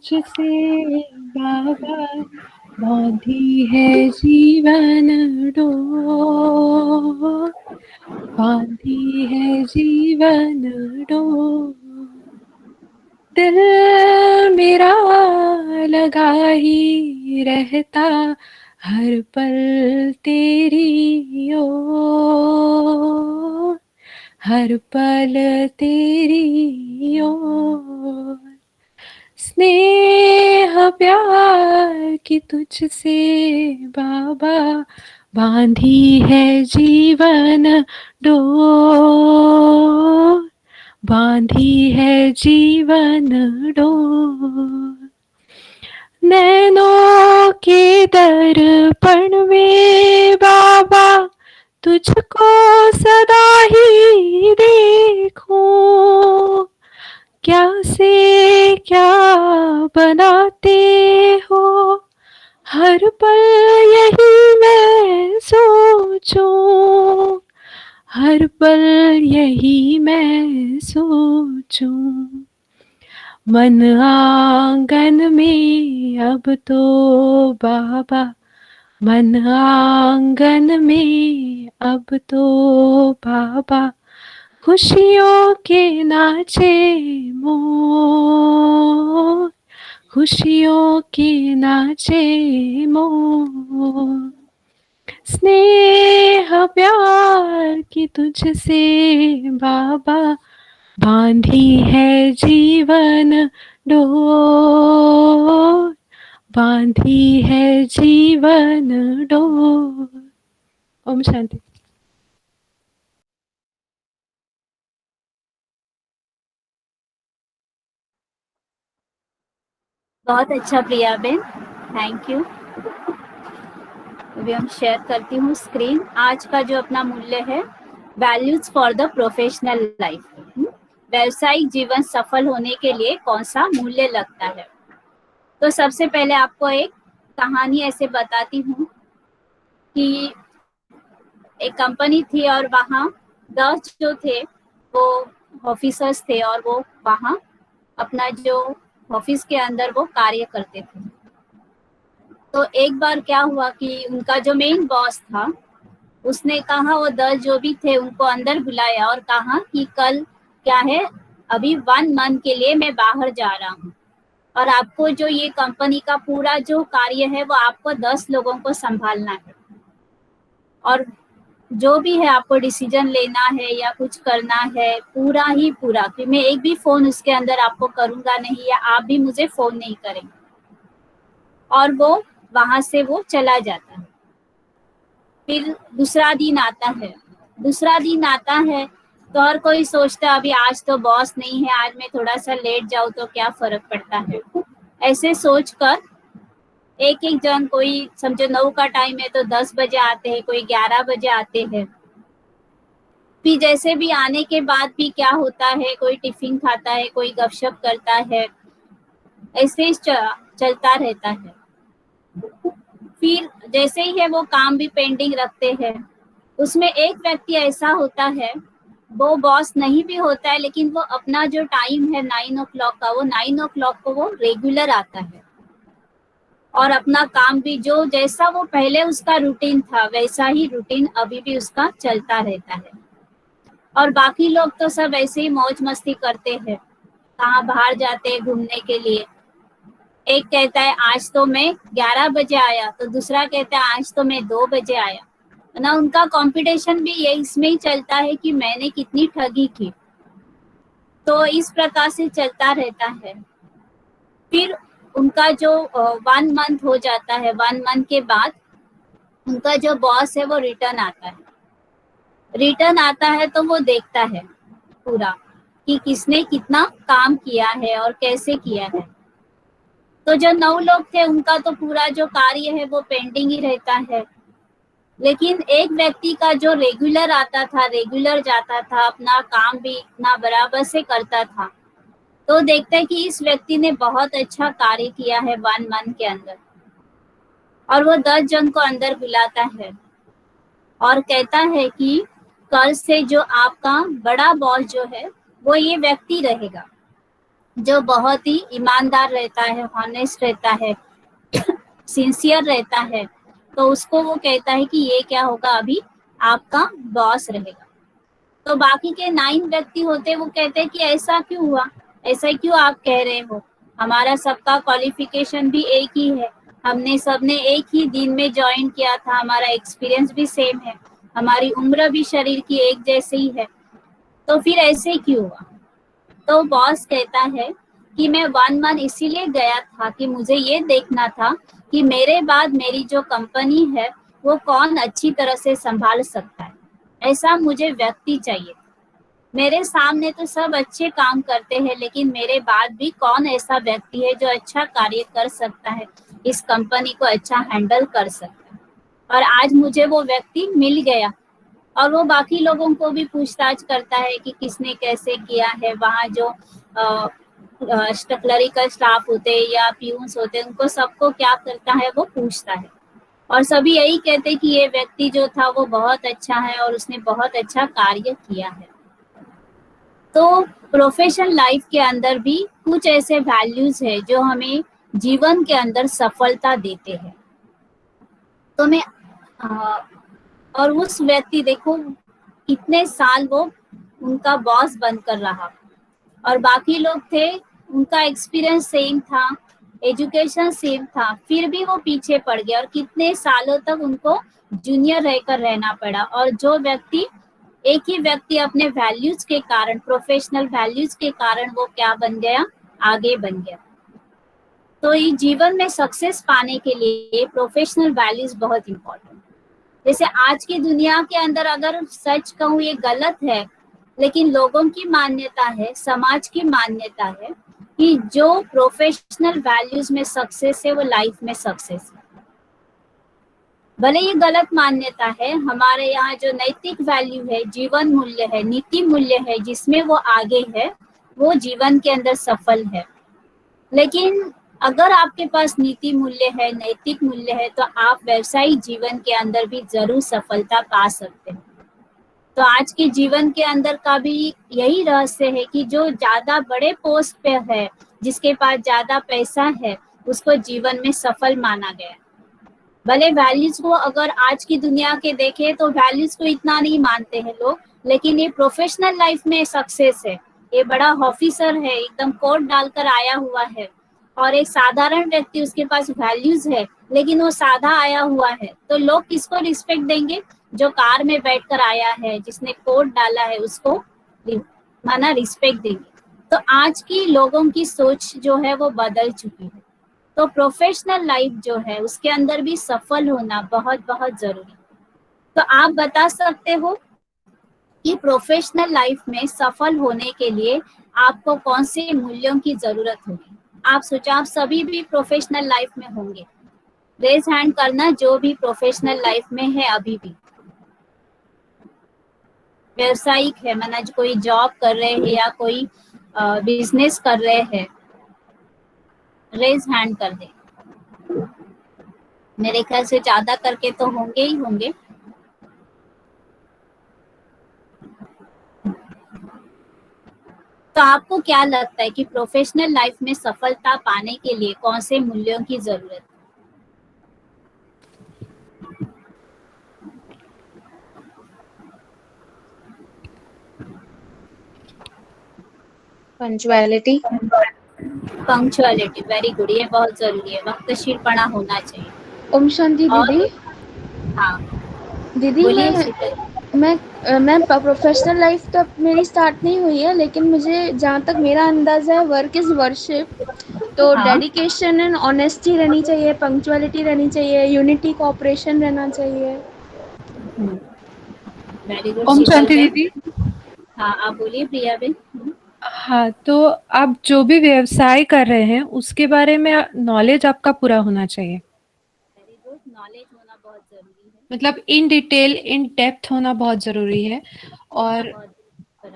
तुझसे बाबा, बांधी है जीवन डोर, बांधी है जीवन डोर। दिल मेरा लगा ही रहता हर पल तेरी ओर, हर पल तेरी ओर। स्नेह प्यार की तुझसे बाबा, बांधी है जीवन डोर, बांधी है जीवन डोर। नैनों के दर्पण में बाबा, तुझको सदा ही देखूं। क्या से क्या बनाते हो, हर पल यही मैं सोचूं, हर पल यही मैं सोचूं। मन आंगन में अब तो बाबा, मन आंगन में अब तो बाबा, खुशियों के नाचे मोर, खुशियों के नाचे मोर। स्नेह प्यार की तुझसे बाबा, बांधी है जीवन डोर, बांधी है जीवन डोर। ओम शांति। बहुत अच्छा प्रिया बेन, थैंक यू। अभी हम शेयर करती हूँ स्क्रीन। आज का जो अपना मूल्य है, values for the professional life. व्यावसायिक जीवन सफल होने के लिए कौन सा मूल्य लगता है। तो सबसे पहले आपको एक कहानी ऐसे बताती हूँ कि एक कंपनी थी और वहाँ 10 जो थे वो ऑफिसर्स थे और वो वहाँ अपना जो ऑफिस के अंदर वो कार्य करते थे। तो एक बार क्या हुआ कि उनका जो मेन बॉस था उसने कहा, वो 10 जो भी थे उनको अंदर बुलाया और कहा कि कल क्या है, अभी 1 मंथ के लिए मैं बाहर जा रहा हूँ और आपको जो ये कंपनी का पूरा जो कार्य है वो आपको 10 लोगों को संभालना है और जो भी है आपको डिसीजन लेना है या कुछ करना है पूरा ही पूरा, कि मैं एक भी फोन उसके अंदर आपको करूंगा नहीं या आप भी मुझे फोन नहीं करेंगे। और वो वहां से वो चला जाता है। फिर दूसरा दिन आता है, दूसरा दिन आता है तो हर कोई सोचता है अभी आज तो बॉस नहीं है, आज मैं थोड़ा सा लेट जाऊँ तो क्या फर्क पड़ता है। ऐसे सोचकर एक एक जन, कोई समझो 9 का टाइम है तो 10 बजे आते हैं, कोई 11 बजे आते हैं। फिर जैसे भी आने के बाद भी क्या होता है, कोई टिफिन खाता है, कोई गपशप करता है, ऐसे ही चलता रहता है। फिर जैसे ही है वो काम भी पेंडिंग रखते हैं। उसमें एक व्यक्ति ऐसा होता है, वो बॉस नहीं भी होता है लेकिन वो अपना जो टाइम है 9 o'clock का, वो 9 o'clock को वो रेगुलर आता है और अपना काम भी जो जैसा वो पहले उसका रूटीन था वैसा ही रूटीन अभी भी उसका चलता रहता है। और बाकी लोग तो सब ऐसे ही मौज मस्ती करते हैं, कहाँ बाहर जाते हैं घूमने के लिए। एक कहता है आज तो मैं 11 बजे आया, तो दूसरा कहता है आज तो मैं 2 बजे आया ना। उनका कंपटीशन भी ये इसमें ही चलता है कि मैंने कितनी ठगी की। तो इस प्रकार से चलता रहता है। फिर उनका जो 1 मंथ हो जाता है, 1 मंथ के बाद उनका जो बॉस है वो रिटर्न आता है। रिटर्न आता है तो वो देखता है पूरा कि किसने कितना काम किया है और कैसे किया है। तो जो 9 लोग थे उनका तो पूरा जो कार्य है वो पेंडिंग ही रहता है, लेकिन एक व्यक्ति का जो रेगुलर आता था, रेगुलर जाता था, अपना काम भी इतना बराबर से करता था, तो देखते हैं कि इस व्यक्ति ने बहुत अच्छा कार्य किया है 1 मंथ के अंदर। और वो 10 जन को अंदर बुलाता है और कहता है कि कल से जो आपका बड़ा बॉस जो है वो ये व्यक्ति रहेगा। जो बहुत ही ईमानदार रहता है, हॉनेस्ट रहता है, सिंसियर रहता है, तो उसको वो कहता है कि ये क्या होगा, अभी आपका बॉस रहेगा। तो बाकी के 9 व्यक्ति होते, वो कहते हैं कि ऐसा क्यों हुआ, ऐसा क्यों आप कह रहे हो, हमारा सबका क्वालिफिकेशन भी एक ही है, हमने सबने एक ही दिन में ज्वाइन किया था, हमारा एक्सपीरियंस भी सेम है, हमारी उम्र भी शरीर की एक जैसी ही है, तो फिर ऐसे क्यों हुआ। तो बॉस कहता है कि मैं 1 मंथ इसीलिए गया था कि मुझे ये देखना था कि मेरे बाद मेरी जो कंपनी है वो कौन अच्छी तरह से संभाल सकता है, ऐसा मुझे व्यक्ति चाहिए। मेरे सामने तो सब अच्छे काम करते हैं, लेकिन मेरे बाद भी कौन ऐसा व्यक्ति है जो अच्छा कार्य कर सकता है, इस कंपनी को अच्छा हैंडल कर सकता है। और आज मुझे वो व्यक्ति मिल गया, और वो बाकी लोगों को भी पूछताछ करता है कि किसने कैसे किया है। वहाँ जो क्लरिकल स्टाफ होते हैं या प्यून्स होते हैं, उनको सबको क्या करता है, वो पूछता है, और सभी यही कहते हैं कि ये व्यक्ति जो था वो बहुत अच्छा है और उसने बहुत अच्छा कार्य किया है। तो प्रोफेशनल लाइफ के अंदर भी कुछ ऐसे वैल्यूज है जो हमें जीवन के अंदर सफलता देते हैं। तो मैं और उस व्यक्ति देखो कितने साल वो उनका बॉस बनकर रहा, और बाकी लोग थे, उनका एक्सपीरियंस सेम था, एजुकेशन सेम था, फिर भी वो पीछे पड़ गया और कितने सालों तक उनको जूनियर रहकर रहना पड़ा। और जो व्यक्ति, एक ही व्यक्ति अपने वैल्यूज के कारण, प्रोफेशनल वैल्यूज के कारण वो क्या बन गया, आगे बन गया। तो ये जीवन में सक्सेस पाने के लिए प्रोफेशनल वैल्यूज बहुत इंपॉर्टेंट। जैसे आज की दुनिया के अंदर अगर सच कहूँ ये गलत है, लेकिन लोगों की मान्यता है, समाज की मान्यता है कि जो प्रोफेशनल वैल्यूज में सक्सेस है वो लाइफ में सक्सेस है। भले ये गलत मान्यता है, हमारे यहाँ जो नैतिक वैल्यू है, जीवन मूल्य है, नीति मूल्य है, जिसमें वो आगे है, वो जीवन के अंदर सफल है। लेकिन अगर आपके पास नीति मूल्य है, नैतिक मूल्य है, तो आप व्यवसायिक जीवन के अंदर भी जरूर सफलता पा सकते हैं। तो आज के जीवन के अंदर का भी यही रहस्य है कि जो ज्यादा बड़े पोस्ट पे है, जिसके पास ज्यादा पैसा है, उसको जीवन में सफल माना गया। भले वैल्यूज को अगर आज की दुनिया के देखें तो वैल्यूज को इतना नहीं मानते हैं लोग, लेकिन ये प्रोफेशनल लाइफ में सक्सेस है, ये बड़ा ऑफिसर है, एकदम कोट डालकर आया हुआ है, और एक साधारण व्यक्ति, उसके पास वैल्यूज है लेकिन वो सादा आया हुआ है, तो लोग किसको रिस्पेक्ट देंगे, जो कार में बैठकर आया है, जिसने कोट डाला है, उसको माना रिस्पेक्ट देंगे। तो आज की लोगों की सोच जो है वो बदल चुकी है। तो प्रोफेशनल लाइफ जो है उसके अंदर भी सफल होना बहुत बहुत जरूरी। तो आप बता सकते हो कि प्रोफेशनल लाइफ में सफल होने के लिए आपको कौन से मूल्यों की जरूरत होगी। आप सोचो, आप सभी भी प्रोफेशनल लाइफ में होंगे, रेज हैंड करना जो भी प्रोफेशनल लाइफ में है, अभी भी व्यवसायिक है, माना कोई जॉब कर रहे हैं या कोई बिजनेस कर रहे हैं, रेज हैंड कर दे। मेरे ख्याल से ज्यादा करके तो होंगे ही होंगे। तो आपको क्या लगता है कि प्रोफेशनल लाइफ में सफलता पाने के लिए कौन से मूल्यों की जरूरत है? पंक्चुअलिटी। पंक्चुअलिटी, वेरी गुड, ये बहुत जरूरी है, वक्तशीरपणा होना चाहिए। ओम शांति दीदी। हाँ दीदी बोलिए। मैं प्रोफेशनल लाइफ तो मेरी स्टार्ट नहीं हुई है, लेकिन मुझे जहाँ तक मेरा अंदाजा है, वर्क इज वर्शिप। तो हाँ डेडिकेशन एंड ऑनेस्टी रहनी चाहिए, पंक्चुअलिटी रहनी चाहिए, यूनिटी कोऑपरेशन रहना चाहिए। वेरी गुड ओम शीतल शांति बेन। दीदी। हाँ आप बोलिए प्रिया बेन। हाँ, तो आप जो भी व्यवसाय कर रहे हैं उसके बारे में नॉलेज आपका पूरा होना चाहिए। वेरी गुड, नॉलेज होना बहुत जरूरी है। मतलब इन डिटेल, इन डेप्थ होना बहुत ज़रूरी है, और बहुत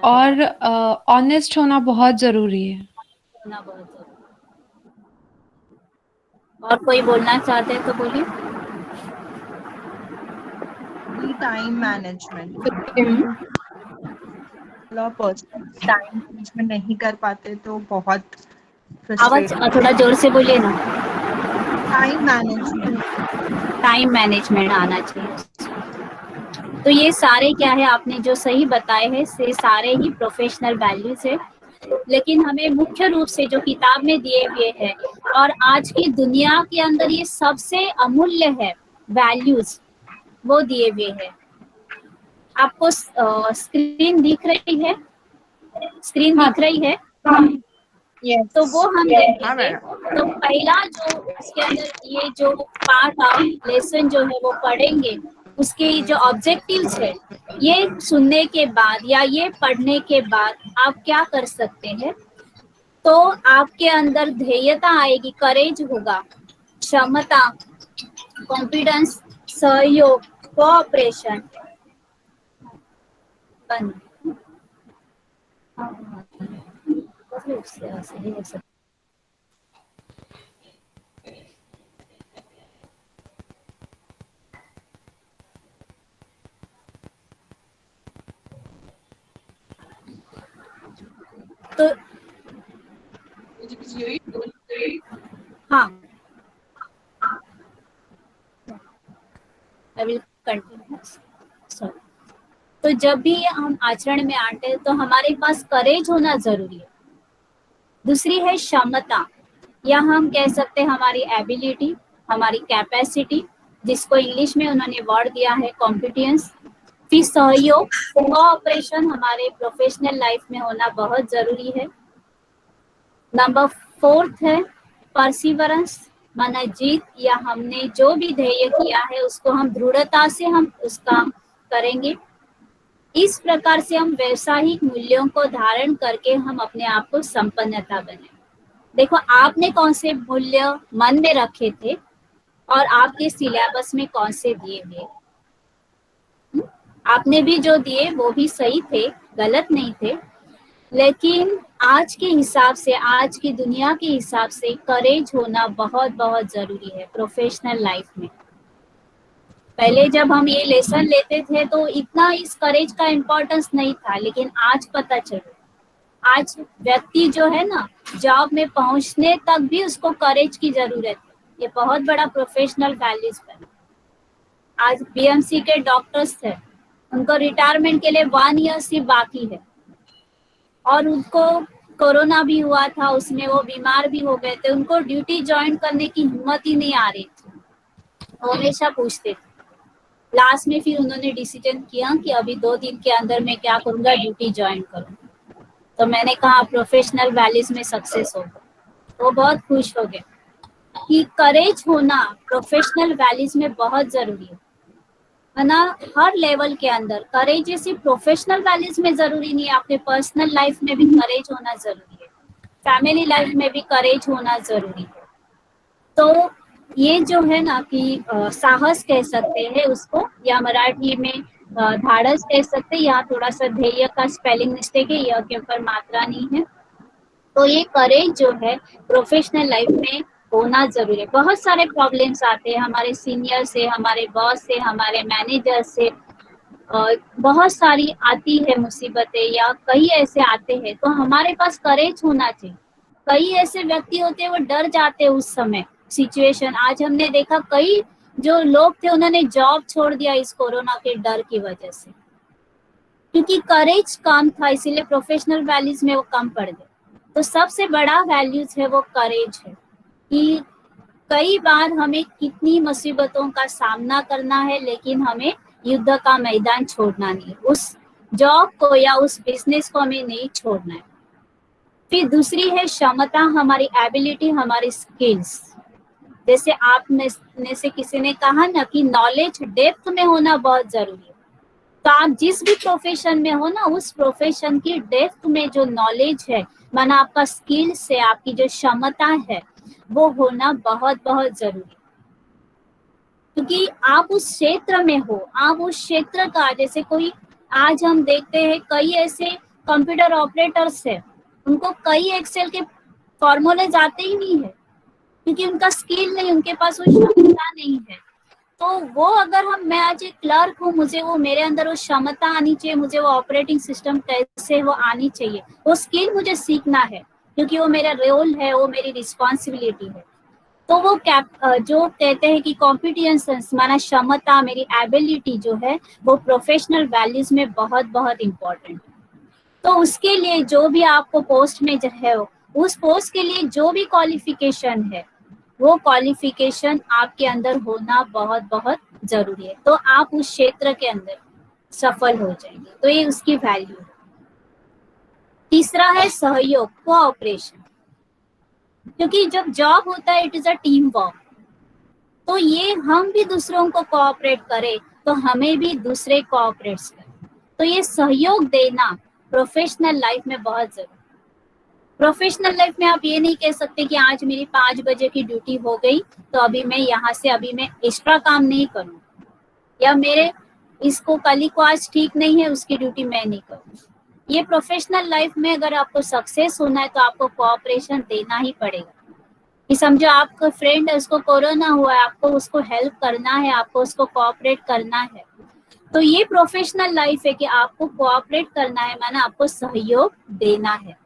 बराबर ऑनेस्ट होना बहुत ज़रूरी है। होना बहुत जरूरी है। और कोई बोलना चाहते हैं तो बोलिए। टाइम मैनेजमेंट, हम्म, पर्सन टाइम मैनेजमेंट नहीं कर पाते तो बहुत आवाज frustrating. थोड़ा जोर से बोलिए ना। Time management. टाइम मैनेजमेंट आना चाहिए। तो ये सारे क्या है, आपने जो सही बताए हैं से सारे ही प्रोफेशनल वैल्यूज है, लेकिन हमें मुख्य रूप से जो किताब में दिए हुए हैं और आज की दुनिया के अंदर ये सबसे अमूल्य है वैल्यूज, वो दिए हुए हैं। आपको स्क्रीन दिख रही है? स्क्रीन दिख रही है? Yes. तो वो हम देखेंगे। Alright. तो पहला जो उसके अंदर ये जो पार्ट ऑफ लेसन जो है वो पढ़ेंगे, उसके जो ऑब्जेक्टिव्स है, ये सुनने के बाद या ये पढ़ने के बाद आप क्या कर सकते हैं, तो आपके अंदर ध्येयता आएगी, करेज होगा, क्षमता, कॉन्फिडेंस, सहयोग, कोऑपरेशन। तो हाँ, I will continue. Sorry. तो जब भी हम आचरण में आते हैं तो हमारे पास करेज होना जरूरी है। दूसरी है क्षमता, या हम कह सकते हैं हमारी एबिलिटी, हमारी कैपेसिटी, जिसको इंग्लिश में उन्होंने वर्ड दिया है कॉम्पिटेंस। फिर सहयोग, कोऑपरेशन हमारे प्रोफेशनल लाइफ में होना बहुत जरूरी है। नंबर 4 है परसिवरेंस, माना जीत, या हमने जो भी ध्येय किया है उसको हम दृढ़ता से हम उसका करेंगे। इस प्रकार से हम व्यवसायिक मूल्यों को धारण करके हम अपने आप को संपन्नता बने। देखो आपने कौन से मूल्य मन में रखे थे और आपके सिलेबस में कौन से दिए हुए, आपने भी जो दिए वो भी सही थे, गलत नहीं थे, लेकिन आज के हिसाब से, आज की दुनिया के हिसाब से करेज होना बहुत बहुत जरूरी है प्रोफेशनल लाइफ में। पहले जब हम ये लेसन लेते थे तो इतना इस करेज का इम्पोर्टेंस नहीं था, लेकिन आज पता चला, आज व्यक्ति जो है ना, जॉब में पहुंचने तक भी उसको करेज की जरूरत है। ये बहुत बड़ा प्रोफेशनल वैल्यूज बना। आज बीएमसी के डॉक्टर्स है, उनको रिटायरमेंट के लिए 1 ईयर सिर्फ बाकी है, और उनको कोरोना भी हुआ था, उसमें वो बीमार भी हो गए थे, उनको ड्यूटी ज्वाइन करने की हिम्मत ही नहीं आ रही थी, हमेशा पूछते थे। लास्ट में फिर उन्होंने डिसीजन किया कि अभी 2 दिन के अंदर मैं क्या करूंगा, ड्यूटी ज्वाइन करूँ। तो मैंने कहा प्रोफेशनल वैल्यूज में सक्सेस होगा, वो बहुत खुश हो गए कि करेज होना प्रोफेशनल वैल्यूज में बहुत जरूरी है ना। हर लेवल के अंदर करेज सिर्फ प्रोफेशनल वैल्यूज में जरूरी नहीं है, आपके पर्सनल लाइफ में भी करेज होना जरूरी है, फैमिली लाइफ में भी करेज होना जरूरी है। तो ये जो है ना कि साहस कह सकते हैं उसको, या मराठी में धाड़स कह सकते हैं, या थोड़ा सा ध्येय का स्पेलिंग मिस्टेक है, यह के ऊपर मात्रा नहीं है। तो ये करेज जो है प्रोफेशनल लाइफ में होना जरूरी है। बहुत सारे प्रॉब्लम्स आते हैं हमारे सीनियर से, हमारे बॉस से, हमारे मैनेजर से, बहुत सारी आती है मुसीबतें, या कई ऐसे आते हैं, तो हमारे पास करेज होना चाहिए। कई ऐसे व्यक्ति होते हैं वो डर जाते हैं उस समय सिचुएशन। आज हमने देखा कई जो लोग थे उन्होंने जॉब छोड़ दिया इस कोरोना के डर की वजह से, क्योंकि करेज कम था, इसीलिए प्रोफेशनल वैल्यूज में वो कम पड़ गए। तो सबसे बड़ा वैल्यूज है वो करेज है, कि कई बार हमें कितनी मुसीबतों का सामना करना है, लेकिन हमें युद्ध का मैदान छोड़ना नहीं, उस जॉब को या उस बिजनेस को हमें नहीं छोड़ना है। फिर दूसरी है क्षमता, हमारी एबिलिटी, हमारी स्किल्स। जैसे आप में से किसी ने कहा ना कि नॉलेज डेप्थ में होना बहुत जरूरी है, तो आप जिस भी प्रोफेशन में हो ना, उस प्रोफेशन की डेप्थ में जो नॉलेज है, माना आपका स्किल्स है, आपकी जो क्षमता है, वो होना बहुत बहुत जरूरी है। क्योंकि आप उस क्षेत्र में हो, आप उस क्षेत्र का, जैसे कोई आज हम देखते हैं कई ऐसे कंप्यूटर ऑपरेटर्स है, उनको कई एक्सेल के फॉर्मूले आते ही नहीं है, क्योंकि उनका स्किल नहीं, उनके पास वो क्षमता नहीं है। तो वो अगर मैं आज एक क्लर्क हूँ, मुझे वो, मेरे अंदर वो क्षमता आनी चाहिए, मुझे वो ऑपरेटिंग सिस्टम कैसे वो आनी चाहिए, वो स्किल मुझे सीखना है। क्योंकि वो मेरा रोल है, वो मेरी रिस्पॉन्सिबिलिटी है। तो वो जो कहते हैं कि कॉम्पिटेंस, माना क्षमता, मेरी एबिलिटी जो है वो प्रोफेशनल वैल्यूज में बहुत बहुत इम्पोर्टेंट है। तो उसके लिए जो भी आपको पोस्ट में जो है, उस पोस्ट के लिए जो भी क्वालिफिकेशन है, वो क्वालिफिकेशन आपके अंदर होना बहुत बहुत जरूरी है। तो आप उस क्षेत्र के अंदर सफल हो जाएंगे। तो ये उसकी वैल्यू है। तीसरा है सहयोग, कोऑपरेशन। क्योंकि जब जॉब होता है it is a team work, तो ये हम भी दूसरों को कोऑपरेट करें तो हमें भी दूसरे कोऑपरेट करें। तो ये सहयोग देना प्रोफेशनल लाइफ में बहुत जरूरी। प्रोफेशनल लाइफ में आप ये नहीं कह सकते कि आज मेरी 5 बजे की ड्यूटी हो गई तो अभी मैं यहाँ से अभी मैं एक्स्ट्रा काम नहीं करूँ, या मेरे इसको कल को आज ठीक नहीं है उसकी ड्यूटी मैं नहीं करूँ। ये प्रोफेशनल लाइफ में अगर आपको सक्सेस होना है तो आपको कोऑपरेशन देना ही पड़ेगा। कि समझो आपका फ्रेंड है, उसको कोरोना हुआ है, आपको उसको हेल्प करना है, आपको उसको कोऑपरेट करना है। तो ये प्रोफेशनल लाइफ है कि आपको कोऑपरेट करना है, माना आपको सहयोग देना है।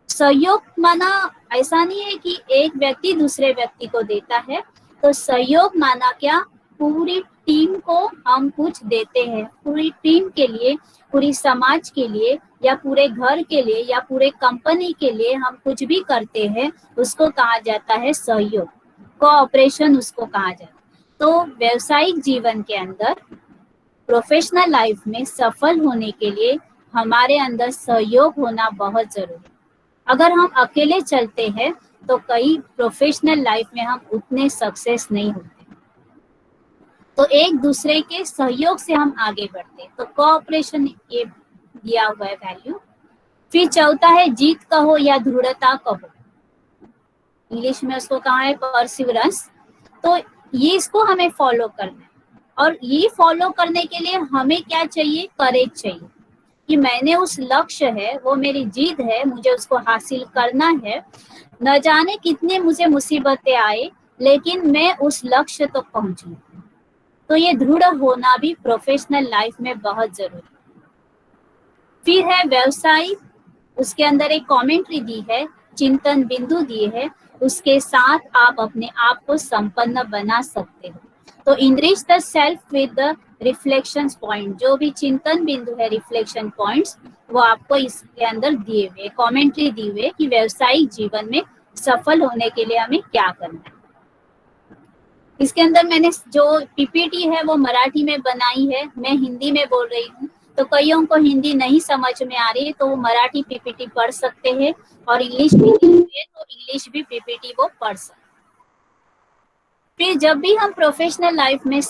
सहयोग माना ऐसा नहीं है कि एक व्यक्ति दूसरे व्यक्ति को देता है। तो सहयोग माना क्या, पूरी टीम को हम कुछ देते हैं, पूरी टीम के लिए, पूरी समाज के लिए, या पूरे घर के लिए, या पूरे कंपनी के लिए हम कुछ भी करते हैं, उसको कहा जाता है सहयोग, कोऑपरेशन उसको कहा जाता है। तो व्यवसायिक जीवन के अंदर, प्रोफेशनल लाइफ में सफल होने के लिए हमारे अंदर सहयोग होना बहुत जरूरी है। अगर हम अकेले चलते हैं तो कई प्रोफेशनल लाइफ में हम उतने सक्सेस नहीं होते। तो एक दूसरे के सहयोग से हम आगे बढ़ते हैं। तो कोऑपरेशन ये दिया हुआ है वैल्यू। फिर चौथा है जीत कहो या दृढ़ता कहो, इंग्लिश में उसको कहा है परसिवरेंस। तो ये इसको हमें फॉलो करना है, और ये फॉलो करने के लिए हमें क्या चाहिए, करेज चाहिए कि मैंने उस लक्ष्य है, वो मेरी जीत है, मुझे उसको हासिल करना है। न जाने कितने मुझे मुसीबतें आए, लेकिन मैं उस लक्ष्य तक पहुंचूं। तो ये दृढ़ होना भी प्रोफेशनल लाइफ में बहुत जरूरी है। फिर है व्यवसाय, उसके अंदर एक कमेंट्री दी है, चिंतन बिंदु दिए है, उसके साथ आप अपने आप को संपन्न बना सकते हो। तो enrich the self with the reflection point, जो भी चिंतन बिंदु है, रिफ्लेक्शन पॉइंट्स, वो आपको इसके अंदर दिए हुए, कमेंट्री दी हुए कि व्यवसायिक जीवन में सफल होने के लिए हमें क्या करना है। इसके अंदर मैंने जो पीपीटी है वो मराठी में बनाई है, मैं हिंदी में बोल रही हूँ। तो कईयों को हिंदी नहीं समझ में आ रही है तो वो मराठी पीपीटी पढ़ सकते हैं, और इंग्लिश भी है तो इंग्लिश भी पीपीटी वो पढ़ सकते। फिर जब भी हम प्रोफेशनल लाइफ में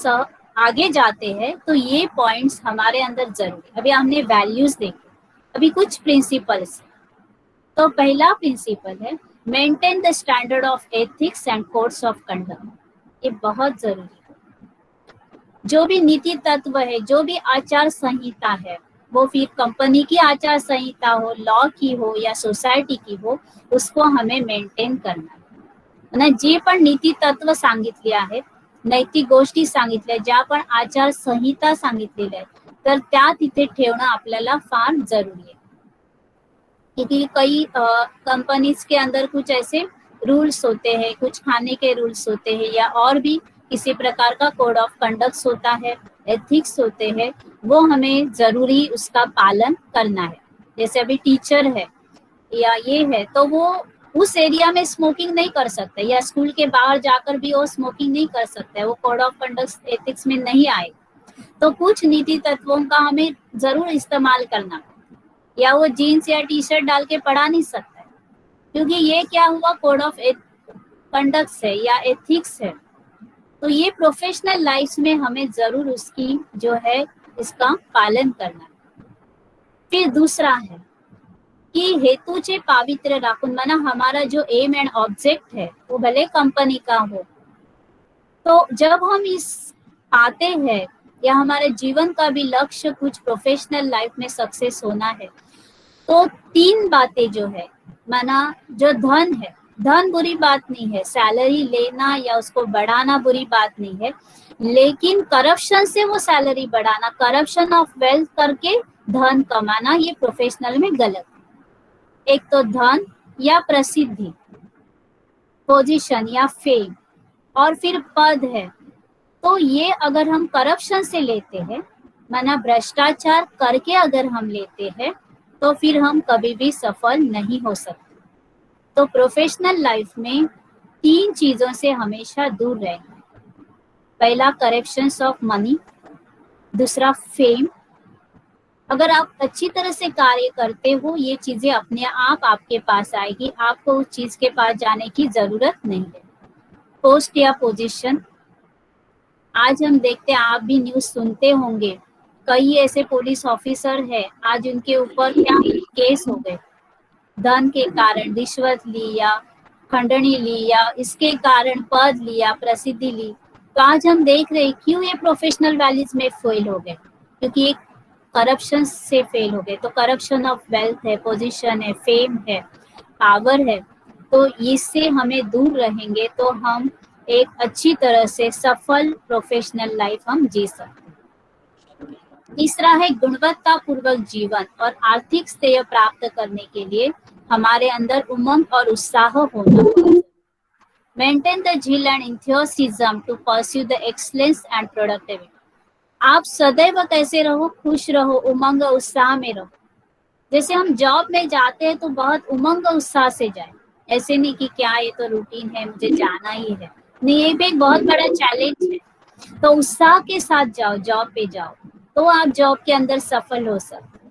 आगे जाते हैं तो ये पॉइंट्स हमारे अंदर जरूरी। अभी हमने वैल्यूज देखे, अभी कुछ प्रिंसिपल्स। तो पहला प्रिंसिपल है maintain the standard of ethics and codes of conduct. ये बहुत जरूरी है। जो भी नीति तत्व है, जो भी आचार संहिता है, वो फिर कंपनी की आचार संहिता हो, लॉ की हो या सोसायटी की हो, उसको हमें मेंटेन करना है ना। जे पण नीती तत्व सांगितले आहेत, नैतिक गोष्टी सांगितल्या, ज्या पण आचार संहिता सांगितलेल्या आहेत, तर त्या तिथे ठेवणं आपल्याला फार जरूरी है। क्योंकि कई कंपनीज के अंदर कुछ ऐसे रूल्स होते हैं, कुछ खाने के रूल्स होते हैं, या और भी किसी प्रकार का कोड ऑफ कंडक्ट होता है, एथिक्स होते हैं, वो हमें जरूरी उसका पालन करना है। जैसे अभी टीचर है या ये है तो वो उस एरिया में स्मोकिंग नहीं कर सकते, या स्कूल के बाहर जाकर भी वो स्मोकिंग नहीं कर सकते, वो कोड ऑफ कंडक्ट एथिक्स में नहीं आए। तो कुछ नीति तत्वों का हमें जरूर इस्तेमाल करना, या वो जीन्स या टी शर्ट डाल के पढ़ा नहीं सकता है, क्योंकि ये क्या हुआ, कोड ऑफ कंडक्ट है या एथिक्स है। तो ये प्रोफेशनल लाइफ में हमें जरूर उसकी जो है इसका पालन करना है। फिर दूसरा है कि हेतूचे पावित्र्य राखून, माना हमारा जो एम एंड ऑब्जेक्ट है वो भले कंपनी का हो, तो जब हम इस पाते हैं, या हमारे जीवन का भी लक्ष्य कुछ प्रोफेशनल लाइफ में सक्सेस होना है, तो 3 बातें जो है, माना जो धन है, धन बुरी बात नहीं है, सैलरी लेना या उसको बढ़ाना बुरी बात नहीं है, लेकिन करप्शन से वो सैलरी बढ़ाना, करप्शन ऑफ वेल्थ करके धन कमाना, ये प्रोफेशनल में गलत है। एक तो धन या प्रसिद्धि, पोजीशन या फेम, और फिर पद है, तो ये अगर हम करप्शन से लेते हैं, माना भ्रष्टाचार करके अगर हम लेते हैं, तो फिर हम कभी भी सफल नहीं हो सकते। तो प्रोफेशनल लाइफ में 3 चीजों से हमेशा दूर रहें। पहला करप्शन ऑफ मनी, दूसरा फेम, अगर आप अच्छी तरह से कार्य करते हो ये चीजें अपने आप आपके पास आएगी, आपको उस चीज के पास जाने की जरूरत नहीं है। पोस्ट या पोजीशन, आज हम देखते हैं, आप भी न्यूज सुनते होंगे, कई ऐसे पुलिस ऑफिसर है आज उनके ऊपर क्या केस हो गए, धन के कारण रिश्वत ली या खंडनी ली या इसके कारण पद लिया, प्रसिद्धि ली। तो आज हम देख रहे हैं क्यों ये प्रोफेशनल वैल्यूज में फेल हो गए, क्योंकि एक करप्शन से फेल हो गए। तो करप्शन ऑफ वेल्थ है, पोजीशन है, फेम है, पावर है, तो इससे हमें दूर रहेंगे तो हम एक अच्छी तरह से सफल प्रोफेशनल लाइफ हम जी सकते। तीसरा है गुणवत्ता पूर्वक जीवन और आर्थिक श्रेय प्राप्त करने के लिए हमारे अंदर उमंग और उत्साह होना। Maintain the zeal and enthusiasm to pursue the excellence and productivity. आप सदैव कैसे रहो, खुश रहो, उमंग उत्साह में रहो। जैसे हम जॉब में जाते हैं तो बहुत उमंग उत्साह से जाए, ऐसे नहीं कि क्या ये तो रूटीन है मुझे जाना ही है, नहीं, ये भी एक बहुत बड़ा चैलेंज है। तो उत्साह के साथ जाओ, जॉब पे जाओ, तो आप जॉब के अंदर सफल हो सकते।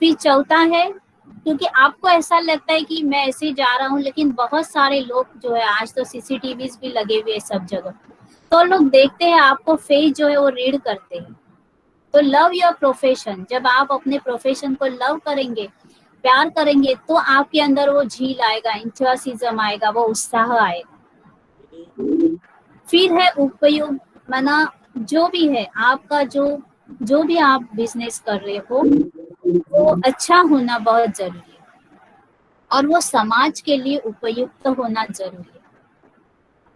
फिर चौथा है, क्योंकि आपको ऐसा लगता है कि मैं ऐसे जा रहा हूँ, लेकिन बहुत सारे लोग जो है, आज तो CCTVs भी लगे हुए हैं सब जगह, तो लोग देखते हैं आपको, फेस जो है वो रीड करते हैं। तो लव योर प्रोफेशन, जब आप अपने प्रोफेशन को लव करेंगे, प्यार करेंगे, तो आपके अंदर वो झील आएगा, इंथुसिज्म आएगा, वो उत्साह आएगा। फिर है उपयोग, माना जो भी है आपका, जो भी आप बिजनेस कर रहे हो वो अच्छा होना बहुत जरूरी है और वो समाज के लिए उपयुक्त होना जरूरी है।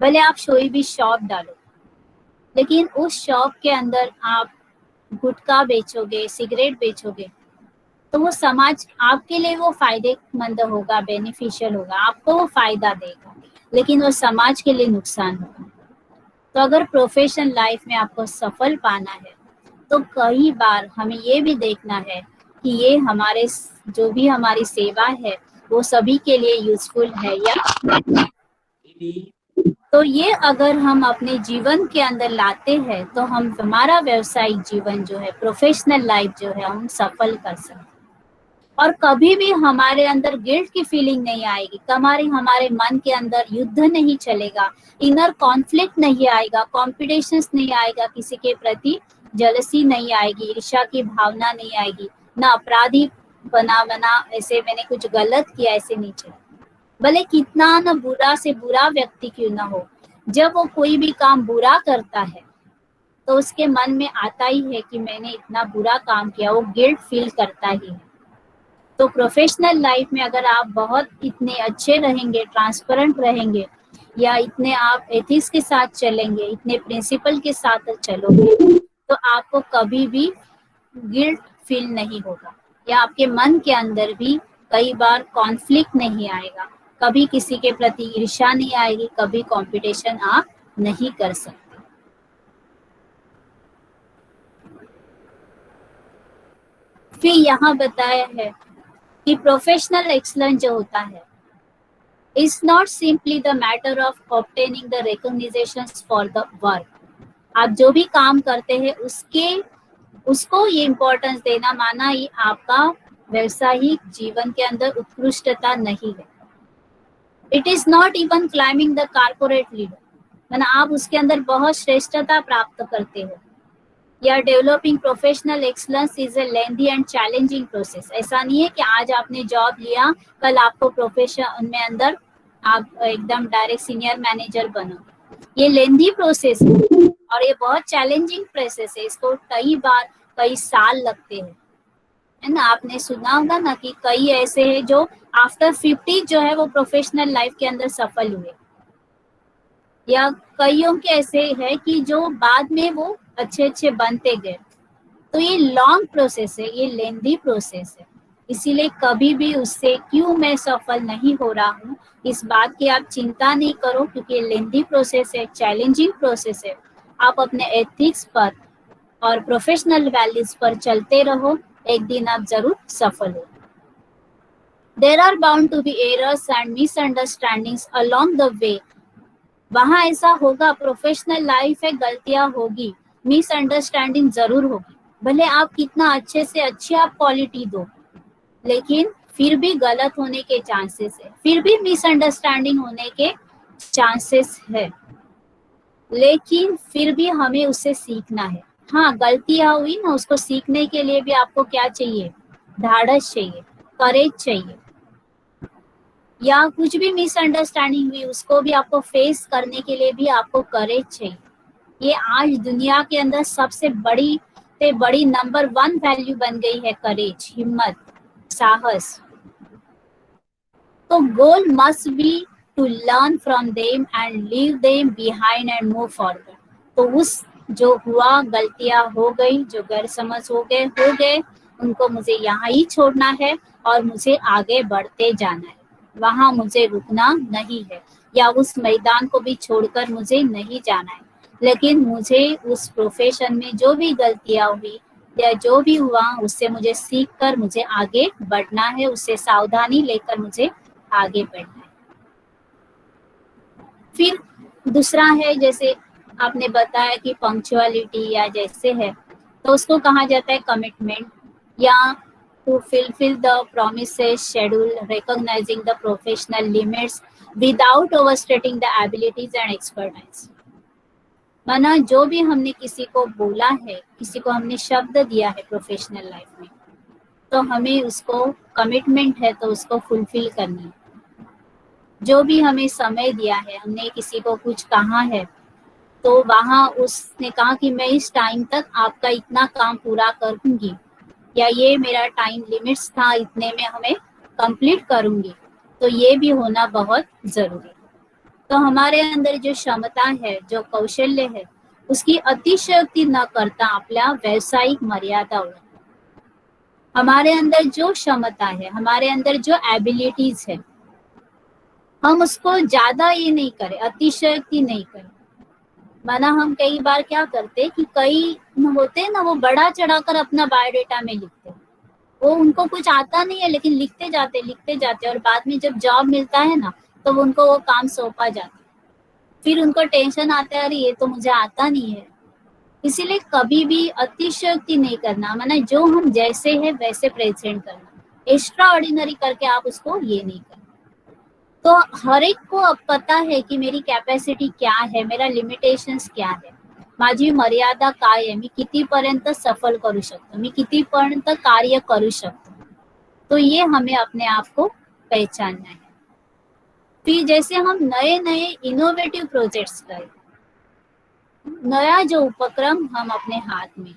भले आप कोई भी शॉप डालो, लेकिन उस शॉप के अंदर आप गुटखा बेचोगे, सिगरेट बेचोगे, तो वो समाज आपके लिए वो फायदेमंद होगा, बेनिफिशियल होगा, आपको वो फायदा देगा, लेकिन वो समाज के लिए नुकसान होगा। तो अगर प्रोफेशनल लाइफ में आपको सफल पाना है, तो कई बार हमें ये भी देखना है कि ये हमारे जो भी हमारी सेवा है वो सभी के लिए यूजफुल है या। तो ये अगर हम अपने जीवन के अंदर लाते हैं तो हम हमारा व्यवसायिक जीवन जो है, प्रोफेशनल लाइफ जो है, हम सफल कर सकते हैं। और कभी भी हमारे अंदर गिल्ट की फीलिंग नहीं आएगी, हमारे मन के अंदर युद्ध नहीं चलेगा, इनर कॉन्फ्लिक्ट नहीं आएगा, कॉम्पिटिशंस नहीं आएगा, किसी के प्रति जलसी नहीं आएगी, ईर्ष्या की भावना नहीं आएगी, ना अपराधी बना ऐसे मैंने कुछ गलत किया ऐसे नहीं चलेगा। भले कितना न बुरा से बुरा व्यक्ति क्यों ना हो, जब वो कोई भी काम बुरा करता है तो उसके मन में आता ही है कि मैंने इतना बुरा काम किया, वो गिल्ट फील करता ही है। तो प्रोफेशनल लाइफ में अगर आप बहुत इतने अच्छे रहेंगे, ट्रांसपेरेंट रहेंगे, या इतने आप एथिक्स के साथ चलेंगे, इतने प्रिंसिपल के साथ चलोगे, तो आपको कभी भी गिल्ट फील नहीं होगा, या आपके मन के अंदर भी कई बार कॉन्फ्लिक्ट नहीं आएगा, कभी किसी के प्रति ईर्ष्या नहीं आएगी, कभी कंपटीशन आप नहीं कर सकते। फिर यहाँ बताया है कि प्रोफेशनल एक्सलेंस जो होता है, is not simply the matter of obtaining the recognition for the work. आप जो भी काम करते हैं उसको ये इम्पोर्टेंस देना, माना ये आपका व्यवसायिक जीवन के अंदर उत्कृष्टता नहीं है। It is not even climbing the corporate leader, माना आप उसके अंदर बहुत श्रेष्ठता प्राप्त करते हो, या developing professional excellence is a lengthy and challenging process. ऐसा नहीं है कि आज आपने जॉब लिया, कल आपको प्रोफेशन में अंदर आप एकदम डायरेक्ट सीनियर मैनेजर बनो। ये लेंथी प्रोसेस है और ये बहुत चैलेंजिंग प्रोसेस है, इसको कई साल लगते हैं, है ना। आपने सुना होगा ना कि कई ऐसे हैं जो आफ्टर 50 जो है वो प्रोफेशनल लाइफ के अंदर सफल हुए, या कईयों के ऐसे है कि जो बाद में वो अच्छे बनते गए। तो ये लॉन्ग प्रोसेस है, ये लेंथी प्रोसेस है, इसीलिए कभी भी उससे क्यों मैं सफल नहीं हो रहा हूँ इस बात की आप चिंता नहीं करो, क्योंकि लेंथी प्रोसेस है, चैलेंजिंग प्रोसेस है। आप अपने एथिक्स पर और प्रोफेशनल वैल्यूज पर चलते रहो, एक दिन आप जरूर सफल हो। There are bound to be errors and misunderstandings along the way. वहाँ ऐसा होगा, प्रोफेशनल लाइफ है, गलतियां होगी, मिसअंडरस्टैंडिंग जरूर होगी। भले आप कितना अच्छे से अच्छी आप क्वालिटी दो, लेकिन फिर भी गलत होने के चांसेस है, फिर भी मिसअंडरस्टैंडिंग होने के चांसेस है, लेकिन फिर भी हमें उससे सीखना है। हाँ, गलतियां हुई ना, उसको सीखने के लिए भी आपको क्या चाहिए? ढाढ़स चाहिए, करेज चाहिए। या कुछ भी मिसअंडरस्टैंडिंग हुई, उसको भी आपको फेस करने के लिए भी आपको करेज चाहिए। ये आज दुनिया के अंदर सबसे बड़ी से बड़ी नंबर 1 वैल्यू बन गई है, करेज, हिम्मत, साहस। तो goal must be to learn from them and leave them behind and move forward. तो उस जो हुआ, गलतियां हो गई, जो गैरसमझ हो गए, उनको मुझे यहाँ ही छोड़ना है और मुझे आगे बढ़ते जाना है। वहां मुझे रुकना नहीं है, या उस मैदान को भी छोड़कर मुझे नहीं जाना है, लेकिन मुझे उस प्रोफेशन में जो भी गलतियां हुई या जो भी हुआ, उससे मुझे सीख कर मुझे आगे बढ़ना है, उससे सावधानी लेकर मुझे आगे बढ़ना है। फिर दूसरा है, जैसे आपने बताया कि पंक्चुअलिटी या जैसे है, तो उसको कहा जाता है कमिटमेंट, या to fulfill the promises schedule, recognizing the professional limits without overstating the abilities and expertise। माना जो भी हमने किसी को बोला है, किसी को हमने शब्द दिया है प्रोफेशनल लाइफ में, तो हमें उसको कमिटमेंट है तो उसको फुलफिल करनी है। जो भी हमें समय दिया है, हमने किसी को कुछ कहा है, तो वहाँ उसने कहा कि मैं इस टाइम तक आपका इतना काम पूरा करूंगी, या ये मेरा टाइम लिमिट्स था, इतने में हमें कंप्लीट करूंगी, तो ये भी होना बहुत जरूरी है। तो हमारे अंदर जो क्षमता है, जो कौशल्य है, उसकी अतिशयोक्ति न करता आपल्या व्यावसायिक मर्यादा ओळखा। हमारे अंदर जो क्षमता है, हमारे अंदर जो एबिलिटीज है, हम उसको ज्यादा ये नहीं करें, अतिशयोक्ति नहीं करें। माना हम कई बार क्या करते कि कई होते हैं ना, वो बढ़ा चढ़ाकर अपना बायोडेटा में लिखते, वो उनको कुछ आता नहीं है लेकिन लिखते जाते, और बाद में जब जॉब मिलता है ना, तो उनको वो काम सौंपा जाता है। फिर उनको टेंशन आता है, अरे ये तो मुझे आता नहीं है। इसीलिए कभी भी अतिशयोक्ति नहीं करना, माना जो हम जैसे है वैसे प्रेजेंट करना, एक्स्ट्रा ऑर्डिनरी करके आप उसको ये नहीं करना। तो हर एक को अब पता है की मेरी कॅपॅसिटी क्या है, मेरा लिमिटेशन्स क्या है, माझी मर्यादा काय आहे, मी कितीपर्यंत सफल करू शकतो, मी कितीपर्यंत कार्य करू शकतो। तो ये हमें अपने आप को पहचानना है। फिर जैसे हम नए नए इनोवेटिव प्रोजेक्ट्स करें, नया जो उपक्रम हम अपने हाथ में,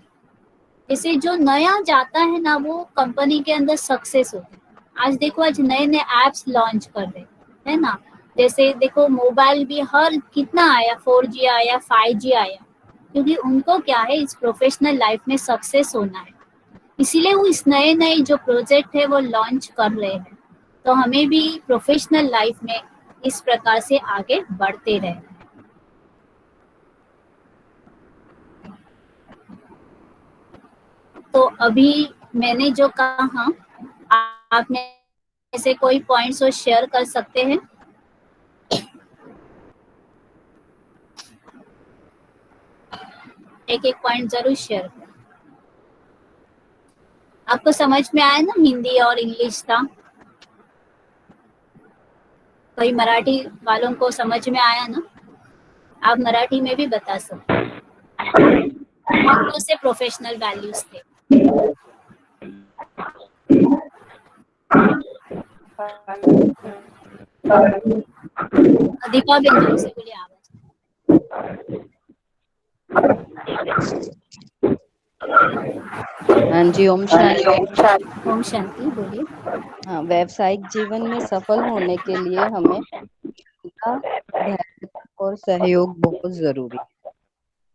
जैसे जो नया जाता है ना, वो कंपनी के अंदर सक्सेस होता है। आज देखो, आज नए नए एप्स लॉन्च कर रहे है ना, जैसे देखो मोबाइल भी हर कितना आया, 4G आया, 5G आया, क्योंकि उनको क्या है, इस प्रोफेशनल लाइफ में सक्सेस होना है, इसीलिए वो इस नए नए जो प्रोजेक्ट है वो लॉन्च कर रहे हैं। तो हमें भी प्रोफेशनल लाइफ में इस प्रकार से आगे बढ़ते रहना है। तो अभी मैंने जो कहा, आप में से कोई पॉइंट्स वो शेयर कर सकते हैं। एक एक पॉइंट जरूर शेयर करें। आपको समझ में आया ना, हिंदी और इंग्लिश था? कोई मराठी वालों को समझ में आया ना? आप मराठी में भी बता सकते हैं कौन से प्रोफेशनल वैल्यूज थे। दीपा बेन से बोलिए आवाज। हाँ जी, ओम शांति। ओम शांति, बोलिए। हाँ, व्यावसायिक जीवन में सफल होने के लिए हमें धैर्य और सहयोग बहुत जरूरी है।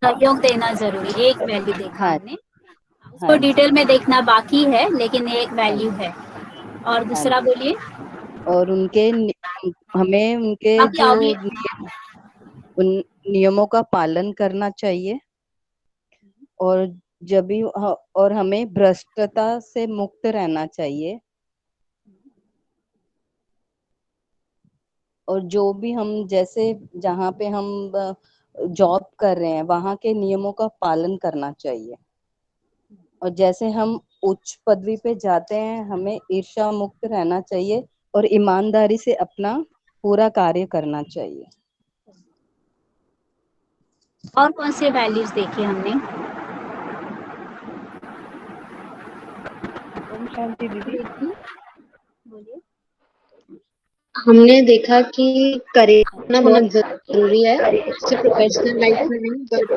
सहयोग देना जरूरी, एक वैल्यू देखा हाँ, हमने, उसको डिटेल में देखना बाकी है, लेकिन एक वैल्यू है। और हाँ दूसरा जी। बोलिए। और हमें उनके बाकी जो अभी उन नियमों का पालन करना चाहिए, और और हमें भ्रष्टता से मुक्त रहना चाहिए, और जो भी हम जैसे जहाँ पे हम जॉब कर रहे हैं वहाँ के नियमों का पालन करना चाहिए, और जैसे हम उच्च पदवी पे जाते हैं हमें ईर्ष्या मुक्त रहना चाहिए और ईमानदारी से अपना पूरा कार्य करना चाहिए। और कौन से वैल्यूज देखे हमने? ओम शांति दीदी। बोलिए। हमने देखा कि करियर होना बहुत जरूरी है, सिर्फ प्रोफेशनल लाइफ में नहीं बट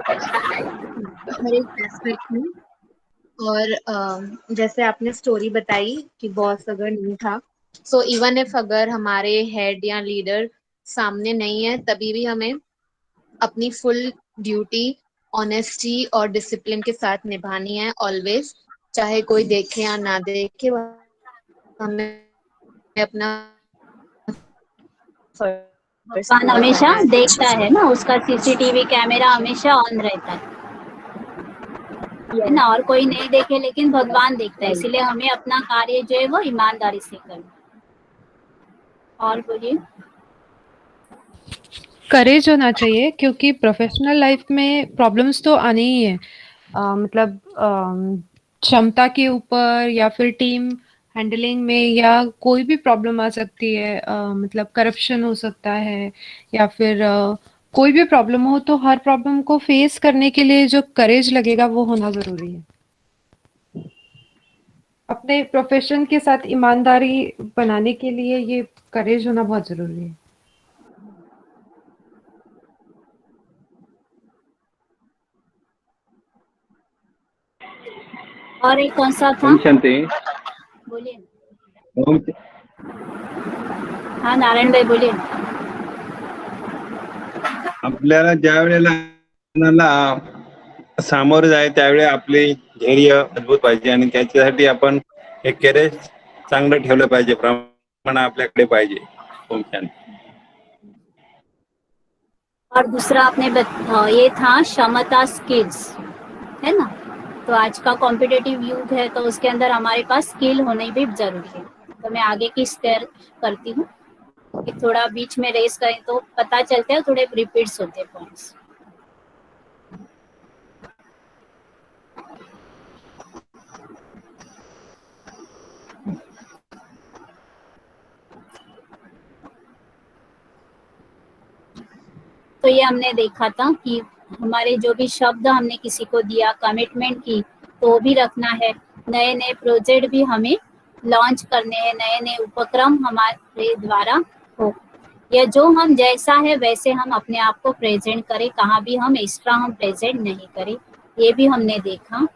हर एक एस्पेक्ट में। और जैसे आपने स्टोरी बताई कि बॉस अगर नहीं था, सो इवन इफ अगर हमारे हेड या लीडर सामने नहीं है तभी भी हमें अपनी फुल ड्यूटी ऑनेस्टी और डिसिप्लिन के साथ निभानी है ऑलवेज, चाहे कोई देखे या ना देखे, हमें अपना फर्ज भगवान पूरा हमेशा करना है। देखता है ना, उसका सीसीटीवी कैमरा हमेशा ऑन रहता है ना, और कोई नहीं देखे लेकिन भगवान देखता है, इसीलिए हमें अपना कार्य जो है वो ईमानदारी से करना है। और बोलिए। करेज होना चाहिए क्योंकि प्रोफेशनल लाइफ में प्रॉब्लम्स तो आने ही है। मतलब क्षमता के ऊपर या फिर टीम हैंडलिंग में या कोई भी प्रॉब्लम आ सकती है। मतलब करप्शन हो सकता है या फिर कोई भी प्रॉब्लम हो, तो हर प्रॉब्लम को फेस करने के लिए जो करेज लगेगा वो होना ज़रूरी है। अपने प्रोफेशन के साथ ईमानदारी बनाने के लिए ये करेज होना बहुत ज़रूरी है। और एक कौन सा था? ओम शांति। बोलिए। ओम हाँ नारायण भाई बोलिए। आपल्याला ज्या वेळेला कोणाला सामोरे जाय त्यावेळी आपले धैर्य मजबूत पाहिजे आणि त्याच्यासाठी आपण एक करेज चांगलं ठेवलं पाहिजे, प्रमाण आपल्याकडे पाहिजे। ओम शांती। और दूसरा आपने ये था क्षमता स्किल्स, है ना। तो आज का कॉम्पिटिटिव युग है तो उसके अंदर हमारे पास स्किल होने भी जरूरी है। तो मैं आगे की शेयर करती हूँ कि थोड़ा बीच में रेस करें तो पता चलते हैं, थोड़े रिपीट्स होते हैं पॉइंट्स। तो ये हमने देखा था कि हमारे जो भी शब्द हमने किसी को दिया, कमिटमेंट की, तो वो भी रखना है। नए नए प्रोजेक्ट भी हमें लॉन्च करने हैं, नए नए उपक्रम हमारे द्वारा हो, या जो हम जैसा है वैसे हम अपने आप को प्रेजेंट करें, कहाँ भी हम एक्स्ट्रा हम प्रेजेंट नहीं करें, ये भी हमने देखा।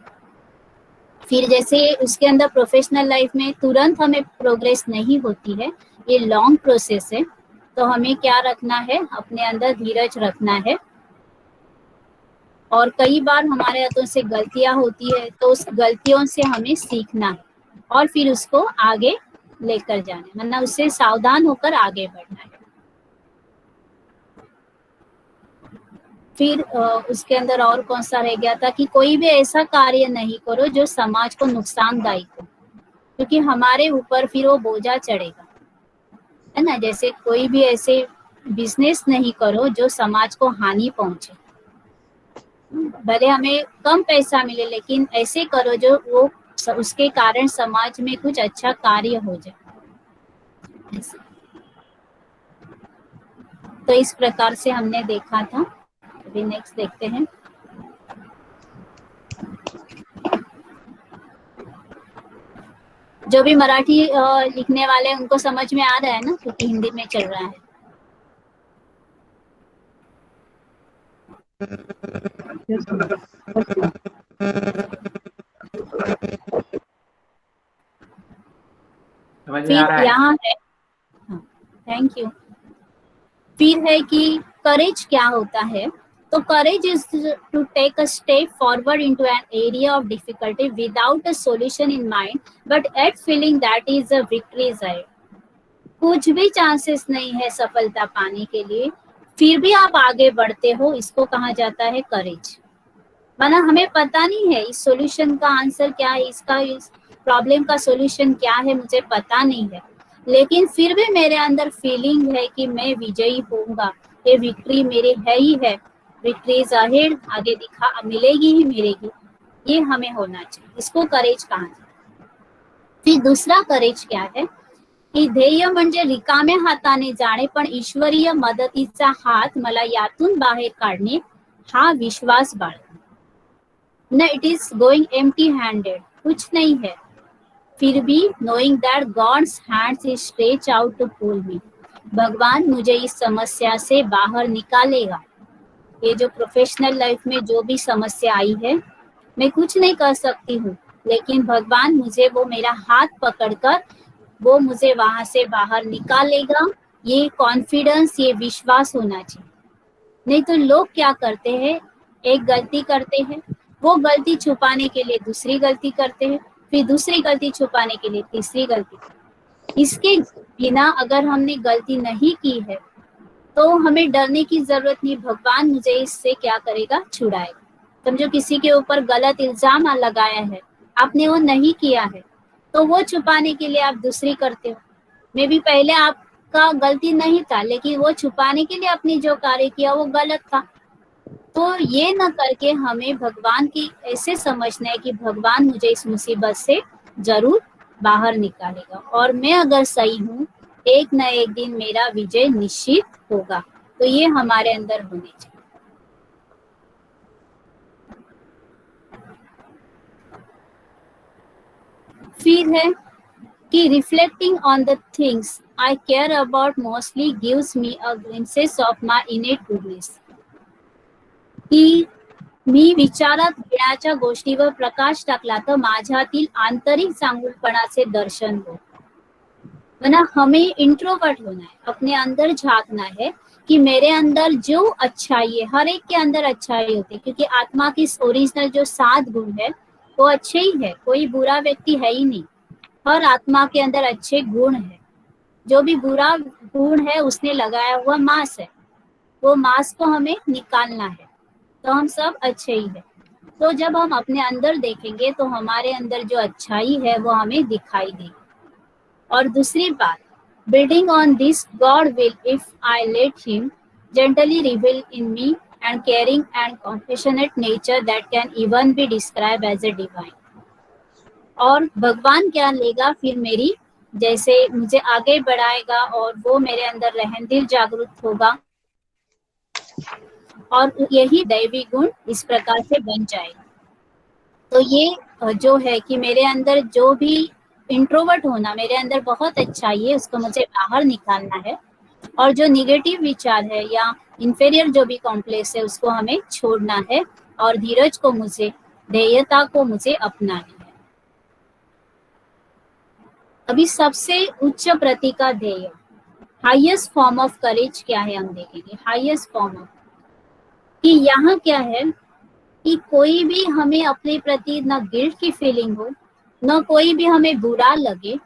फिर जैसे उसके अंदर प्रोफेशनल लाइफ में तुरंत हमें प्रोग्रेस नहीं होती है, ये लॉन्ग प्रोसेस है, तो हमें क्या रखना है, अपने अंदर धीरज रखना है। और कई बार हमारे हाथों से गलतियां होती है तो उस गलतियों से हमें सीखना है और फिर उसको आगे लेकर जाना है, मतलब उससे सावधान होकर आगे बढ़ना है। फिर उसके अंदर और कौन सा रह गया था कि कोई भी ऐसा कार्य नहीं करो जो समाज को नुकसानदायक हो, क्योंकि हमारे ऊपर फिर वो बोझा चढ़ेगा, है ना। जैसे कोई भी ऐसे बिजनेस नहीं करो जो समाज को हानि पहुंचे, भले हमें कम पैसा मिले लेकिन ऐसे करो जो वो उसके कारण समाज में कुछ अच्छा कार्य हो जाए। तो इस प्रकार से हमने देखा था। अभी नेक्स्ट देखते हैं। जो भी मराठी लिखने वाले हैं उनको समझ में आ रहा है ना, क्योंकि हिंदी में चल रहा है। फिर यहाँ है, थैंक यू। फिर है कि करेज क्या होता है, तो courage is to take a step forward into an area of difficulty without a solution in mind, but yet feeling that is a victory is ahead. कुछ भी चांसेस नहीं है सफलता पाने के लिए, फिर भी आप आगे बढ़ते हो, इसको कहा जाता है करेज। माना हमें पता नहीं है इस सॉल्यूशन का आंसर क्या है, इसका इस प्रॉब्लम का सॉल्यूशन क्या है, मुझे पता नहीं है, लेकिन फिर भी मेरे अंदर फीलिंग है कि मैं विजयी होऊंगा, ये विक्ट्री मेरे है ही है, विक्ट्री इज अहेड, आगे दिखा मिलेगी ही मिलेगी, ये हमें होना चाहिए, इसको करेज कहा जाता है। फिर दूसरा करेज क्या है की ध्येय म्हणजे रिकाम्या हाताने जाणे पण ईश्वरीय मदतीचा हात मला यातून बाहेर काढणे हा विश्वास बाळगणे। न it is going empty handed, कुछ नहीं है, फिर भी knowing that God's hands is stretch out to pull me, भगवान मुझे इस समस्या से बाहर निकालेगा। ये जो प्रोफेशनल लाइफ में जो भी समस्या आई है, मैं कुछ नहीं कर सकती हूँ, लेकिन भगवान मुझे वो मेरा हाथ पकड़कर वो मुझे वहां से बाहर निकालेगा, ये कॉन्फिडेंस, ये विश्वास होना चाहिए। नहीं तो लोग क्या करते हैं, एक गलती करते हैं, वो गलती छुपाने के लिए दूसरी गलती करते हैं, फिर दूसरी गलती छुपाने के लिए तीसरी गलती। इसके बिना अगर हमने गलती नहीं की है तो हमें डरने की जरूरत नहीं, भगवान मुझे इससे क्या करेगा, छुड़ाएगा। समझो किसी के ऊपर गलत इल्जाम लगाया है, आपने वो नहीं किया है, तो वो छुपाने के लिए आप दूसरी करते हो। मे भी पहले आपका गलती नहीं था, लेकिन वो छुपाने के लिए आपने जो कार्य किया वो गलत था। तो ये न करके हमें भगवान की ऐसे समझना है कि भगवान मुझे इस मुसीबत से जरूर बाहर निकालेगा, और मैं अगर सही हूँ, एक न एक दिन मेरा विजय निश्चित होगा। तो ये हमारे अंदर होनी चाहिए। फिर है कि reflecting on the things I care about mostly gives me a glimpses of my इनेट goodness, की मी विचारात घेण्याच्या गोष्टीवर प्रकाश टाकला तर माझ्यातील आंतरिक चांगुलपणाचे दर्शन हो। वरना हमें इंट्रोवर्ट होना है, अपने अंदर झांकना है कि मेरे अंदर जो अच्छाई है, हर एक के अंदर अच्छाई होती है, क्योंकि आत्मा की ओरिजिनल जो 7 गुण है वो अच्छे ही है, कोई बुरा व्यक्ति है ही नहीं, हर आत्मा के अंदर अच्छे गुण है। जो भी बुरा गुण है उसने लगाया हुआ मास्क है, वो मास्क को हमें निकालना है, तो हम सब अच्छे ही है। तो जब हम अपने अंदर देखेंगे तो हमारे अंदर जो अच्छाई है वो हमें दिखाई देगी। और दूसरी बात, building on this God will if I let him gently reveal in me and caring and compassionate nature that can even be describe as a divine. और भगवान क्या लेगा फिर मेरी, जैसे मुझे आगे बढ़ाएगा और वो मेरे अंदर रहमदिल जागरूक होगा, और यही दैवी गुण इस प्रकार से बन जाएगा। तो ये जो है कि मेरे अंदर जो भी इंट्रोवर्ट होना, मेरे अंदर बहुत अच्छाई है, उसको मुझे बाहर निकालना है, और जो निगेटिव विचार है या इंफीरियर जो भी कॉम्प्लेक्स है उसको हमें छोड़ना है, और धीरज को मुझे, ध्येयता को मुझे अपनानी है। अभी सबसे उच्च प्रति का ध्येय, हाईएस्ट फॉर्म ऑफ करेज क्या है, हम देखेंगे। हाईएस्ट फॉर्म ऑफ, कि यहाँ क्या है कि कोई भी हमें अपने प्रति न गिल्ट की फीलिंग हो, न कोई भी हमें बुरा लगे,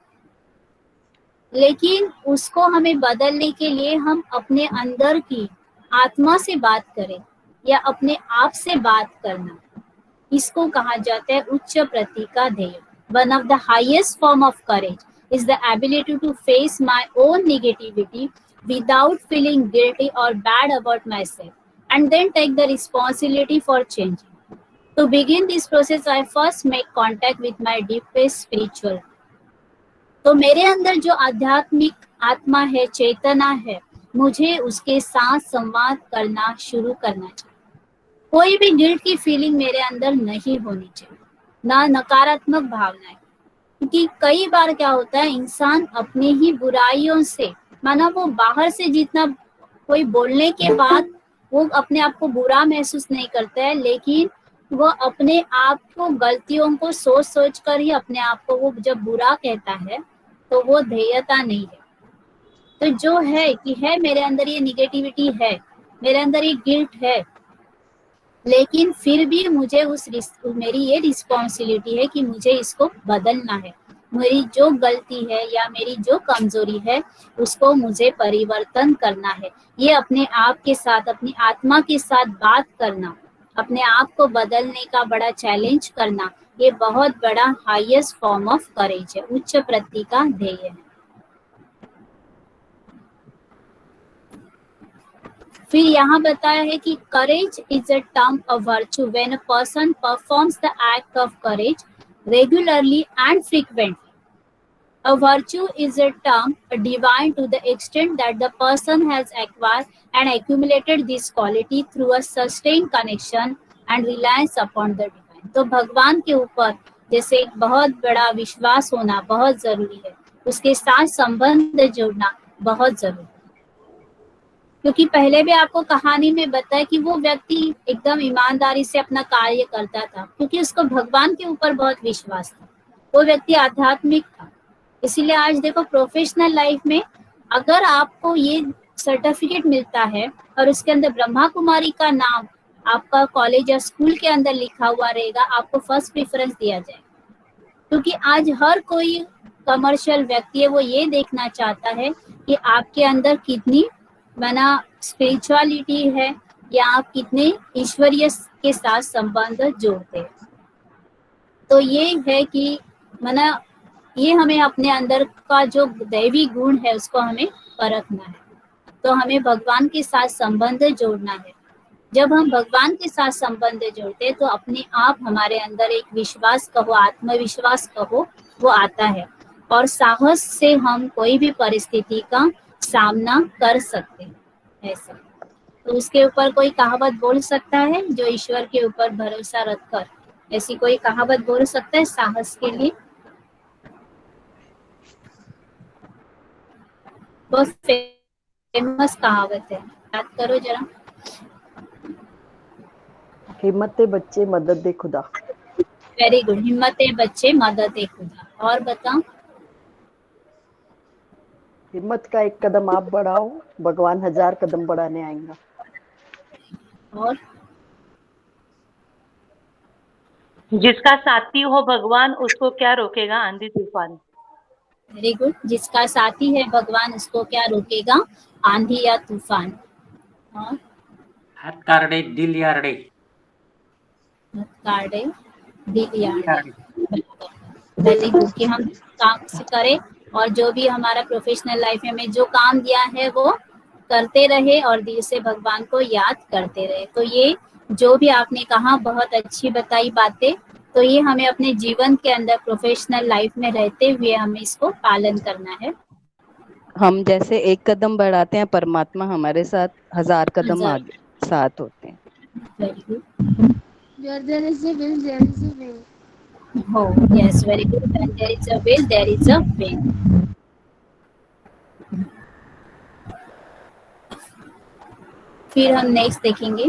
लेकिन उसको हमें बदलने के लिए हम अपने अंदर की आत्मा से बात करें या अपने आप से बात करना, इसको कहा जाता है उच्च प्रति का ध्येय। One of the highest form of courage is the ability to face my own negativity without feeling guilty और bad about myself and then take the responsibility for changing. To begin this process, I first make contact with my deepest spiritual. तो मेरे अंदर जो आध्यात्मिक आत्मा है, चेतना है, मुझे उसके साथ संवाद करना शुरू करना चाहिए। कोई भी गिल्ट की फीलिंग मेरे अंदर नहीं होनी चाहिए, ना नकारात्मक भावनाएं, क्योंकि कई बार क्या होता है, इंसान अपनी ही बुराइयों से, माना वो बाहर से जितना कोई बोलने के बाद वो अपने आप को बुरा महसूस नहीं करता है, लेकिन वो अपने आप को गलतियों को सोच सोच कर ही अपने आप को वो जब बुरा कहता है तो वो ध्येयता नहीं है। तो जो है कि है मेरे अंदर ये निगेटिविटी है, मेरे अंदर ये गिल्ट है, लेकिन फिर भी मुझे मेरी ये रिस्पॉन्सिबिलिटी है कि मुझे इसको बदलना है। मेरी जो गलती है या मेरी जो कमजोरी है उसको मुझे परिवर्तन करना है। ये अपने आप के साथ, अपनी आत्मा के साथ बात करना, अपने आप को बदलने का बड़ा चैलेंज करना, ये बहुत बड़ा हाईएस्ट फॉर्म ऑफ करेज है, उच्च प्रति का ध्येय है। फिर यहाँ बताया है कि करेज is a term of virtue when a person performs the act of courage regularly and frequently. A virtue is a term defined to the extent that the person has acquired and accumulated this quality through a sustained connection and reliance upon the divine. तो भगवान के ऊपर जैसे एक बहुत बड़ा विश्वास होना बहुत जरूरी है, उसके साथ संबंध जोड़ना बहुत जरूरी है। क्योंकि पहले भी आपको कहानी में बताया कि वो व्यक्ति एकदम ईमानदारी से अपना कार्य करता था, क्योंकि उसको भगवान के ऊपर बहुत विश्वास था, वो व्यक्ति आध्यात्मिक था। इसीलिए आज देखो प्रोफेशनल लाइफ में अगर आपको ये सर्टिफिकेट मिलता है और उसके अंदर ब्रह्मा कुमारी का नाम आपका कॉलेज या स्कूल के अंदर लिखा हुआ रहेगा, आपको फर्स्ट प्रेफरेंस दिया जाएगा। क्योंकि आज हर कोई कमर्शियल व्यक्ति है, वो ये देखना चाहता है कि आपके अंदर कितनी माना स्पिरिचुअलिटी है या आप कितने ईश्वरीय के साथ संबंध जोड़ते हैं। तो ये है कि माना ये हमें अपने अंदर का जो दैवी गुण है उसको हमें परखना है। तो हमें भगवान के साथ संबंध जोड़ना है। जब हम भगवान के साथ संबंध जोड़ते हैं तो अपने आप हमारे अंदर एक विश्वास कहो, आत्मविश्वास कहो, वो आता है और साहस से हम कोई भी परिस्थिति का सामना कर सकते हैं। ऐसा तो उसके ऊपर कोई कहावत बोल सकता है जो ईश्वर के ऊपर भरोसा रखकर, ऐसी कोई कहावत बोल सकता है साहस के लिए? बहुत फेमस कहावत है, याद करो जरा। हिम्मत बच्चे मदद दे खुदा। वेरी गुड, हिम्मत बच्चे मदद दे खुदा। और बताओ? हिम्मत का एक कदम आप बढ़ाओ, भगवान 1000 कदम बढ़ाने आएंगे। और जिसका साथी हो भगवान उसको क्या रोकेगा आंधी तूफान। वेरी गुड, जिसका साथी है भगवान उसको क्या रोकेगा आंधी या तूफान। और हाथ काटे दिल यारड़े। हाथ काटे दिल यारड़े। वेरी गुड कि हम काम से करें और जो भी हमारा प्रोफेशनल लाइफ में हमें जो काम दिया है वो करते रहे और दिल से भगवान को याद करते रहे। तो ये जो भी आपने कहा बहुत अच्छी बताई बातें, तो ये हमें अपने जीवन के अंदर प्रोफेशनल लाइफ में रहते हुए हमें इसको पालन करना है। हम जैसे एक कदम बढ़ाते हैं, परमात्मा हमारे साथ 1000 कदम आगे साथ होते हैं। Very good. Where there is a will, there is a way. हो yes, very good. When there is a will, there is a way. फिर हम नेक्स्ट देखेंगे।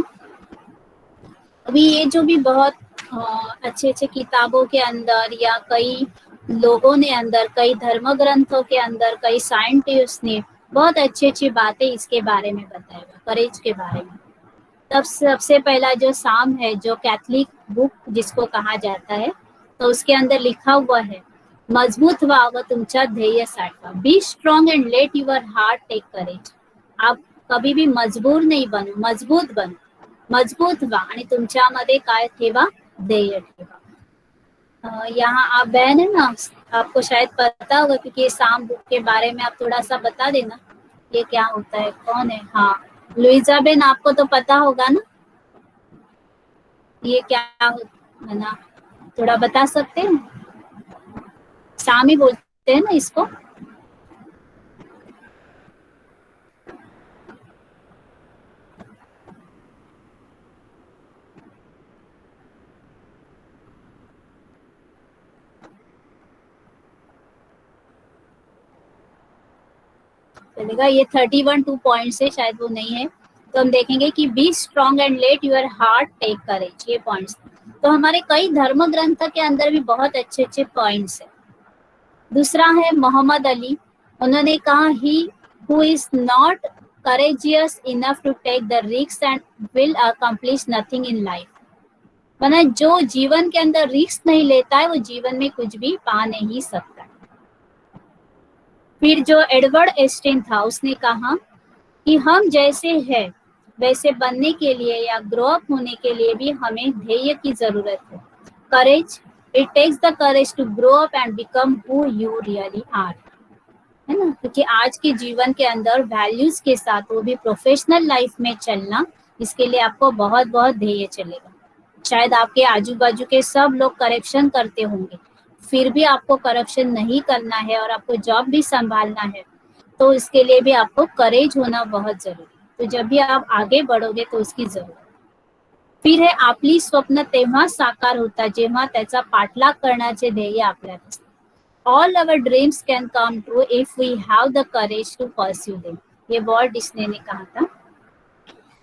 अभी ये जो भी बहुत अच्छे अच्छे किताबों के अंदर या कई लोगों ने अंदर, कई धर्म ग्रंथों के अंदर, कई साइंटिस्ट ने बहुत अच्छी अच्छी बातें इसके बारे में बताया हुआ, करेज के बारे में। तब सबसे पहला जो साम है, जो कैथलिक बुक जिसको कहा जाता है, तो उसके अंदर लिखा हुआ है, मजबूत व्हावं तुमच्या ध्येय साठवा, be strong and let your heart take courage. आप कभी भी मजबूर नहीं बनो, मजबूत बनो, मजबूत व्हा आणि तुमच्यामध्ये काय ठेवा, ध्येय ठेवा। यहाँ आप बहन है ना, आपको शायद पता होगा क्योंकि ये साम बुक के बारे में आप थोड़ा सा बता देना, ये क्या होता है, कौन है? हाँ लुइजा बेन, आपको तो पता होगा ना ये क्या है ना, थोड़ा बता सकते हैं? सामी बोलते हैं ना इसको। चलेगा, ये 31 2 पॉइंट्स है, शायद वो नहीं है। तो हम देखेंगे कि be strong and let your heart take courage, ये पॉइंट्स। तो हमारे कई धर्म ग्रंथ के अंदर भी बहुत अच्छे अच्छे पॉइंट्स है। दूसरा है मोहम्मद अली, उन्होंने कहा he who is not courageous enough to take the risks and will accomplish nothing in life. माना जो जीवन के अंदर रिस्क नहीं लेता है वो जीवन में कुछ भी पा नहीं सकता। फिर जो एडवर्ड एस्टीन था उसने कहा कि हम जैसे हैं वैसे बनने के लिए या ग्रो अप होने के लिए भी हमें ध्येय की जरूरत है। Courage, it takes the courage to grow up and become who you really are, है ना। क्योंकि आज के जीवन के अंदर वैल्यूज के साथ वो भी प्रोफेशनल लाइफ में चलना, इसके लिए आपको बहुत बहुत ध्येय चलेगा। शायद आपके आजू बाजू के सब लोग करेक्शन करते होंगे, फिर भी आपको करप्शन नहीं करना है और आपको जॉब भी संभालना है, तो इसके लिए भी आपको करेज होना बहुत जरूरी। तो जब भी आप आगे बढ़ोगे तो उसकी जरूरत। फिर है आपली स्वप्न तेव्हा साकार होता जेव्हा त्याचा पाठलाग करण्याचे ध्येय आपल्यात असते। All our dreams can come true if we have the courage to pursue them, ये वॉल्ट डिस्ने ने कहा था।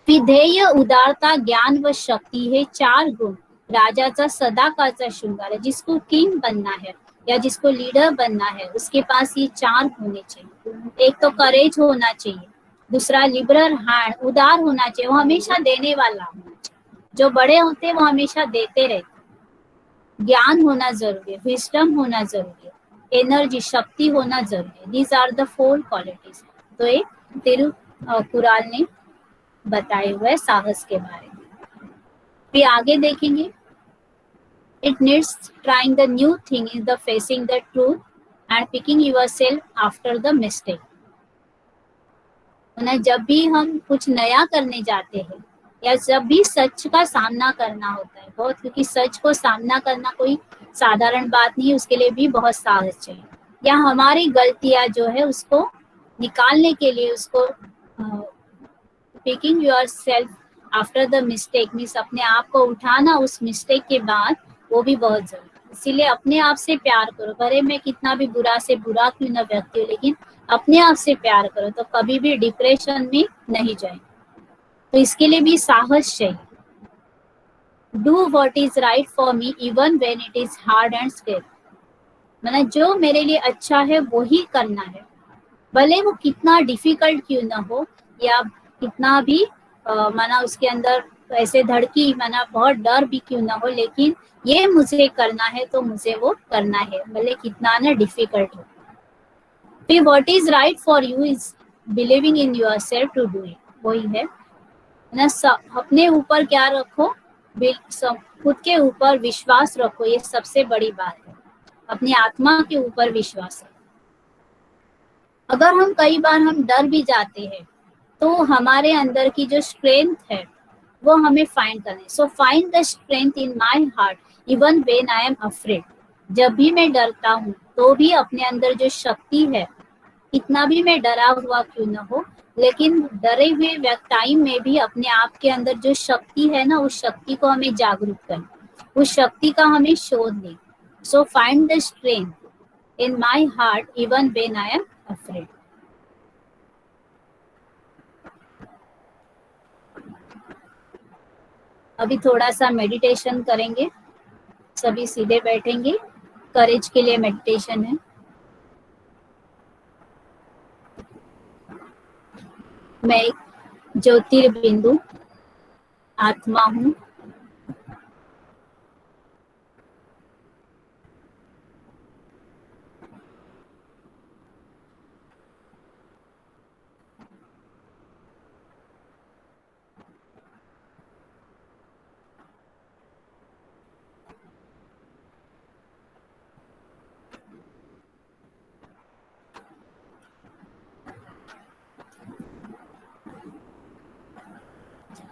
ध्येय, उदारता, ज्ञान व शक्ति हे 4 गुण राजाचा सदाकाळचा श्रृंगार है। जिसको किंग बनना है या जिसको लीडर बनना है उसके पास ये 4 होने चाहिए। एक तो करेज होना चाहिए, दूसरा लिबरल हैंड, उदार होना चाहिए, वो हमेशा देने वाला होना चाहिए। जो बड़े होते हैं वो हमेशा देते रहते। ज्ञान होना जरूरी है, विजडम होना जरूरी है, एनर्जी, शक्ति होना जरूरी है। These are the 4 qualities. तो ये तिरुकुराल ने बताए हुए साहस के बारे में। फिर आगे देखेंगे, it needs trying the new thing is the facing the truth and picking yourself after the mistake. जब भी हम कुछ नया करने जाते हैं या जब भी सच का सामना करना होता है बहुत, क्योंकि सच को सामना करना कोई साधारण बात नहीं है, उसके लिए भी बहुत साहस चाहिए। या हमारी गलतियां जो है उसको निकालने के लिए, उसको picking yourself after the mistake means अपने आप को उठाना उस मिस्टेक के बाद, वो भी बहुत जरूरी। इसीलिए अपने आप से प्यार करो, भले मैं कितना भी बुरा से बुरा क्यों ना व्यक्ति हो, लेकिन अपने आप से प्यार करो तो कभी भी डिप्रेशन में नहीं जाए। तो इसके लिए भी साहस चाहिए। Do what is right for me even when it is hard and scary, मतलब जो मेरे लिए अच्छा है वो ही करना है, भले वो कितना डिफिकल्ट क्यों ना हो या कितना भी माना उसके अंदर ऐसे धड़की, माना बहुत डर भी क्यों ना हो, लेकिन ये मुझे करना है तो मुझे वो करना है, भले कितना ना डिफिकल्ट हो। फिर what is right for you is believing in yourself to do it, वही है ना। अपने ऊपर क्या रखो, खुद के ऊपर विश्वास रखो, ये सबसे बड़ी बात है। अपनी आत्मा के ऊपर विश्वास रखो। अगर हम कई बार हम डर भी जाते हैं तो हमारे अंदर की जो स्ट्रेंथ है वो हमें फाइंड करनी। So find the strength in my heart even when I am afraid. जब भी मैं डरता हूँ तो भी अपने अंदर जो शक्ति है, इतना भी मैं डरा हुआ क्यों ना हो, लेकिन डरे हुए टाइम में भी अपने आप के अंदर जो शक्ति है ना, उस शक्ति को हमें जागरूक करना, उस शक्ति का हमें शोध लें। So find the strength in my heart even when I am afraid. अभी थोड़ा सा मेडिटेशन करेंगे, सभी सीधे बैठेंगे। करेज के लिए मेडिटेशन है। मैं एक ज्योतिर्बिंदु आत्मा हूँ।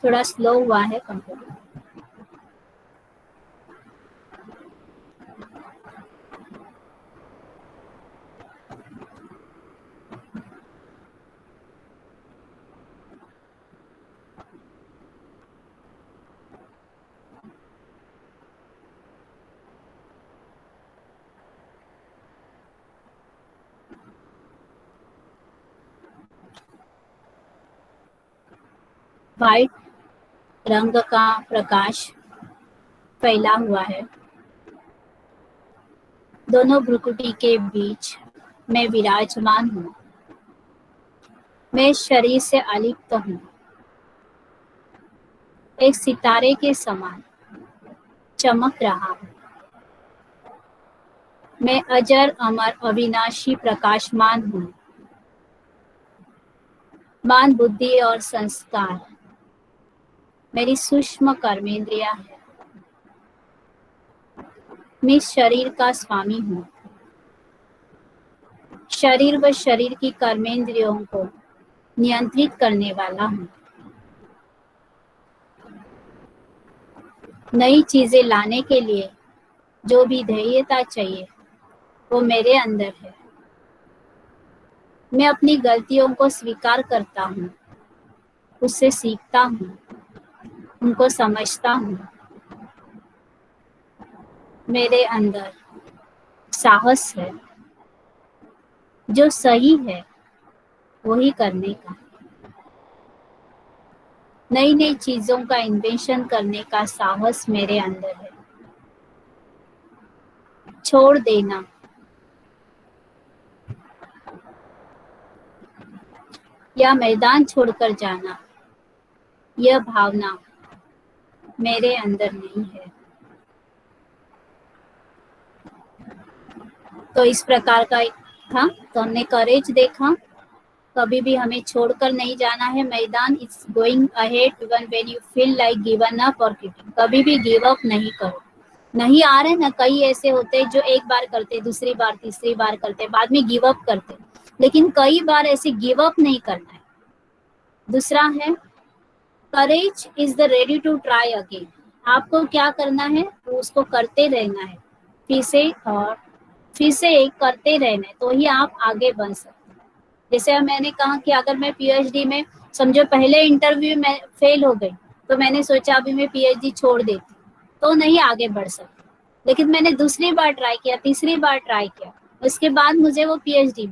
थोड़ा स्लो हुआ है कंप्यूटर। वाइट रंग का प्रकाश फैला हुआ है। दोनों भ्रुकुटी के बीच में विराजमान हूँ। मैं शरीर से अलिप्त हूँ, एक सितारे के समान चमक रहा हूँ। मैं अजर अमर अविनाशी प्रकाशमान हूँ। मान बुद्धि और संस्कार मेरी सूक्ष्म कर्मेंद्रिया है। मैं शरीर का स्वामी हूँ। शरीर व शरीर की कर्मेंद्रियों को नियंत्रित करने वाला हूँ। नई चीजें लाने के लिए जो भी धैर्यता चाहिए वो मेरे अंदर है। मैं अपनी गलतियों को स्वीकार करता हूँ, उससे सीखता हूँ, उनको समझता हूँ। मेरे अंदर साहस है, जो सही है वही करने का। नई नई चीजों का इन्वेंशन करने का साहस मेरे अंदर है। छोड़ देना या मैदान छोड़कर जाना, यह भावना मेरे अंदर नहीं है। तो इस प्रकार का था। तो हमने करेज देखा, कभी भी हमें छोड़कर नहीं जाना है मैदान। It's going ahead even when you feel like given up और क्विटिंग। कभी भी गिव अप नहीं करो। नहीं आ रहे ना, कई ऐसे होते हैं जो एक बार करते, दूसरी बार, तीसरी बार करते, बाद में गिव अप करते, लेकिन कई बार ऐसे गिव अप नहीं करना है। दूसरा है courage is the ready to try again. आपको क्या करना है, तो उसको करते रहना है, फिर से एक करते रहना है, तो ही आप आगे बढ़ सकते हैं। जैसे मैंने कहा कि अगर मैं पीएचडी में समझो पहले इंटरव्यू में फेल हो गई, तो मैंने सोचा अभी मैं पीएचडी छोड़ देती, तो नहीं आगे बढ़ सकती। लेकिन मैंने दूसरी बार ट्राई किया, तीसरी बार ट्राई किया, उसके बाद मुझे वो पीएचडी,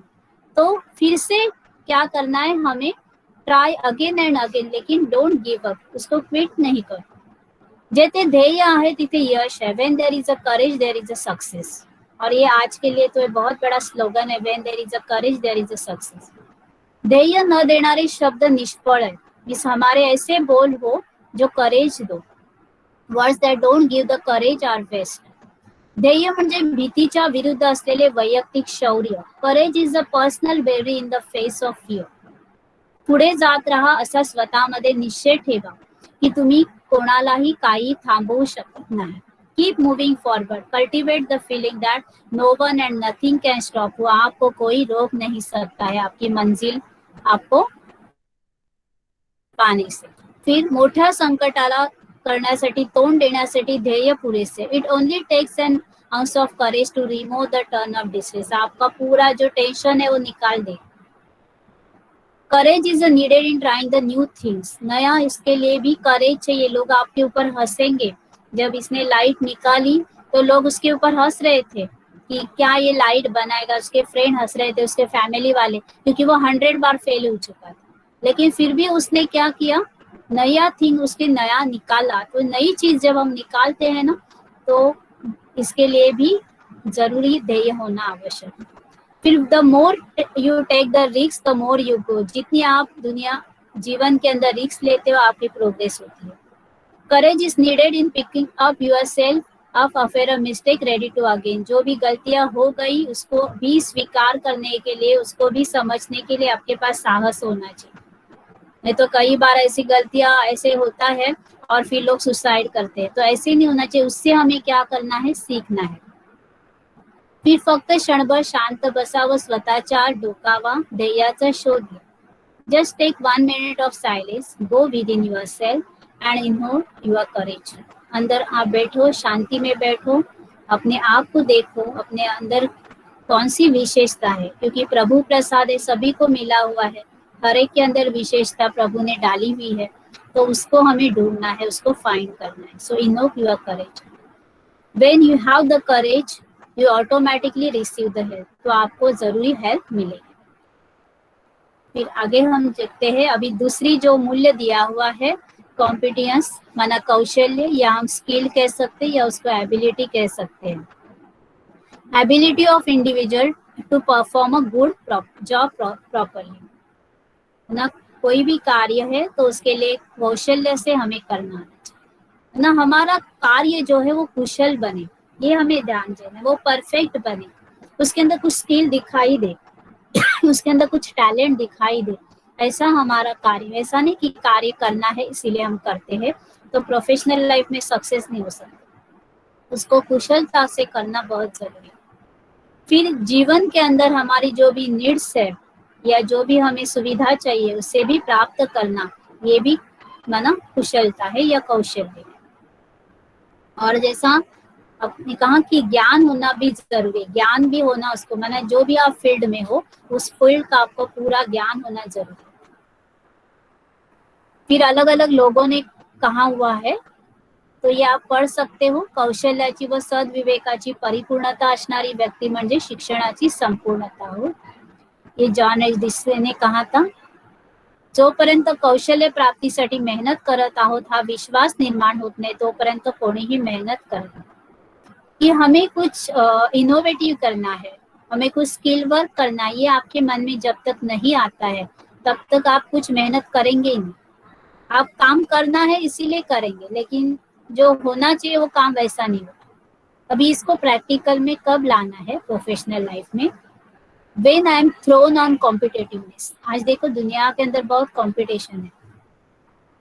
तो फिर से क्या करना है हमें, ट्राई अगेन एंड अगेन, लेकिन डोंट गिव अप, उसको क्विट नहीं करो। जेते ध्येय आहे तिथे यश है। When there is a courage there is a success. और ये आज के लिए तो बहुत बड़ा स्लोगन है, when there is a courage there is a success. ध्येय न देणारे शब्द निष्फळ है। इस हमारे ऐसे बोल हो जो करेज दो। Words that don't give the courage are waste. ध्येय म्हणजे भीतीच्या विरुद्ध असलेले वैयक्तिक शौर्य. Courage is a personal bravery in the face of fear. पुढे जात राहा असा स्वतःमध्ये निश्चय ठेवा की तुम्ही कोणालाही काही थांबवू शकत नाही. Keep moving forward. Cultivate the feeling that no one and nothing can stop you. आपको कोई रोक नहीं सकता है आपकी मंजिल आपको पाने से. फिर मोठ्या संकटाला करण्यासाठी, तोंड देण्यासाठी ध्येय पुरेसे. It only takes an ounce of courage to remove the turn of distress. आपका पूरा जो टेंशन है वो निकाल दे. Courage is needed in trying the new things. नया, इसके लिए भी करेज चाहिए. लोग आपके ऊपर हंसेंगे. जब इसने लाइट निकाली तो लोग उसके ऊपर हंस रहे थे कि क्या ये लाइट बनाएगा. उसके फ्रेंड हंस रहे थे, उसके फैमिली वाले, क्योंकि वो 100 बार फेल हो चुका था. लेकिन फिर भी उसने क्या किया, नया थिंग उसके नया निकाला. तो नई चीज जब हम निकालते हैं ना, तो इसके लिए भी जरूरी ध्येय होना आवश्यक है. फिर the more you take the risk the more you grow. जितनी आप दुनिया जीवन के अंदर रिस्क लेते हो आपकी प्रोग्रेस होती है. Courage is needed in picking up yourself up after a mistake ready to again. जो भी गलतियां हो गई उसको भी स्वीकार करने के लिए, उसको भी समझने के लिए आपके पास साहस होना चाहिए. नहीं तो कई बार ऐसी गलतियां ऐसे होता है और फिर लोग सुसाइड करते हैं. तो ऐसे नहीं होना चाहिए. उससे हमें क्या करना है, सीखना है. फिर फक्त क्षणभर शांत बसावं, स्वतःच्या डोकावा, ध्येयाचा शोध घ्या. Just take 1 minute of silence. Go within yourself and inhale your courage. अंदर आप बैठो, शांति में बैठो, अपने आप को देखो, अपने अंदर कौन सी विशेषता है, क्योंकि प्रभु प्रसाद है, सभी को मिला हुआ है. हर एक के अंदर विशेषता प्रभु ने डाली हुई है, तो उसको हमें ढूंढना है, उसको फाइंड करना है. So invoke your courage. When you have the courage you automatically receive the help. तो आपको जरूरी हेल्प मिलेगी. फिर आगे हम देखते हैं. अभी दूसरी जो मूल्य दिया हुआ है, कॉम्पिटेंस माना कौशल्य, या हम स्किल कह सकते हैं या उसको एबिलिटी कह सकते हैं. Ability of individual to perform a good job properly. ना। कोई भी कार्य है तो उसके लिए कौशल्य से हमें करना आना चाहिए ना। हमारा कार्य जो है वो कुशल बने, ये हमें ध्यान देना है, वो परफेक्ट बने, उसके अंदर कुछ स्किल दिखाई दे, उसके अंदर कुछ टैलेंट दिखाई दे, ऐसा हमारा कार्य। ऐसा नहीं कि कार्य करना है इसीलिए हम करते हैं, तो प्रोफेशनल लाइफ में सक्सेस नहीं हो सकता। उसको कुशलता से करना बहुत जरूरी है। फिर जीवन के अंदर हमारी जो भी नीड्स है या जो भी हमें सुविधा चाहिए उससे भी प्राप्त करना, ये भी माना कुशलता है या कौशल्य है। और जैसा आपने कहा कि ज्ञान होना भी जरूरी है, ज्ञान भी होना उसको माना, जो भी आप फील्ड में हो उस फील्ड का आपको पूरा ज्ञान होना जरूरी है। फिर अलग अलग लोगों ने कहा हुआ है, तो ये आप पढ़ सकते हो। कौशल्याची व सद्विवेकाची परिपूर्णता असणारी व्यक्ती म्हणजे शिक्षणाची संपूर्णता हो, ये जॉन एच डिसने कहा था। जोपर्यंत कौशल्य प्राप्तीसाठी मेहनत करत आहोत, हा विश्वास निर्माण होत नाही तोपर्यंत कोणीही मेहनत करत नाही। कि हमें कुछ इनोवेटिव करना है, हमें कुछ स्किल वर्क करना है, ये आपके मन में जब तक नहीं आता है तब तक आप कुछ मेहनत करेंगे ही नहीं। आप काम करना है इसीलिए करेंगे, लेकिन जो होना चाहिए वो काम वैसा नहीं होता। अभी इसको प्रैक्टिकल में कब लाना है प्रोफेशनल लाइफ में? When I am thrown on competitiveness। आज देखो दुनिया के अंदर बहुत कंपटीशन है,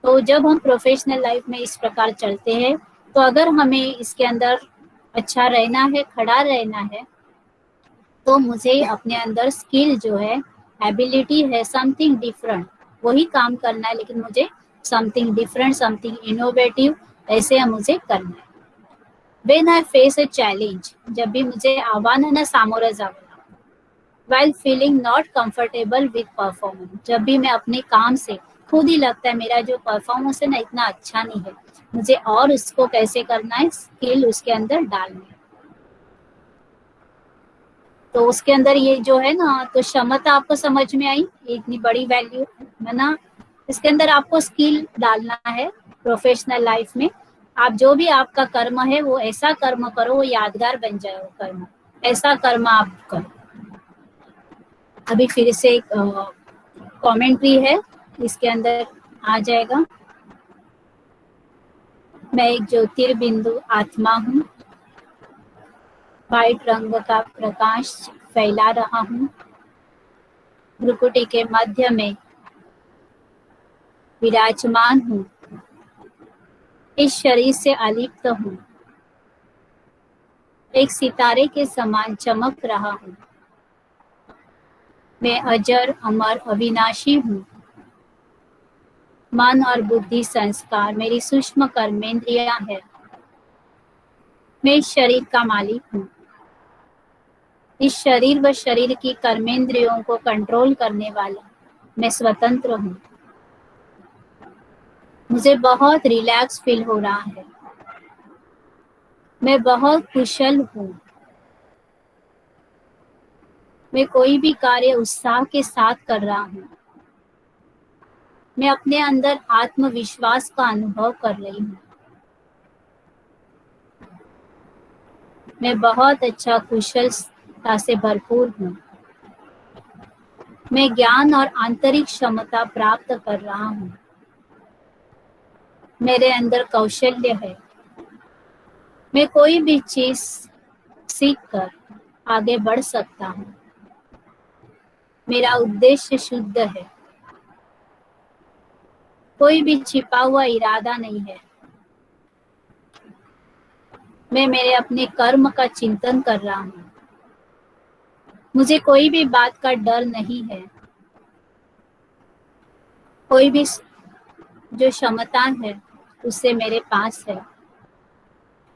तो जब हम प्रोफेशनल लाइफ में इस प्रकार चलते हैं, तो अगर हमें इसके अंदर अच्छा रहना है, खड़ा रहना है, तो मुझे अपने अंदर स्किल जो है, एबिलिटी है, समथिंग डिफरेंट, वही काम करना है, लेकिन मुझे समथिंग डिफरेंट, समथिंग इनोवेटिव ऐसे मुझे करना है। When I face a challenge, जब भी मुझे आह्वान सामोरं जावं, while feeling not comfortable with performance, जब भी मैं अपने काम से खुद ही लगता है मेरा जो परफॉर्मेंस है ना इतना अच्छा नहीं है, मुझे और उसको कैसे करना है, स्किल उसके अंदर डालनी है। तो उसके अंदर ये जो है ना, तो क्षमता आपको समझ में आई, इतनी बड़ी वैल्यू है ना। इसके अंदर आपको स्किल डालना है प्रोफेशनल लाइफ में। आप जो भी आपका कर्म है वो ऐसा कर्म करो, वो यादगार बन जाए, वो कर्म ऐसा कर्म आप करो। अभी फिर से एक कमेंट्री है, इसके अंदर आ जाएगा। मैं एक ज्योतिर्बिंदु आत्मा हूँ, व्हाइट रंग का प्रकाश फैला रहा हूँ, भ्रुकुटी के मध्य में विराजमान हूँ, इस शरीर से अलिप्त हूँ, एक सितारे के समान चमक रहा हूँ। मैं अजर अमर अविनाशी हूँ। मन और बुद्धि संस्कार मेरी सूक्ष्म कर्मेंद्रियां है। मैं इस शरीर का मालिक हूँ। इस शरीर व शरीर की कर्मेंद्रियों को कंट्रोल करने वाला मैं स्वतंत्र हूँ। मुझे बहुत रिलैक्स फील हो रहा है। मैं बहुत कुशल हूँ। मैं कोई भी कार्य उत्साह के साथ कर रहा हूँ। मैं अपने अंदर आत्मविश्वास का अनुभव कर रही हूँ। मैं बहुत अच्छा कुशलता से भरपूर हूँ। मैं ज्ञान और आंतरिक क्षमता प्राप्त कर रहा हूँ। मेरे अंदर कौशल्य है। मैं कोई भी चीज सीख कर आगे बढ़ सकता हूँ। मेरा उद्देश्य शुद्ध है। कोई भी छिपा हुआ इरादा नहीं है। मैं मेरे अपने कर्म का चिंतन कर रहा हूँ। मुझे कोई भी बात का डर नहीं है। कोई भी जो क्षमता है उससे मेरे पास है।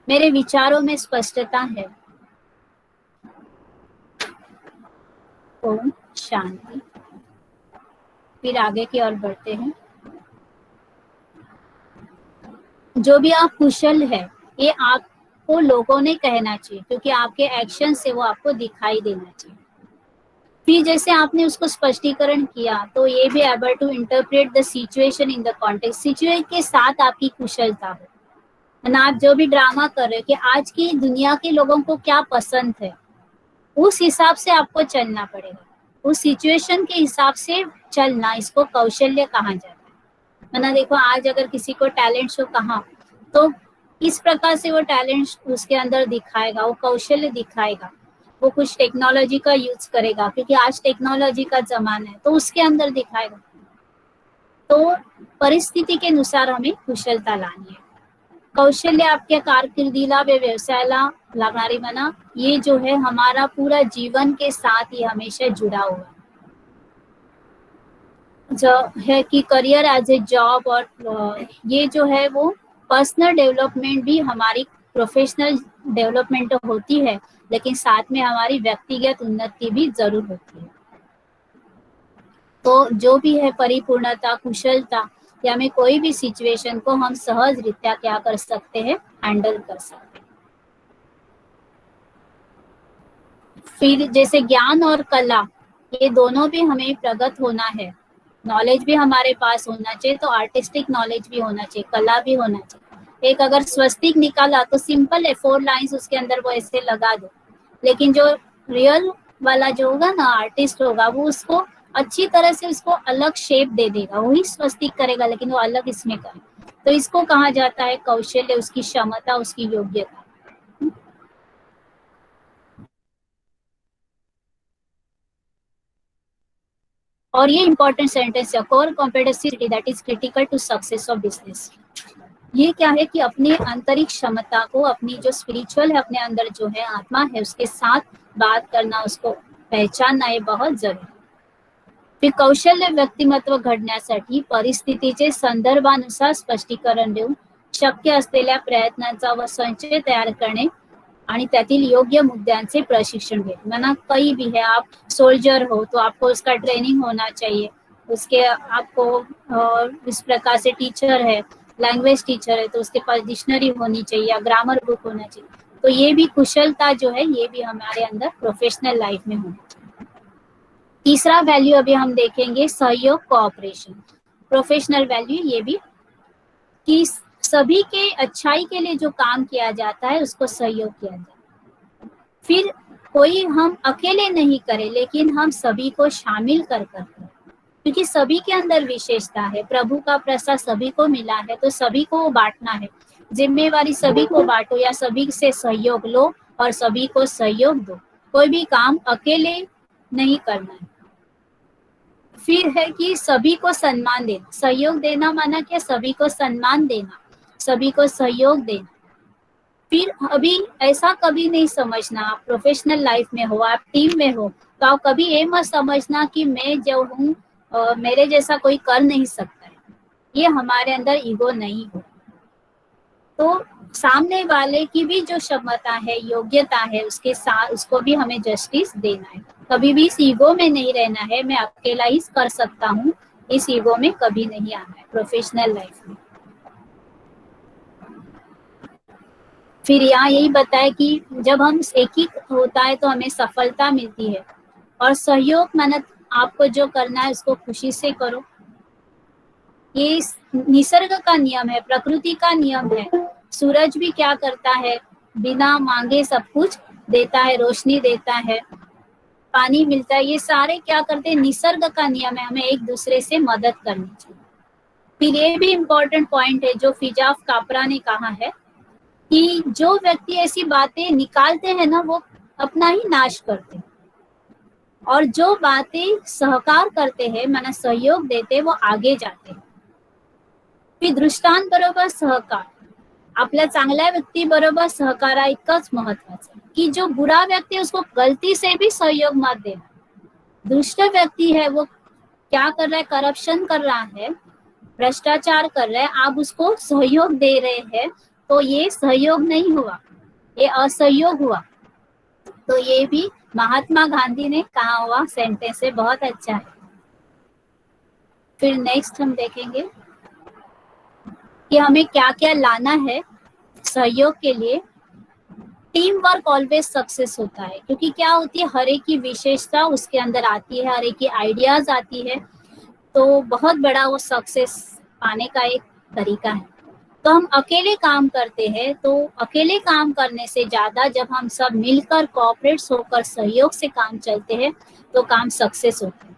मेरे विचारों में स्पष्टता है। ओम शांति। फिर आगे की ओर बढ़ते हैं। जो भी आप कुशल है ये आपको लोगों ने कहना चाहिए, क्योंकि आपके एक्शन से वो आपको दिखाई देना चाहिए। फिर जैसे आपने उसको स्पष्टीकरण किया, तो ये भी able to interpret the situation in the context, situation के साथ आपकी कुशलता हो ना। आप जो भी ड्रामा कर रहे हो कि आज की दुनिया के लोगों को क्या पसंद है, उस हिसाब से आपको चलना पड़ेगा। उस सिचुएशन के हिसाब से चलना, इसको कौशल्य कहा जाता है। वरना देखो आज अगर किसी को टैलेंट शो कहा तो किस प्रकार से वो टैलेंट उसके अंदर दिखाएगा, वो कौशल्य दिखाएगा, वो कुछ टेक्नोलॉजी का यूज करेगा क्योंकि आज टेक्नोलॉजी का जमाना है, तो उसके अंदर दिखाएगा। तो परिस्थिती के अनुसार हमें कुशलता लानी है। कौशल्य आपल्या कारकिर्दीला व व्यवसायाला लागणारी म्हणा, ये जो है हमारा पूरा जीवन के साथ ही हमेशा जुड़ा हुआ है। जो है कि करियर एज ए जॉब और ये जो है वो पर्सनल डेवलपमेंट भी हमारी प्रोफेशनल डेवलपमेंट होती है, लेकिन साथ में हमारी व्यक्तिगत उन्नति भी जरूर होती है। तो जो भी है परिपूर्णता, कुशलता या में कोई भी सिचुएशन को हम सहज रीत्या क्या कर सकते हैं, हैंडल कर सकते हैं। फिर जैसे ज्ञान और कला, ये दोनों भी हमें प्रगत होना है। नॉलेज भी हमारे पास होना चाहिए, तो आर्टिस्टिक नॉलेज भी होना चाहिए, कला भी होना चाहिए। एक अगर स्वस्तिक निकाला तो सिंपल है, 4 लाइंस उसके अंदर वो ऐसे लगा दो, लेकिन जो रियल वाला जो होगा ना, आर्टिस्ट होगा, वो उसको अच्छी तरह से उसको अलग शेप दे देगा, वही स्वस्तिक करेगा लेकिन वो अलग इसमें करेगा। तो इसको कहा जाता है कौशल्य, उसकी क्षमता, उसकी योग्यता। और ये इंपॉर्टेंट सेंटेंस है, core competency that is critical to success of business. ये क्या है कि अपनी आंतरिक क्षमता को, अपनी जो स्पिरिचुअल है अपने अंदर जो है आत्मा है, उसके साथ बात करना, उसको पहचानना ये बहुत जरूरी है। फिर कौशल्य व्यक्तिमत्व घडण्यासाठी परिस्थितीचे संदर्भानुसार स्पष्टीकरण देऊन शक्य असलेल्या प्रयत्नांचा व संचय तयार करणे आणि त्यातील योग्य मुद्द्यांचे प्रशिक्षण घेणे। माना कहीं भी है, आप सोल्जर हो तो आपको उसका ट्रेनिंग होना चाहिए, उसके आपको इस प्रकार से टीचर है, लैंग्वेज टीचर है तो उसके पास डिक्शनरी होनी चाहिए या ग्रामर बुक होना चाहिए। तो ये भी कुशलता जो है ये भी हमारे अंदर प्रोफेशनल लाइफ में होनी चाहिए। तीसरा वैल्यू अभी हम देखेंगे सहयोग, कोऑपरेशन। प्रोफेशनल वैल्यू ये भी कि सभी के अच्छाई के लिए जो काम किया जाता है उसको सहयोग किया जाता है। फिर कोई हम अकेले नहीं करें, लेकिन हम सभी को शामिल कर करते, क्योंकि सभी के अंदर विशेषता है, प्रभु का प्रसाद सभी को मिला है, तो सभी को बांटना है। जिम्मेवारी सभी को बांटो या सभी से सहयोग लो और सभी को सहयोग दो। कोई भी काम अकेले नहीं करना है। फिर है कि सभी को सम्मान देना। सहयोग देना माना क्या, सभी को सम्मान देना, सभी को सहयोग देना। फिर अभी ऐसा कभी नहीं समझना, आप प्रोफेशनल लाइफ में हो, आप टीम में हो, तो आप कभी ये मत समझना कि मैं जो हूँ मेरे जैसा कोई कर नहीं सकता है। ये हमारे अंदर ईगो नहीं हो। तो सामने वाले की भी जो क्षमता है, योग्यता है, उसके साथ उसको भी हमें जस्टिस देना है। कभी भी इस ईगो में नहीं रहना है, मैं अकेला ही कर सकता हूँ, इस ईगो में कभी नहीं आना है प्रोफेशनल लाइफ में। फिर यहाँ यही बताया कि जब हम एक ही होता है तो हमें सफलता मिलती है। और सहयोग माना आपको जो करना है उसको खुशी से करो। ये निसर्ग का नियम है, प्रकृति का नियम है। सूरज भी क्या करता है, बिना मांगे सब कुछ देता है, रोशनी देता है, पानी मिलता है, ये सारे क्या करते हैं, निसर्ग का नियम है। हमें एक दूसरे से मदद करनी चाहिए। फिर ये भी इम्पोर्टेंट पॉइंट है जो फिजाफ कापरा ने कहा है कि जो व्यक्ति ऐसी बातें निकालते हैं ना, वो अपना ही नाश करते हैं, और जो बातें सहकार करते हैं, माना सहयोग देते, वो आगे जाते हैं। फिर दृष्टांत बरोबर सहकार, आपल्या चांगल्या व्यक्ती बरोबर सहकारा इतकंच महत्वाचं कि जो बुरा व्यक्ति है उसको गलती से भी सहयोग मत देना। दुष्ट व्यक्ति है वो क्या कर रहा है, करप्शन कर रहा है, भ्रष्टाचार कर रहा है, आप उसको सहयोग दे रहे हैं, तो ये सहयोग नहीं हुआ, ये असहयोग हुआ। तो ये भी महात्मा गांधी ने कहा हुआ सेंटेंस है, बहुत अच्छा है। फिर नेक्स्ट हम देखेंगे कि हमें क्या क्या लाना है सहयोग के लिए। टीम वर्क ऑलवेज सक्सेस होता है, क्योंकि क्या होती है, हर एक की विशेषता उसके अंदर आती है, हर एक की आइडियाज आती है, तो बहुत बड़ा वो सक्सेस पाने का एक तरीका है। तो हम अकेले काम करते हैं, तो अकेले काम करने से ज्यादा जब हम सब मिलकर कोऑपरेट होकर सहयोग से काम चलते हैं तो काम सक्सेस होता है।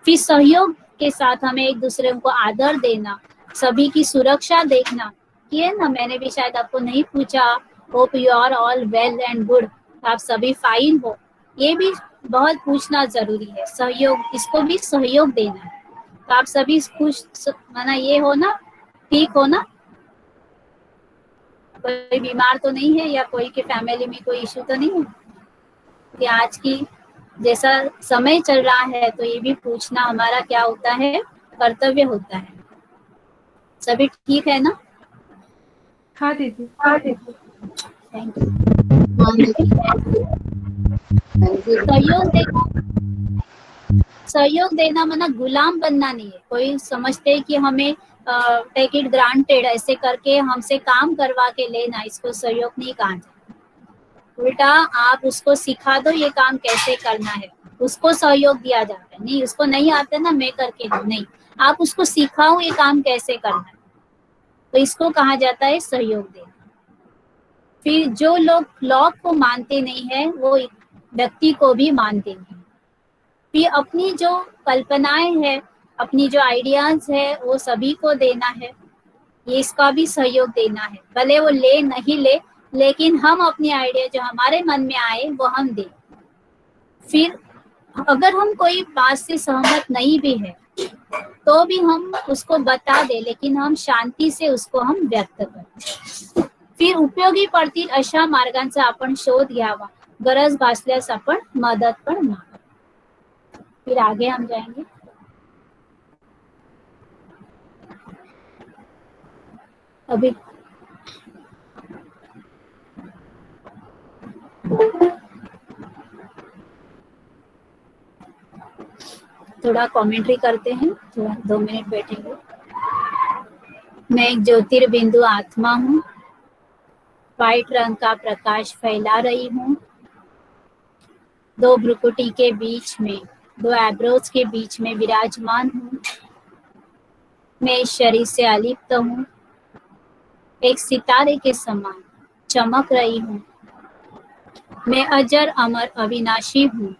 फिर सहयोग के साथ हमें एक दूसरे को आदर देना, सभी की सुरक्षा देखना, ये ना मैंने भी शायद आपको नहीं पूछा, hope you are all well and good, आप सभी फाइन हो, ये भी बहुत पूछना जरूरी है। सहयोग, इसको भी सहयोग देना है। तो आप सभी खुश माना ये हो ना, ठीक हो ना, कोई बीमार तो नहीं है या कोई के फैमिली में कोई इशू तो नहीं है कि आज की जैसा समय चल रहा है तो ये भी पूछना हमारा क्या होता है, कर्तव्य होता है। सभी ठीक है ना? हाँ दीदी। Thank you. सहयोग देना माना गुलाम बनना नहीं है। कोई समझते है कि हमें टेक इट ग्रांटेड ऐसे करके हमसे काम करवा के लेना, इसको सहयोग नहीं कहा जाता। उल्टा आप उसको सिखा दो ये काम कैसे करना है, उसको सहयोग दिया जाता है। नहीं, उसको नहीं आता ना मैं करके दूं, नहीं, आप उसको सिखाओ ये काम कैसे करना है, तो इसको कहा जाता है सहयोग देना। फिर जो लोग लॉ को मानते नहीं है वो व्यक्ति को भी मानते नहीं। फिर अपनी जो कल्पनाएं है, अपनी जो आइडियाज है वो सभी को देना है, ये इसका भी सहयोग देना है। भले वो ले नहीं ले, लेकिन हम अपनी आइडिया जो हमारे मन में आए वो हम दें। फिर अगर हम कोई बात से सहमत नहीं भी है तो भी हम उसको बता दे, लेकिन हम शांती से उसको हम व्यक्त करें। फिर उपयोगी पडतील अशा मार्गांचा आपण शोध घ्यावा, गरज भासल्यास आपण मदत पण मागा। फिर आगे हम जाएंगे। अभी थोड़ा कमेंट्री करते हैं, थोड़ा 2 मिनट बैठेंगे। मैं एक ज्योतिर्बिंदु आत्मा हूँ, व्हाइट रंग का प्रकाश फैला रही हूँ। 2 भ्रुकुटी के बीच में, 2 आईब्रोज के बीच में विराजमान हूँ। मैं इस शरीर से अलिप्त हूँ, एक सितारे के समान चमक रही हूँ। मैं अजर अमर अविनाशी हूँ।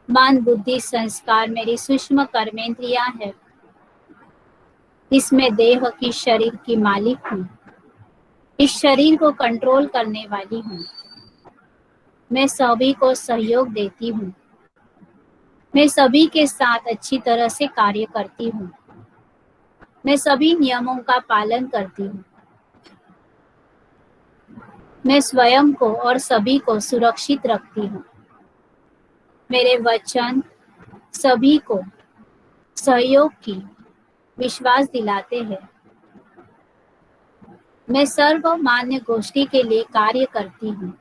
मन बुद्धि संस्कार मेरी सूक्ष्म कर्मेंद्रियां है। इसमें देह की शरीर की मालिक हूँ, इस शरीर को कंट्रोल करने वाली हूँ। मैं सभी को सहयोग देती हूँ, मैं सभी के साथ अच्छी तरह से कार्य करती हूँ। मैं सभी नियमों का पालन करती हूँ। मैं स्वयं को और सभी को सुरक्षित रखती हूँ। मेरे वचन सभी को सहयोग की विश्वास दिलाते हैं। मैं सर्वमान्य गोष्ठी के लिए कार्य करती हूँ।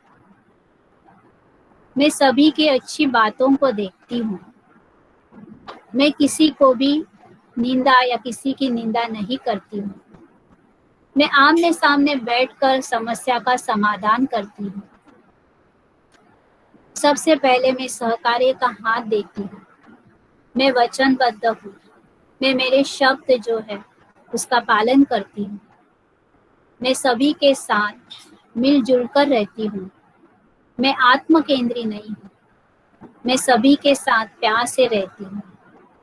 मैं सभी की अच्छी बातों को देखती हूँ। मैं किसी को भी निंदा या किसी की निंदा नहीं करती हूँ। मैं आमने सामने बैठकर समस्या का समाधान करती हूँ। सबसे पहले मैं सहकार्य का हाथ देती हूँ। मैं वचनबद्ध हूँ। मैं मेरे शब्द जो है उसका पालन करती हूँ। मैं सभी के साथ मिलजुल कर रहती हूँ। मैं आत्म केंद्री नहीं हूँ। मैं सभी के साथ प्यार से रहती हूँ।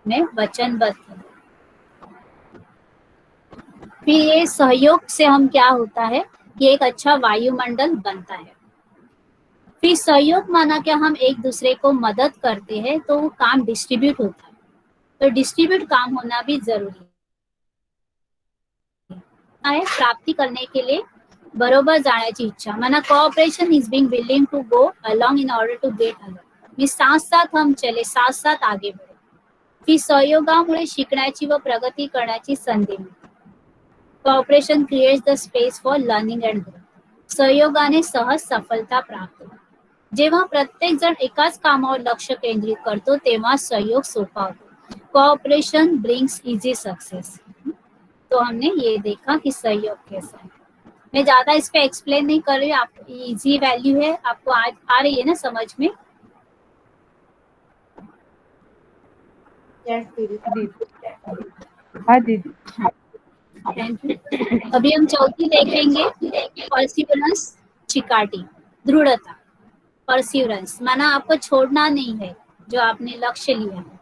मैं वचनबद्ध हूँ। फिर ये सहयोग से हम क्या होता है कि एक अच्छा वायुमंडल बनता है। फिर सहयोग माना क्या, हम एक दूसरे को मदद करते हैं तो वो काम डिस्ट्रीब्यूट होता है। तो डिस्ट्रीब्यूट काम होना भी जरूरी है। प्राप्ति करने के लिए बरोबर जाण्याची इच्छा, माना cooperation is being willing to go along in order to get along. मी साथ साथ हम चले, साथ साथ आगे बढ़े। फिर सहयोगामुळे शिकण्याची व प्रगती करण्याची संधी मिळते। Cooperation creates the space for learning and growth. सहयोगाने सहज सफलता प्राप्त होते। जेव्हा प्रत्येक जण एकाच कामावर लक्ष केंद्रित करतो तेव्हा सहयोग सोपा होतो। Cooperation brings easy success. तो हमने ये देखा कि सहयोग कैसा है। मैं ज्यादा इस पे एक्सप्लेन नहीं कर रही हूँ, आप इजी वैल्यू है, आपको आज आ रही है ना समझ में? यस दीदी। हाँ दीदी। Thank you. अभी हम चौथी देखेंगे, परसिवरेंस, चिकाटी, दृढ़ता। परसिवरेंस माना आपको छोड़ना नहीं है जो आपने लक्ष्य लिया है,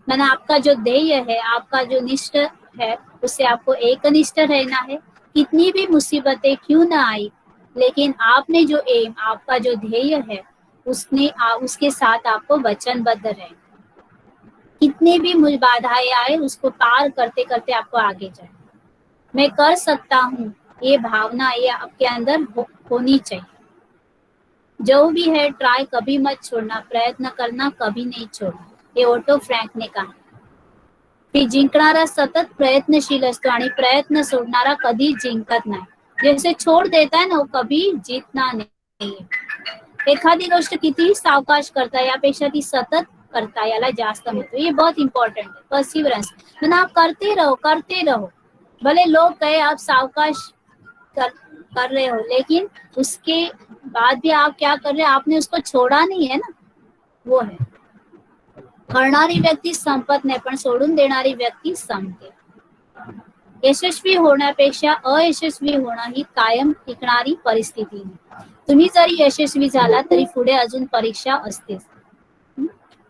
माना आपका जो ध्येय है, आपका जो निष्ठ है, उससे आपको एकनिष्ठ रहना है। कितनी भी मुसीबतें क्यों ना आई, लेकिन आपने जो एम, आपका जो ध्येय है, उसके साथ आपको वचनबद्ध रहना। कितनी भी बाधाएं आए, उसको पार करते करते आपको आगे जाए। मैं कर सकता हूँ, ये भावना ये आपके अंदर होनी चाहिए। जो भी है, ट्राई कभी मत छोड़ना, प्रयत्न करना कभी नहीं छोड़ना, हे ओटो फ्रँक ने कहा. की जिंकणारा सतत प्रयत्नशील असतो आणि प्रयत्न सोडणारा कधी जिंकत नाही. जैसे छोड़ देता है ना, वो कभी जीतना नहीं. एखादी गोष्ट कितीही सावकाश करता यापेक्षा ती सतत करता याला जास्त महत्व. ये बहुत इंपॉर्टेंट है. परसिवरेंस मतलब आप करते रहो. भले लोग कहे आप सावकाश कर रहे हो, लेकिन उसके बाद भी आप क्या कर रहे हो, आपने उसको छोड़ा नहीं है ना, वो है. करणारी व्यक्ती संपत नाही, पण सोडून देणारी व्यक्ती संपते. यशस्वी होण्यापेक्षा अयशस्वी होणं ही कायम टिकणारी परिस्थिती. तुम्ही जरी यशस्वी झाला तरी पुढे अजून परीक्षा असतेच.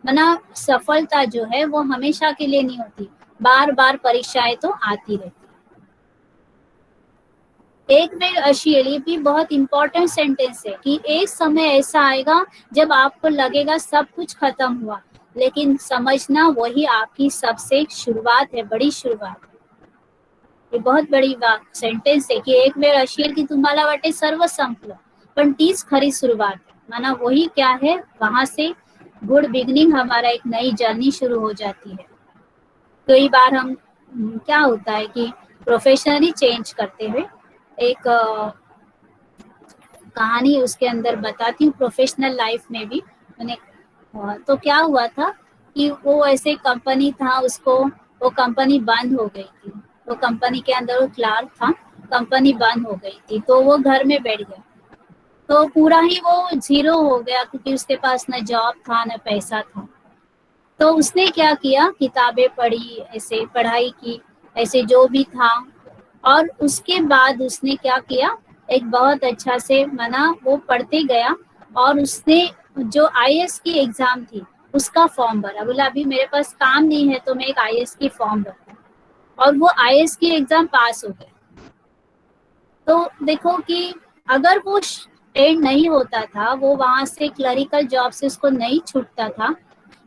मना सफलता जो है वो हमेशा के लिए नहीं होती, बार बार परीक्षाएं तो आती रहती. एक वेळ अशी येईल, भी बहुत इंपॉर्टेंट सेंटेंस है कि एक समय ऐसा आएगा जब आपको लगेगा सब कुछ खत्म हुआ, लेकिन समझना वही आपकी सबसे शुरुआत है, बड़ी शुरुआत. ये बहुत बड़ी बात सेंटेंस है कि एक वेळ अशी येईल की तुम्हाला वाटे सर्व संपलं, पण तीच खरी सुरुवात है. माना वही क्या है, वहां से गुड बिगनिंग, हमारा एक नई जर्नी शुरू हो जाती है. कई बार हम क्या होता है कि प्रोफेशनली चेंज करते हुए एक कहानी उसके अंदर बताती हूँ. प्रोफेशनल लाइफ में भी मैंने तो क्या हुआ था कि वो ऐसे कंपनी था, उसको वो कंपनी बंद हो गई थी. वो कंपनी के अंदर वो क्लार्क था, कंपनी बंद हो गई थी, तो वो घर में बैठ गया. तो पूरा ही वो जीरो हो गया, क्योंकि उसके पास न जॉब था न पैसा था. तो उसने क्या किया, किताबें पढ़ी, ऐसे पढ़ाई की, ऐसे जो भी था. और उसके बाद उसने क्या किया, एक बहुत अच्छा से मना वो पढ़ते गया, और उसने जो आईएएस की एग्जाम थी उसका फॉर्म भरा. बोला अभी मेरे पास काम नहीं है तो मैं एक आईएएस की फॉर्म भरता, और वो आईएएस की एग्जाम पास हो गया. तो देखो कि अगर वो एंड नहीं होता था, वो वहां से क्लरिकल जॉब से उसको नहीं छूटता था,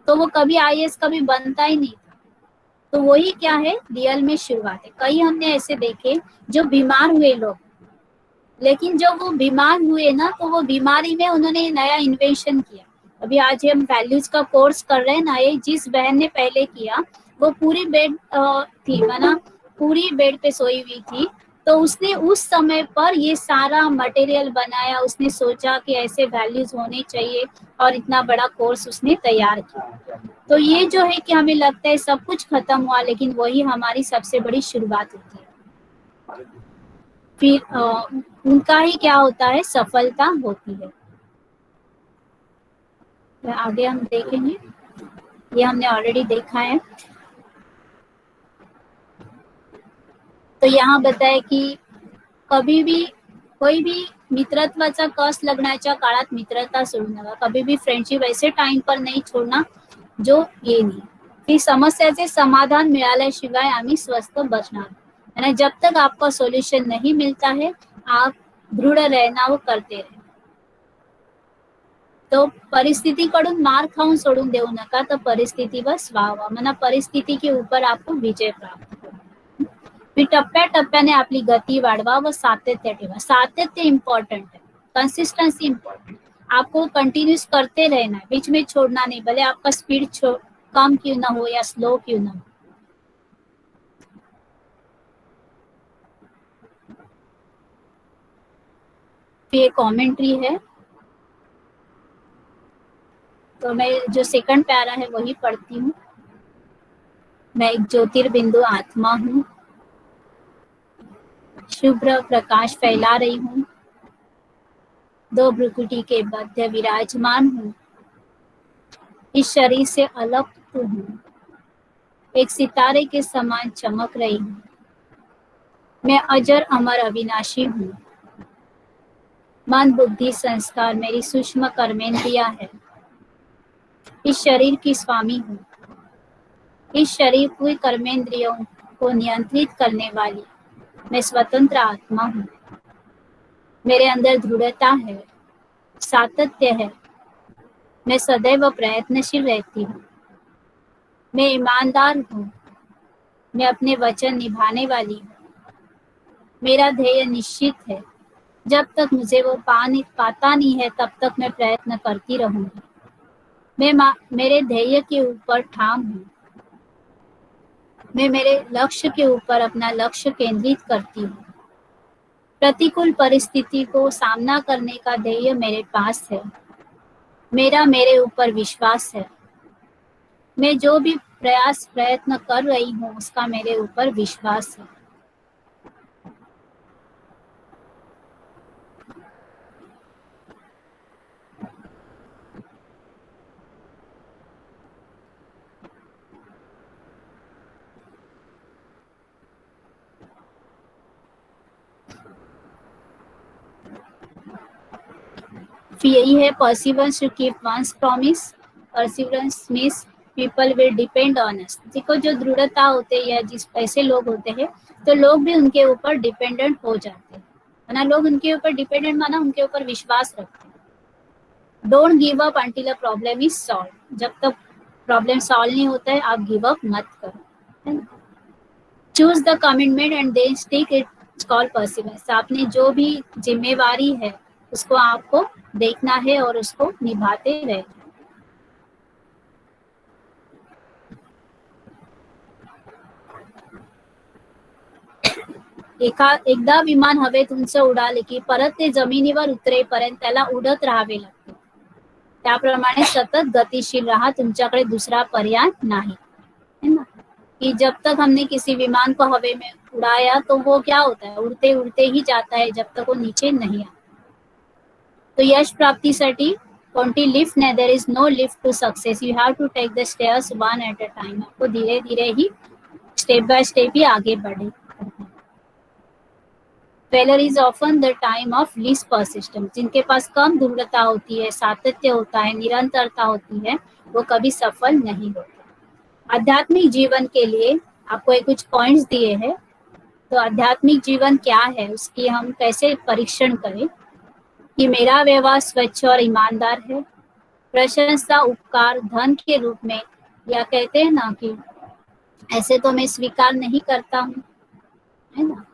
तो वो कभी आईएएस कभी बनता ही नहीं था. तो वही क्या है, रियल में शुरुआत है. कई हमने ऐसे देखे जो बीमार हुए लोग, लेकिन जब वो बीमार हुए ना, तो वो बीमारी में उन्होंने नया इन्वेंशन किया. अभी आज हम वैल्यूज का कोर्स कर रहे हैं ना, ये जिस बहन ने पहले किया वो पूरी बेड थी, माना पूरी बेड पे सोई हुई थी. तो उसने उस समय पर ये सारा मटेरियल बनाया, उसने सोचा कि ऐसे वैल्यूज होने चाहिए, और इतना बड़ा कोर्स उसने तैयार किया. तो ये जो है कि हमें लगता है सब कुछ खत्म हुआ, लेकिन वही हमारी सबसे बड़ी शुरुआत होती है. फिर उनका ही क्या होता है, सफलता होती है. आगे हम देखेंगे, ये हमने ऑलरेडी देखा है. तो यहाँ बताए कि कभी भी कोई भी मित्रत्वाचा कस लगण्याच्या काळात मित्रता सोडू नका. कभी भी फ्रेंडशिप ऐसे टाइम पर नहीं छोड़ना जो ये नहीं कि समस्याचे समाधान मिळाल्याशिवाय आम्ही स्वस्थ बचणार. यानी जब तक आपका सॉल्यूशन नहीं मिलता है, आप दृढ़ रहना वो करते रहे. तो परिस्थितीकडून मार खाऊन सोडून देऊ नका, तर परिस्थितीवर स्वावा, मना परिस्थिती के ऊपर आपको विजय प्राप्त हो. फिर टप्प्याटप्प्याने आपली गती वाढवा व सातत्य ठेवा. सातत्य इम्पॉर्टंट है, कंसिस्टेंसी इम्पॉर्टेंट. आपको कंटिन्यूस करते रहना है, बीच में छोड़ना नहीं, भले आपका स्पीड कम क्यों ना हो या स्लो क्यों ना हो. फिर कॉमेंट्री है, तो मैं जो सेकंड प्यारा है वही पढ़ती हूँ. मैं एक ज्योतिर्बिंदु आत्मा हूँ, शुभ्र प्रकाश फैला रही हूँ, दो भ्रुकुटी के मध्य विराजमान हूँ. इस शरीर से अलग तो हूँ, एक सितारे के समान चमक रही हूँ. मैं अजर अमर अविनाशी हूँ। मन बुद्धि संस्कार मेरी सूक्ष्म कर्मेंद्रियां है। इस शरीर की स्वामी हूँ। इस शरीर की कर्मेंद्रियों को नियंत्रित करने वाली मैं स्वतंत्र आत्मा हूँ। मेरे अंदर दृढ़ता है, सातत्य है। मैं सदैव प्रयत्नशील रहती हूँ। मैं ईमानदार हूँ। मैं अपने वचन निभाने वाली हूँ। मेरा ध्येय निश्चित है। जब तक मुझे वो पाता नहीं है तब तक मैं प्रयत्न करती रहूंगी। मैं मेरे ध्येय के ऊपर ठाम हूँ। मैं मेरे लक्ष्य के ऊपर अपना लक्ष्य केंद्रित करती हूँ। प्रतिकूल परिस्थिति को सामना करने का ध्येय मेरे पास है। मेरा मेरे ऊपर विश्वास है। मैं जो भी प्रयत्न कर रही हूँ उसका मेरे ऊपर विश्वास है। यही है perseverance to keep one's promise. Perseverance means people will depend on us. देखो जो दृढ़ता होते हैं या जिस ऐसे लोग होते हैं तो लोग भी उनके ऊपर डिपेंडेंट हो जाते हैं, है ना। लोग उनके ऊपर डिपेंडेंट माना उनके ऊपर विश्वास रखते हैं। Don't give up until a problem is solve. जब तक प्रॉब्लम सॉल्व नहीं होता है आप गिव अप मत करो, है ना। Choose the commitment and then stick it's called perseverance. आपने जो भी जिम्मेवारी है उसको आपको देखना है और उसको निभाते रहे। एकदा विमान हवेत उंच उडाले की परत ते जमिनीवर उतरेपर्यंत त्याला उडत राहावे लागते। त्याप्रमाणे सतत गतिशील रहा, तुमच्याकडे दूसरा पर्याय नहीं, है ना। कि जब तक हमने किसी विमान को हवे में उड़ाया तो वो क्या होता है, उड़ते उड़ते ही जाता है जब तक वो नीचे नहीं आता। तो यश प्राप्तीसाठी कोणती लिफ्ट नाही, there is no lift to success. You have to take the stairs one at a time. आपको धीरे धीरे ही स्टेप बाय स्टेप ही आगे बढ़े। Failure is often the time of least persistence. जिनके पास कम दृढ़ता होती है, सातत्य होता है, निरंतरता होती है, वो कभी सफल नहीं होते। आध्यात्मिक जीवन के लिए आपको एक कुछ पॉइंट्स दिए हैं। तो आध्यात्मिक जीवन क्या है उसकी हम कैसे परीक्षण करें कि मेरा व्यवहार स्वच्छ और ईमानदार है। प्रशंसा उपकार धन के रूप में, या कहते हैं ना कि ऐसे तो मैं स्वीकार नहीं करता हूँ, है ना।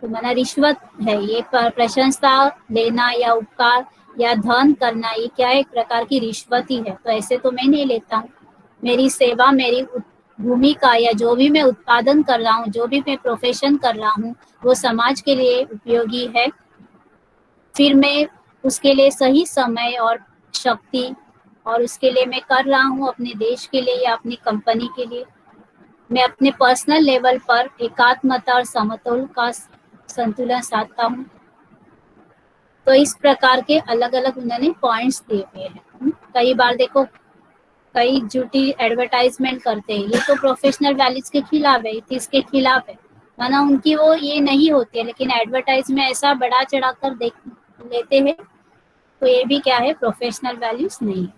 तो माना रिश्वत है ये, प्रशंसा लेना या उपकार या धन करना, ये क्या है, एक प्रकार की रिश्वत ही है। तो ऐसे तो मैं नहीं लेता हूँ। मेरी सेवा, मेरी भूमिका या जो भी मैं उत्पादन कर रहा हूँ, जो भी मैं प्रोफेशन कर रहा हूँ वो समाज के लिए उपयोगी है। फिर मैं उसके लिए सही समय और शक्ति, और उसके लिए मैं कर रहा हूँ अपने देश के लिए या अपनी कंपनी के लिए। मैं अपने पर्सनल लेवल पर एकात्मता और समतोल का संतुलन साधता हूँ। तो इस प्रकार के अलग अलग उन्होंने पॉइंट्स दिए हुए हैं। कई बार देखो कई झूठी एडवर्टाइजमेंट करते हैं, ये तो प्रोफेशनल वैल्यूज के खिलाफ है, इसके खिलाफ है, माना उनकी वो ये नहीं होती है, लेकिन एडवर्टाइज में ऐसा बढ़ा चढ़ा कर देख लेते हैं। तो ये भी क्या है, प्रोफेशनल वैल्यूज नहीं।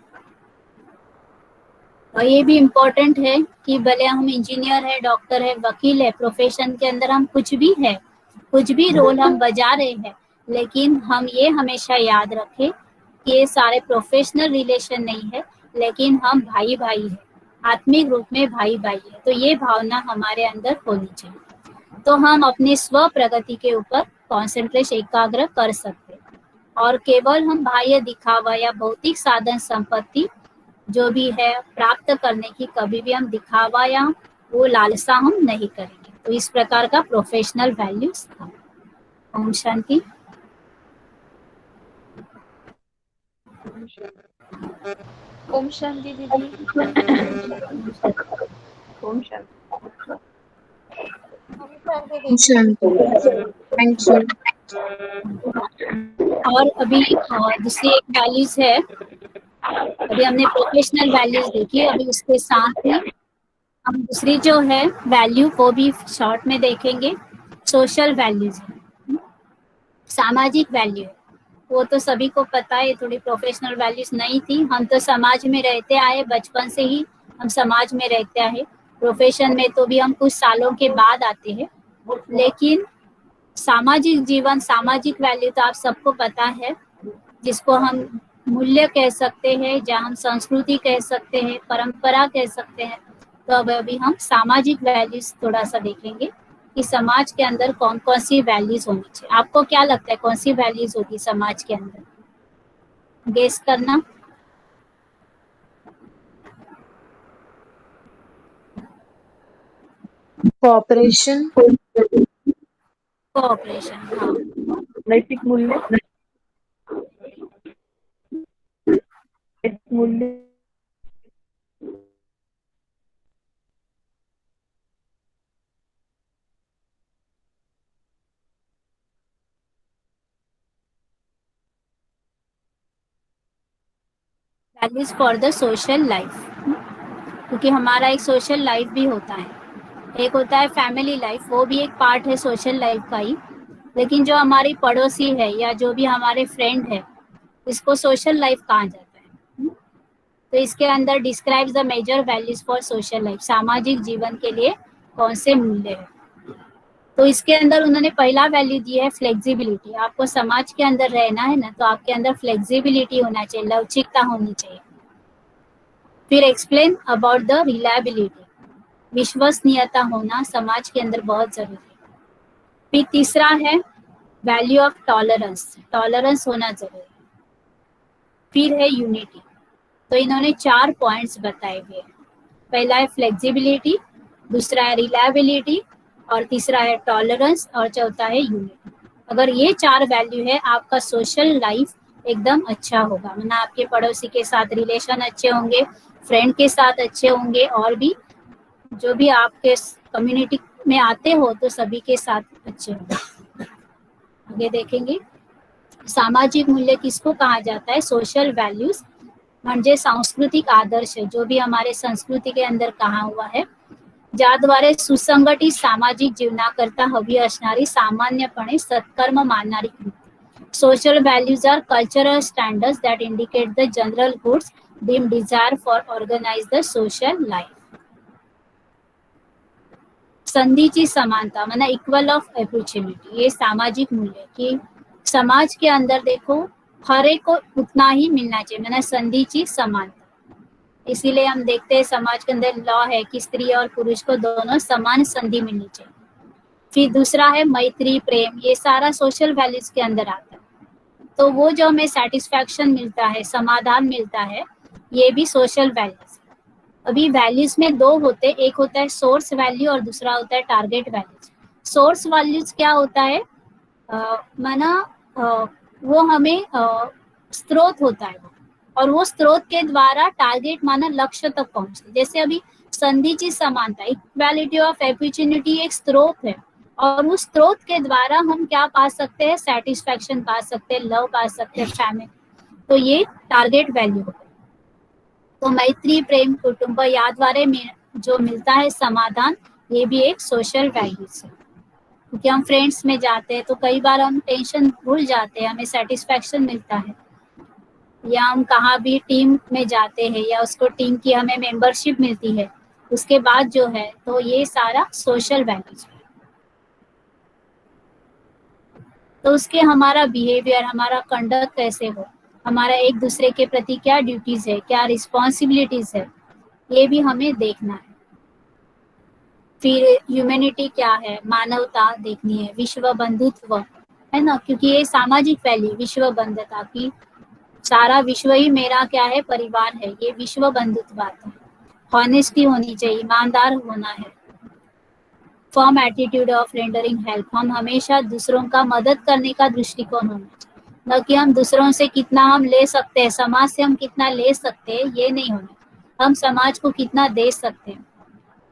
और ये भी इम्पोर्टेंट है कि भले हम इंजीनियर है, डॉक्टर है, वकील है, प्रोफेशन के अंदर हम कुछ भी है, कुछ भी रोल हम बजा रहे हैं, लेकिन हम ये हमेशा याद रखें कि ये सारे प्रोफेशनल रिलेशन नहीं है, लेकिन हम भाई भाई है, आत्मिक रूप में भाई भाई है। तो ये भावना हमारे अंदर होनी चाहिए। तो हम अपने स्व प्रगति के ऊपर कॉन्सेंट्रेशन एकाग्र कर सकते हैं। और केवल हम बाह्य दिखावा या भौतिक साधन संपत्ति जो भी है प्राप्त करने की कभी भी हम दिखावा या वो लालसा हम नहीं करेंगे। तो इस प्रकार का प्रोफेशनल वैल्यूज था। ओम शांति। ओम शांति दीदी। ओम शांति। Thank you. और अभी दूसरी एक वैल्यूज है, अभी हमने प्रोफेशनल वैल्यूज देखी, अभी उसके साथ ही हम दूसरी जो है वैल्यू को भी शॉर्ट में देखेंगे। सोशल वैल्यूज है, सामाजिक वैल्यू है, वो तो सभी को पता है। थोड़ी प्रोफेशनल वैल्यूज नहीं थी, हम तो समाज में रहते आए, बचपन से ही हम समाज में रहते आए। प्रोफेशन में तो भी हम कुछ सालों के बाद आते हैं, लेकिन सामाजिक जीवन, सामाजिक वैल्यू तो आप सबको पता है, जिसको हम मूल्य कह सकते हैं, जहाँ हम संस्कृति कह सकते हैं, परंपरा कह सकते हैं। तो अब अभी हम सामाजिक वैल्यूज थोड़ा सा देखेंगे कि समाज के अंदर कौन कौन सी वैल्यूज होनी चाहिए। आपको क्या लगता है कौन सी वैल्यूज होगी समाज के अंदर? गेस करना। कोऑपरेशन, कोऑपरेशन, हाँ। नैतिक मूल्य, मूल्य values for the social life, क्योंकि हमारा एक सोशल लाइफ भी होता है। एक होता है फैमिली लाइफ, वो भी एक पार्ट है सोशल लाइफ का ही, लेकिन जो हमारी पड़ोसी है या जो भी हमारे फ्रेंड है, इसको सोशल लाइफ कहा जाता है। तो इसके अंदर describes the major values for social life, सामाजिक जीवन के लिए कौन से मूल्य है। तो इसके अंदर उन्होंने पहला वैल्यू दिया है फ्लेक्सिबिलिटी। आपको समाज के अंदर रहना है ना, तो आपके अंदर फ्लेक्सिबिलिटी होना चाहिए, लवचिकता होनी चाहिए। फिर एक्सप्लेन अबाउट द रिलायबिलिटी, विश्वसनीयता होना समाज के अंदर बहुत जरूरी है। फिर तीसरा है वैल्यू ऑफ टॉलरेंस, टॉलरेंस होना जरूरी है। फिर है यूनिटी। तो इन्होंने 4 पॉइंट्स बताए हुए हैं। पहला है फ्लेक्सिबिलिटी, दूसरा है रिलायबिलिटी, और तीसरा है टॉलरेंस, और चौथा है यूनिटी। अगर ये 4 वैल्यू है, आपका सोशल लाइफ एकदम अच्छा होगा, मतलब आपके पड़ोसी के साथ रिलेशन अच्छे होंगे, फ्रेंड के साथ अच्छे होंगे, और भी जो भी आपके कम्युनिटी में आते हो तो सभी के साथ अच्छे होंगे। आगे देखेंगे सामाजिक मूल्य किसको कहा जाता है। सोशल वैल्यूज म्हणजे सांस्कृतिक आदर्श, जो भी हमारे संस्कृती के अंदर कहा हुआ है, ज्याद्वारे सुसंघटित सामाजिक जीवनाकरता हवी असणारी सामान्यपणे सत्कर्म मानणारी कृती। Social values are cultural standards that indicate the general goods deem desire for organise the social life. संधीची समानता माना इक्वल ऑफ अपॉर्चुनिटी, ये सामाजिक मूल्य कि समाज के अंदर देखो हर एक को उतना ही मिलना चाहिए, माना संधीची समानता। इसीलिए हम देखते हैं समाज के अंदर लॉ है कि स्त्री और पुरुष को दोनों समान संधि मिलनी चाहिए। फिर दूसरा है मैत्री, प्रेम, ये सारा सोशल वैल्यूज के अंदर आता है। तो वो जो हमें सेटिस्फैक्शन मिलता है, समाधान मिलता है, ये भी सोशल वैल्यूज। अभी वैल्यूज में 2 होते, एक होता है सोर्स वैल्यू और दूसरा होता है टारगेट वैल्यूज। सोर्स वैल्यूज क्या होता है, माना वो हमें स्रोत होता है, और वो स्रोत के द्वारा टारगेट माना लक्ष्य तक पहुंचते। जैसे अभी संधिची समानता, इक्वालिटी ऑफ अपॉर्चुनिटी एक स्रोत है, और उस स्रोत के द्वारा हम क्या पा सकते हैं, सेटिस्फैक्शन पा सकते हैं, लव पा सकते हैं, फैमिली। तो ये टारगेट वैल्यू है। तो मैत्री, प्रेम, कुटुंब याद्वारे जो मिलता है समाधान, ये भी एक सोशल वैल्यूज है। क्योंकि हम फ्रेंड्स में जाते हैं तो कई बार हम टेंशन भूल जाते हैं, हमें सेटिस्फैक्शन मिलता है। या हम कहाँ भी टीम में जाते हैं या उसको टीम की हमें मेंबरशिप मिलती है, उसके बाद जो है, तो ये सारा सोशल वैल्यूज है। तो उसके हमारा बिहेवियर, हमारा कंडक्ट कैसे हो, हमारा एक दूसरे के प्रति क्या ड्यूटीज है, क्या रिस्पॉन्सिबिलिटीज है, ये भी हमें देखना है। फिर ह्यूमैनिटी क्या है, मानवता देखनी है, विश्व बंधुत्व है ना, क्योंकि ये सामाजिक वैल्यू विश्व बंधुता की, सारा विश्व ही मेरा क्या है, परिवार है, ये विश्व बंधुत्व बात है। हॉनेस्टी होनी चाहिए, ईमानदार होना है। Firm attitude of rendering help, हम हमेशा दूसरों का मदद करने का दृष्टिकोण होना चाहिए, न कि हम दूसरों से कितना हम ले सकते हैं, समाज से हम कितना ले सकते हैं, ये नहीं होना। हम समाज को कितना दे सकते हैं,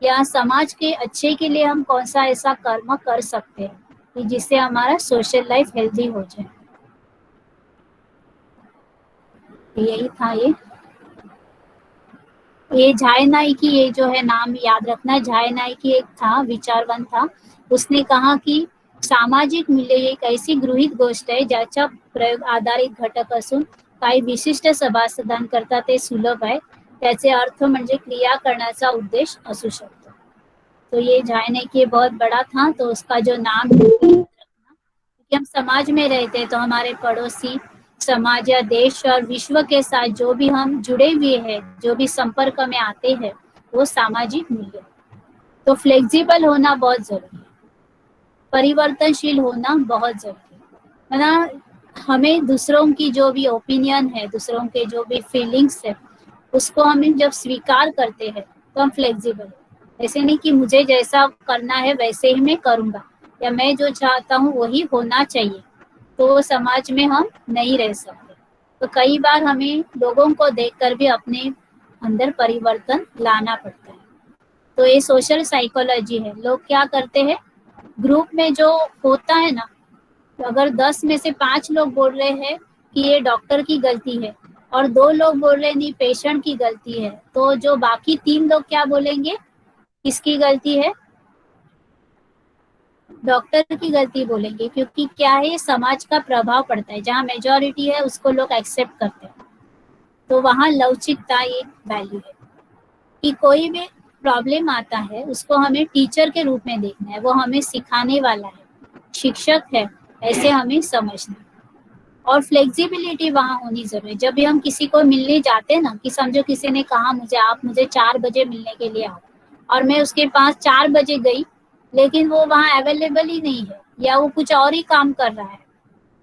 या समाज के अच्छे के लिए हम कौन सा ऐसा कर्म कर सकते हैं कि जिससे हमारा सोशल लाइफ हेल्दी हो जाए। यही था ये झाय नाइकी, ये जो है नाम याद रखना, झाय नाइकी एक था, विचारवन था। उसने कहा कि सामाजिक मूल्य ही एक अशी गृहीत गोष्ट आहे ज्याच्या प्रयोग आधारित घटक असून काही विशिष्ट सभासदांकरता ते सुलभ आहे. त्याचे अर्थ म्हणजे क्रिया करण्याचा उद्देश असू शकतो. तो ये जाने कि बहुत बड़ा था, तो उसका जो नाम है कि हम समाज में रहते हैं तो हमारे पड़ोसी समाज या देश और विश्व के साथ जो भी हम जुड़े हुए हैं, जो भी संपर्क में आते हैं, वो सामाजिक मूल्य. तो फ्लेक्सिबल होना बहुत जरूरी है, परिवर्तनशील होना बहुत जरूरी है ना. हमें दूसरों की जो भी ओपिनियन है, दूसरों के जो भी फीलिंग्स है, उसको हम जब स्वीकार करते हैं तो हम फ्लेक्सिबल है. ऐसे नहीं कि मुझे जैसा करना है वैसे ही मैं करूँगा या मैं जो चाहता हूँ वही होना चाहिए, तो समाज में हम नहीं रह सकते. तो कई बार हमें लोगों को देखकर भी अपने अंदर परिवर्तन लाना पड़ता है. तो ये सोशल साइकोलॉजी है. लोग क्या करते हैं, ग्रुप में जो होता है ना, तो अगर 10 में से 5 लोग बोल रहे हैं कि ये डॉक्टर की गलती है और 2 लोग बोल रहे हैं नहीं पेशेंट की गलती है, तो जो बाकी 3 लोग क्या बोलेंगे, किसकी गलती है, डॉक्टर की गलती बोलेंगे. क्योंकि क्या है, समाज का प्रभाव पड़ता है. जहाँ मेजॉरिटी है उसको लोग एक्सेप्ट करते हैं. तो वहाँ लवचिकता ये वैल्यू है कि कोई भी प्रॉब्लम आता है उसको हमें टीचर के रूप में देखना है, वो हमें सिखाने वाला है, शिक्षक है, ऐसे हमें समझना. और फ्लेक्सिबिलिटी वहाँ होनी जरूरी है. जब भी हम किसी को मिलने जाते हैं ना, कि समझो किसी ने कहा मुझे आप मुझे 4 बजे मिलने के लिए आओ, और मैं उसके पास 4 बजे गई लेकिन वो वहाँ अवेलेबल ही नहीं है या वो कुछ और ही काम कर रहा है,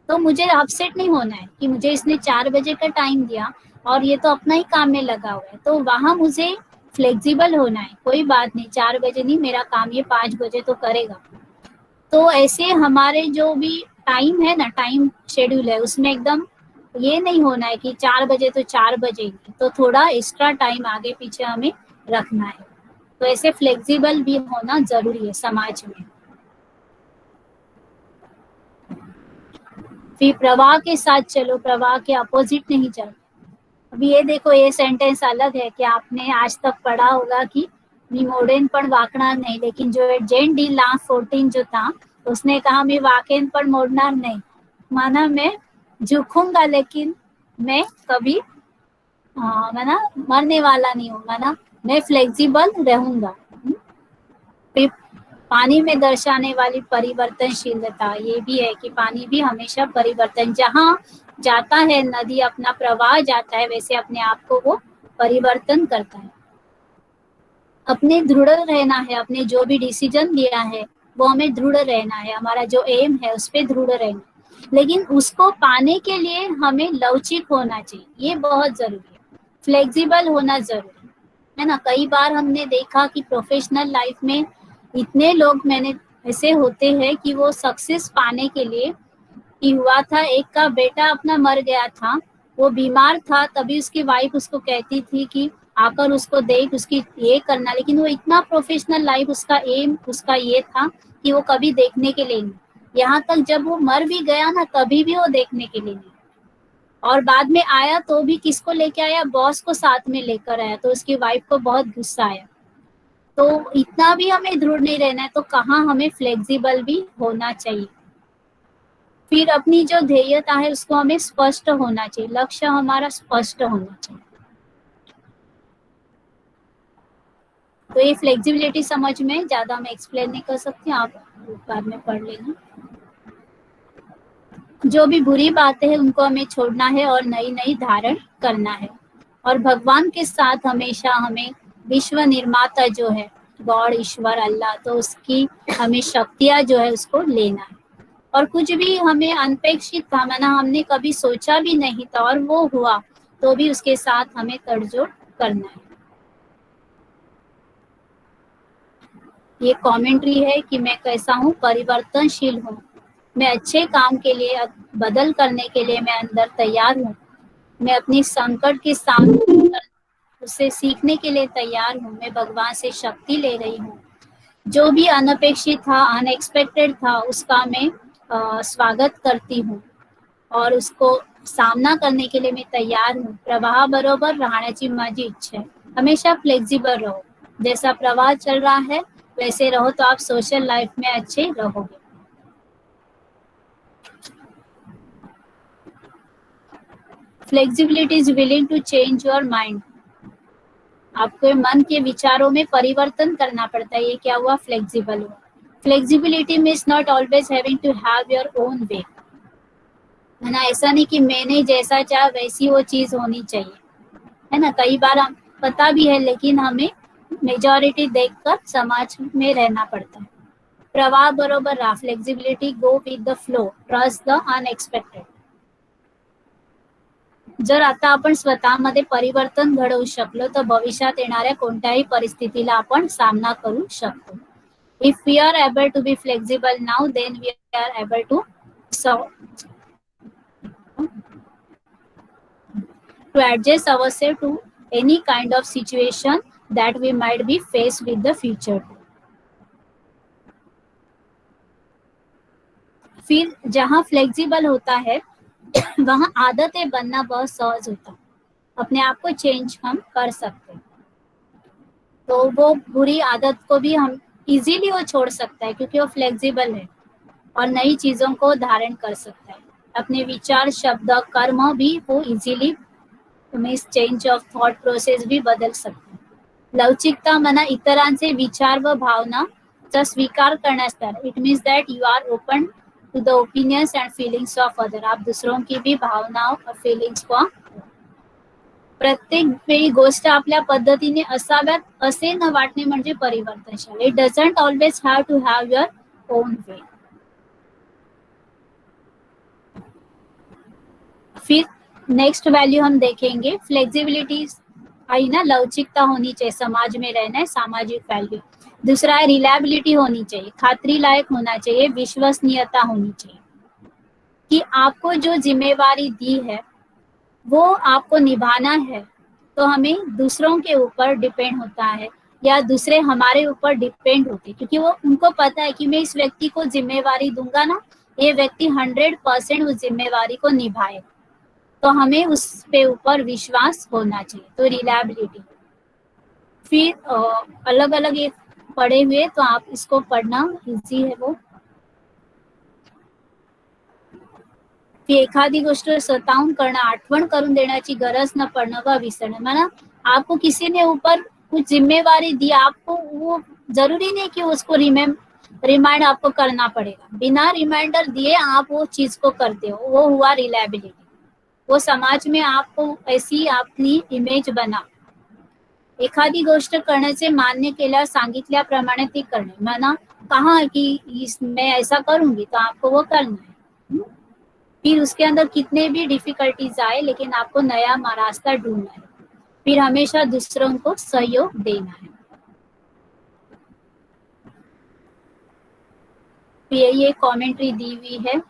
तो मुझे अपसेट नहीं होना है कि मुझे इसने 4 बजे का टाइम दिया और ये तो अपना ही काम में लगा हुआ है. तो वहाँ मुझे फ्लेक्सिबल होना है. कोई बात नहीं, 4 बजे नहीं, मेरा काम ये 5 बजे तो करेगा. तो ऐसे हमारे जो भी टाइम है ना, टाइम शेड्यूल है, उसमें एकदम ये नहीं होना है कि 4 बजे तो 4 बजे ही, तो थोड़ा एक्स्ट्रा टाइम आगे पीछे हमें रखना है. तो ऐसे फ्लेक्सिबल भी होना जरूरी है समाज में. फिर प्रवाह के साथ चलो, प्रवाह के अपोजिट नहीं चलो. अभी ये देखो, ये सेंटेंस अलग है कि आपने आज तक पढ़ा होगा कि मी मोडेन पण वाकणार नहीं, लेकिन जो जेन डी ला 14 जो था उसने कहा मैं वाकेन पण मोड़नार नहीं, माना मैं झुकूंगा लेकिन मैं कभी माना मरने वाला नहीं हूँ, माना मैं फ्लेक्सिबल रहूंगा. फिर पानी में दर्शाने वाली परिवर्तनशीलता ये भी है कि पानी भी हमेशा परिवर्तन, जहाँ जाता है नदी अपना प्रवाह जाता है, वैसे अपने आप को वो परिवर्तन करता है. अपने दृढ़ रहना है, अपने जो भी डिसीजन लिया है वो हमें दृढ़ रहना है, हमारा जो एम है उस पर दृढ़ रहना. लेकिन उसको पाने के लिए हमें लवचिक होना चाहिए, ये बहुत जरूरी है. फ्लेक्सिबल होना जरूरी है ना. कई बार हमने देखा कि प्रोफेशनल लाइफ में इतने लोग मैंने ऐसे होते हैं कि वो सक्सेस पाने के लिए कि हुआ था, एक का बेटा अपना मर गया था, वो बीमार था, तभी उसकी वाइफ उसको कहती थी कि आकर उसको देख, उसकी ये करना. लेकिन वो इतना प्रोफेशनल लाइफ, उसका एम उसका ये था कि वो कभी देखने के लिए नहीं. यहाँ तक जब वो मर भी गया ना, तभी भी वो देखने के लिए नहीं. और बाद में आया तो भी किसको लेके आया, बॉस को साथ में लेकर आया. तो उसकी वाइफ को बहुत गुस्सा आया. तो इतना भी हमें दृढ़ नहीं रहना है, तो कहाँ हमें फ्लेक्सिबल भी होना चाहिए. फिर अपनी जो ध्येयता है उसको हमें स्पष्ट होना चाहिए, लक्ष्य हमारा स्पष्ट होना चाहिए. तो ये फ्लेक्सिबिलिटी समझ में ज्यादा मैं एक्सप्लेन नहीं कर सकती, आप बाद में पढ़ लेना. जो भी बुरी बातें हैं उनको हमें छोड़ना है और नई नई धारण करना है. और भगवान के साथ हमेशा हमें विश्व निर्माता जो है गॉड, ईश्वर, अल्लाह, तो उसकी हमें शक्तियाँ जो है उसको लेना है. और कुछ भी हमें अनपेक्षित था, माना हमने कभी सोचा भी नहीं था और वो हुआ, तो भी उसके साथ हमें तड़जोड़ करना है. ये कमेंट्री है कि मैं कैसा हूँ, परिवर्तनशील हूँ, मैं अच्छे काम के लिए बदल करने के लिए मैं अंदर तैयार हूँ, मैं अपनी संकट के सामने उससे सीखने के लिए तैयार हूँ, मैं भगवान से शक्ति ले रही हूँ. जो भी अनपेक्षित था, अनएक्सपेक्टेड था, उसका मैं स्वागत करती हूँ और उसको सामना करने के लिए मैं तैयार हूँ. प्रवाह बरोबर राहण्याची माझी इच्छा है. हमेशा फ्लेक्सिबल रहो, जैसा प्रवाह चल रहा है वैसे रहो, तो आप सोशल लाइफ में अच्छे रहोगे. Flexibility is willing to change your mind. आपको मन के विचारों में परिवर्तन करना पड़ता है, ये क्या हुआ, फ्लेक्सिबल हुआ। Flexibility means not always having to have your own way, है ना। ऐसा नहीं कि मैंने जैसा चाहा वैसी वो चीज होनी चाहिए, है ना। कई बार हम पता भी है लेकिन हमें मेजॉरिटी देखकर समाज में रहना पड़ता है। प्रवाह बरोबर राहा, flexibility, go with the flow, trust the unexpected. जर आता आपण स्वतःमध्ये परिवर्तन घडवू शकलो तर भविष्यात येणाऱ्या कोणत्याही परिस्थितीला आपण सामना करू शकतो. If we are able to be flexible now, then we are able to adjust ourselves to any kind of situation that we might be faced with the future. फिर जहाँ फ्लेक्सिबल होता है वहाँ आदतें बनना बहुत सहज होता है, अपने आप को चेंज हम कर सकते हैं। तो वो बुरी आदत को भी हम इजीली वो छोड़ सकता है क्योंकि वो फ्लेक्सिबल है और नई चीजों को धारण कर सकता है। अपने विचार, शब्द, कर्म भी वो easily means change of thought process भी बदल सकते हैं। लवचिकता मना इतरांचे विचार व भावनाचा स्वीकार करण्यास तयार। It means that you are open to the opinions and feelings of other. आप दूसरों की भी भावनाओं और फीलिंग्स को, प्रत्येक वेळी गोष्ट आपल्या पद्धतीने असाव्यात असे न वाटणे म्हणजे परिवर्तनशील। It doesn't always have to have your own way. फिर नेक्स्ट वैल्यू हम देखेंगे, फ्लेक्सिबिलिटी आई ना, लवचिकता होनी चाहिए, समाज में रहना है, सामाजिक वैल्यू। दूसरा है रिलायबिलिटी होनी चाहिए, खातरी लायक होना चाहिए, विश्वसनीयता होनी चाहिए कि आपको जो जिम्मेवारी दी है वो आपको निभाना है। तो हमें दूसरों के ऊपर डिपेंड होता है या दूसरे हमारे ऊपर डिपेंड होते, क्योंकि वो उनको पता है कि मैं इस व्यक्ति को जिम्मेवारी दूंगा ना, ये व्यक्ति 100% उस जिम्मेवारी को निभाए, तो हमें उस पे ऊपर विश्वास होना चाहिए। तो रिलायबिलिटी। फिर अलग अलग ये पढ़े हुए, तो आप इसको पढ़ना इजी है वो। एखादी गोष्ट स्वतःहून करणं, आठवण करून देण्याची गरज न पड़ना व विसरणं। माना आपको किसी ने ऊपर कुछ जिम्मेवारी दी, आपको वो जरूरी नहीं कि उसको रिमाइंड आपको करना पड़ेगा, बिना रिमाइंडर दिए आप वो चीज को करते हो, वो हुआ रिलायबिलिटी। वो समाज में आपको ऐसी आपकी इमेज बना। एखादी गोष्ट करण्याचे मान्य केल्यावर सांगितल्याप्रमाणे ती करणे। माना कहा कि मैं ऐसा करूंगी तो आपको वो करना है। फिर उसके अंदर कितने भी डिफिकल्टीज आए लेकिन आपको नया रास्ता ढूंढना है। फिर हमेशा दूसरों को सहयोग देना है। ये कमेंट्री दी हुई है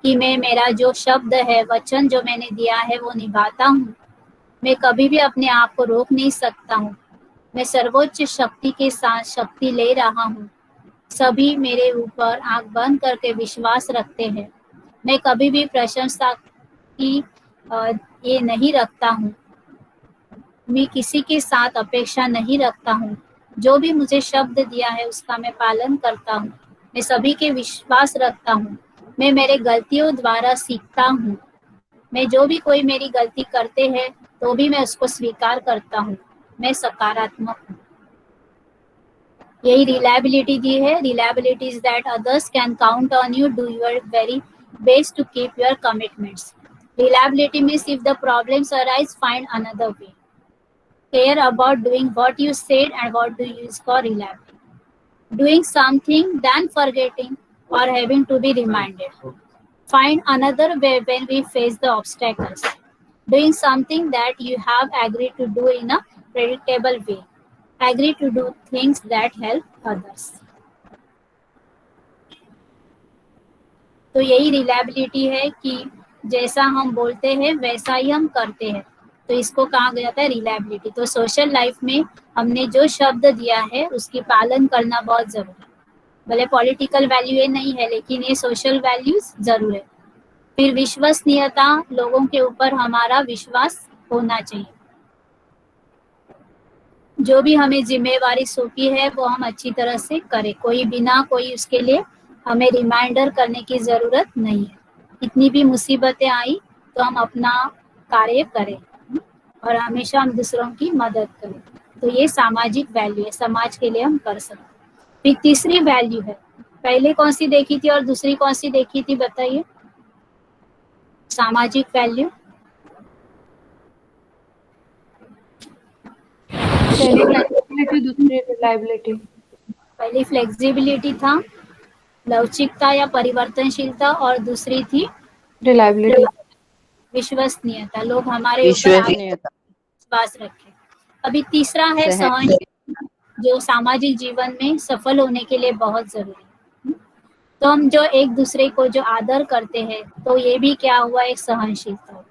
कि मैं मेरा जो शब्द है, वचन जो मैंने दिया है वो निभाता हूँ। मैं कभी भी अपने आप को रोक नहीं सकता हूँ। मैं सर्वोच्च शक्ति के साथ शक्ति ले रहा हूँ। सभी मेरे ऊपर आंख बंद करके विश्वास रखते हैं। मैं कभी भी प्रशंसा की ये नहीं रखता हूँ। मैं किसी के साथ अपेक्षा नहीं रखता हूँ। जो भी मुझे शब्द दिया है उसका मैं पालन करता हूँ। मैं सभी के विश्वास रखता हूँ। मैं मेरे गलतियों द्वारा सीखता हूँ। मैं जो भी कोई मेरी गलती करते हैं तो भी मैं उसको स्वीकार करता हूँ। मैं सकारात्मक हूँ। यही रिलायबिलिटी दी है। Reliability is that others can count on you, do your very best to keep your commitments. Reliability means if the problems arise, find another way. Care about doing what you said and what do you use for reliability. Doing something then forgetting or having to be reminded. Find another way when we face the obstacles. Doing something that you have agreed to do in a predictable way. Agree to do things that help others. तो यही reliability है कि जैसा हम बोलते हैं वैसा ही हम करते हैं, तो इसको कहा गया था रिलायबिलिटी। तो सोशल लाइफ में हमने जो शब्द दिया है उसकी पालन करना बहुत जरूरी है। भले पॉलिटिकल वैल्यू ये नहीं है लेकिन ये सोशल वैल्यूज जरूर है। फिर विश्वसनीयता, लोगों के ऊपर हमारा विश्वास होना चाहिए। जो भी हमें जिम्मेवारी सौंपी है वो हम अच्छी तरह से करें, कोई बिना कोई उसके लिए हमें रिमाइंडर करने की जरूरत नहीं है। इतनी भी मुसीबतें आई तो हम अपना कार्य करें और हमेशा हम दूसरों की मदद करें। तो ये सामाजिक वैल्यू है, समाज के लिए हम कर सकते। फिर तीसरी वैल्यू है, पहले कौन सी देखी थी और दूसरी कौन सी देखी थी, बताइए। सामाजिक वैल्यू पहली फ्लेक्सिबिलिटी, दूसरी रिलायबिलिटी। पहली फ्लेक्सिबिलिटी था, लवचिकता या परिवर्तनशीलता, और दूसरी थी रिलायबिलिटी। विश्वसनीयता, लोग हमारे ऊपर विश्वसनीयता, विश्वास रखें। अभी तीसरा है सहनशीलता, जो सामाजिक जीवन में सफल होने के लिए बहुत जरूरी है। तो हम जो एक दूसरे को जो आदर करते हैं, तो ये भी क्या हुआ, एक सहनशीलता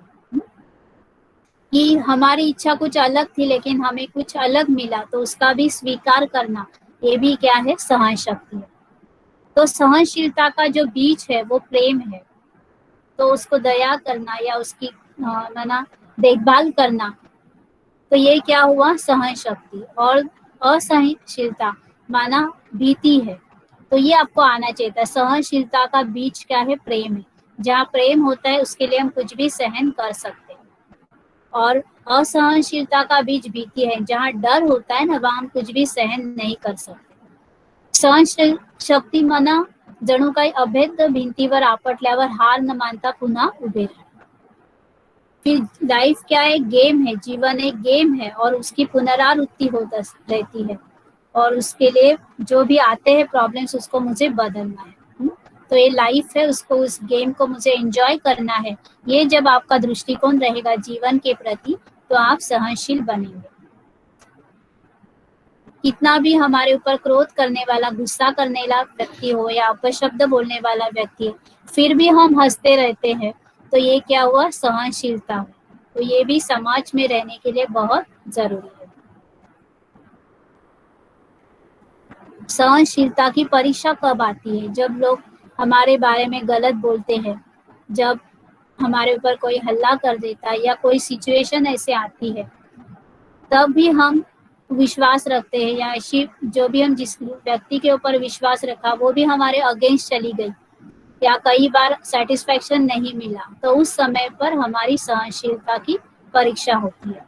कि हमारी इच्छा कुछ अलग थी लेकिन हमें कुछ अलग मिला, तो उसका भी स्वीकार करना, ये भी क्या है, सहन शक्ति है। तो सहनशीलता का जो बीज है वो प्रेम है, तो उसको दया करना या उसकी माना देखभाल करना, तो ये क्या हुआ, सहन शक्ति। और असहनशीलता माना भीति है, तो ये आपको आना चाहिए था। सहनशीलता का बीज क्या है, प्रेम है। जहाँ प्रेम होता है उसके लिए हम कुछ भी सहन कर सकते हैं। और असहनशीलता का बीज भीति है, जहाँ डर होता है ना, वहाँ हम कुछ भी सहन नहीं कर सकते। सहन शक्ती मना जणू काही अभेद्य भिंतीवर आपटल्यावर हार न मानता पुन्हा उभे राहणे। फिर लाइफ क्या है, गेम है, जीवन एक गेम है और उसकी पुनरावृत्ति होता रहती है, और उसके लिए जो भी आते हैं प्रॉब्लम्स, उसको मुझे बदलना है। तो ये लाइफ है, उसको, उस गेम को मुझे एंजॉय करना है। ये जब आपका दृष्टिकोण रहेगा जीवन के प्रति, तो आप सहनशील बनेंगे। कितना भी हमारे ऊपर क्रोध करने वाला, गुस्सा करने वाला व्यक्ति हो या अपशब्द बोलने वाला व्यक्ति हो, फिर भी हम हंसते रहते हैं, तो ये क्या हुआ, सहनशीलता हुआ। तो ये भी समाज में रहने के लिए बहुत जरूरी है। सहनशीलता की परीक्षा कब आती है, जब लोग हमारे बारे में गलत बोलते हैं, जब हमारे ऊपर कोई हल्ला कर देता है या कोई सिचुएशन ऐसे आती है, तब भी हम विश्वास रखते हैं, या ऐसी जो भी हम जिस व्यक्ति के ऊपर विश्वास रखा वो भी हमारे अगेंस्ट चली गई, या कई बार सेटिस्फेक्शन नहीं मिला, तो उस समय पर हमारी सहनशीलता की परीक्षा होती है।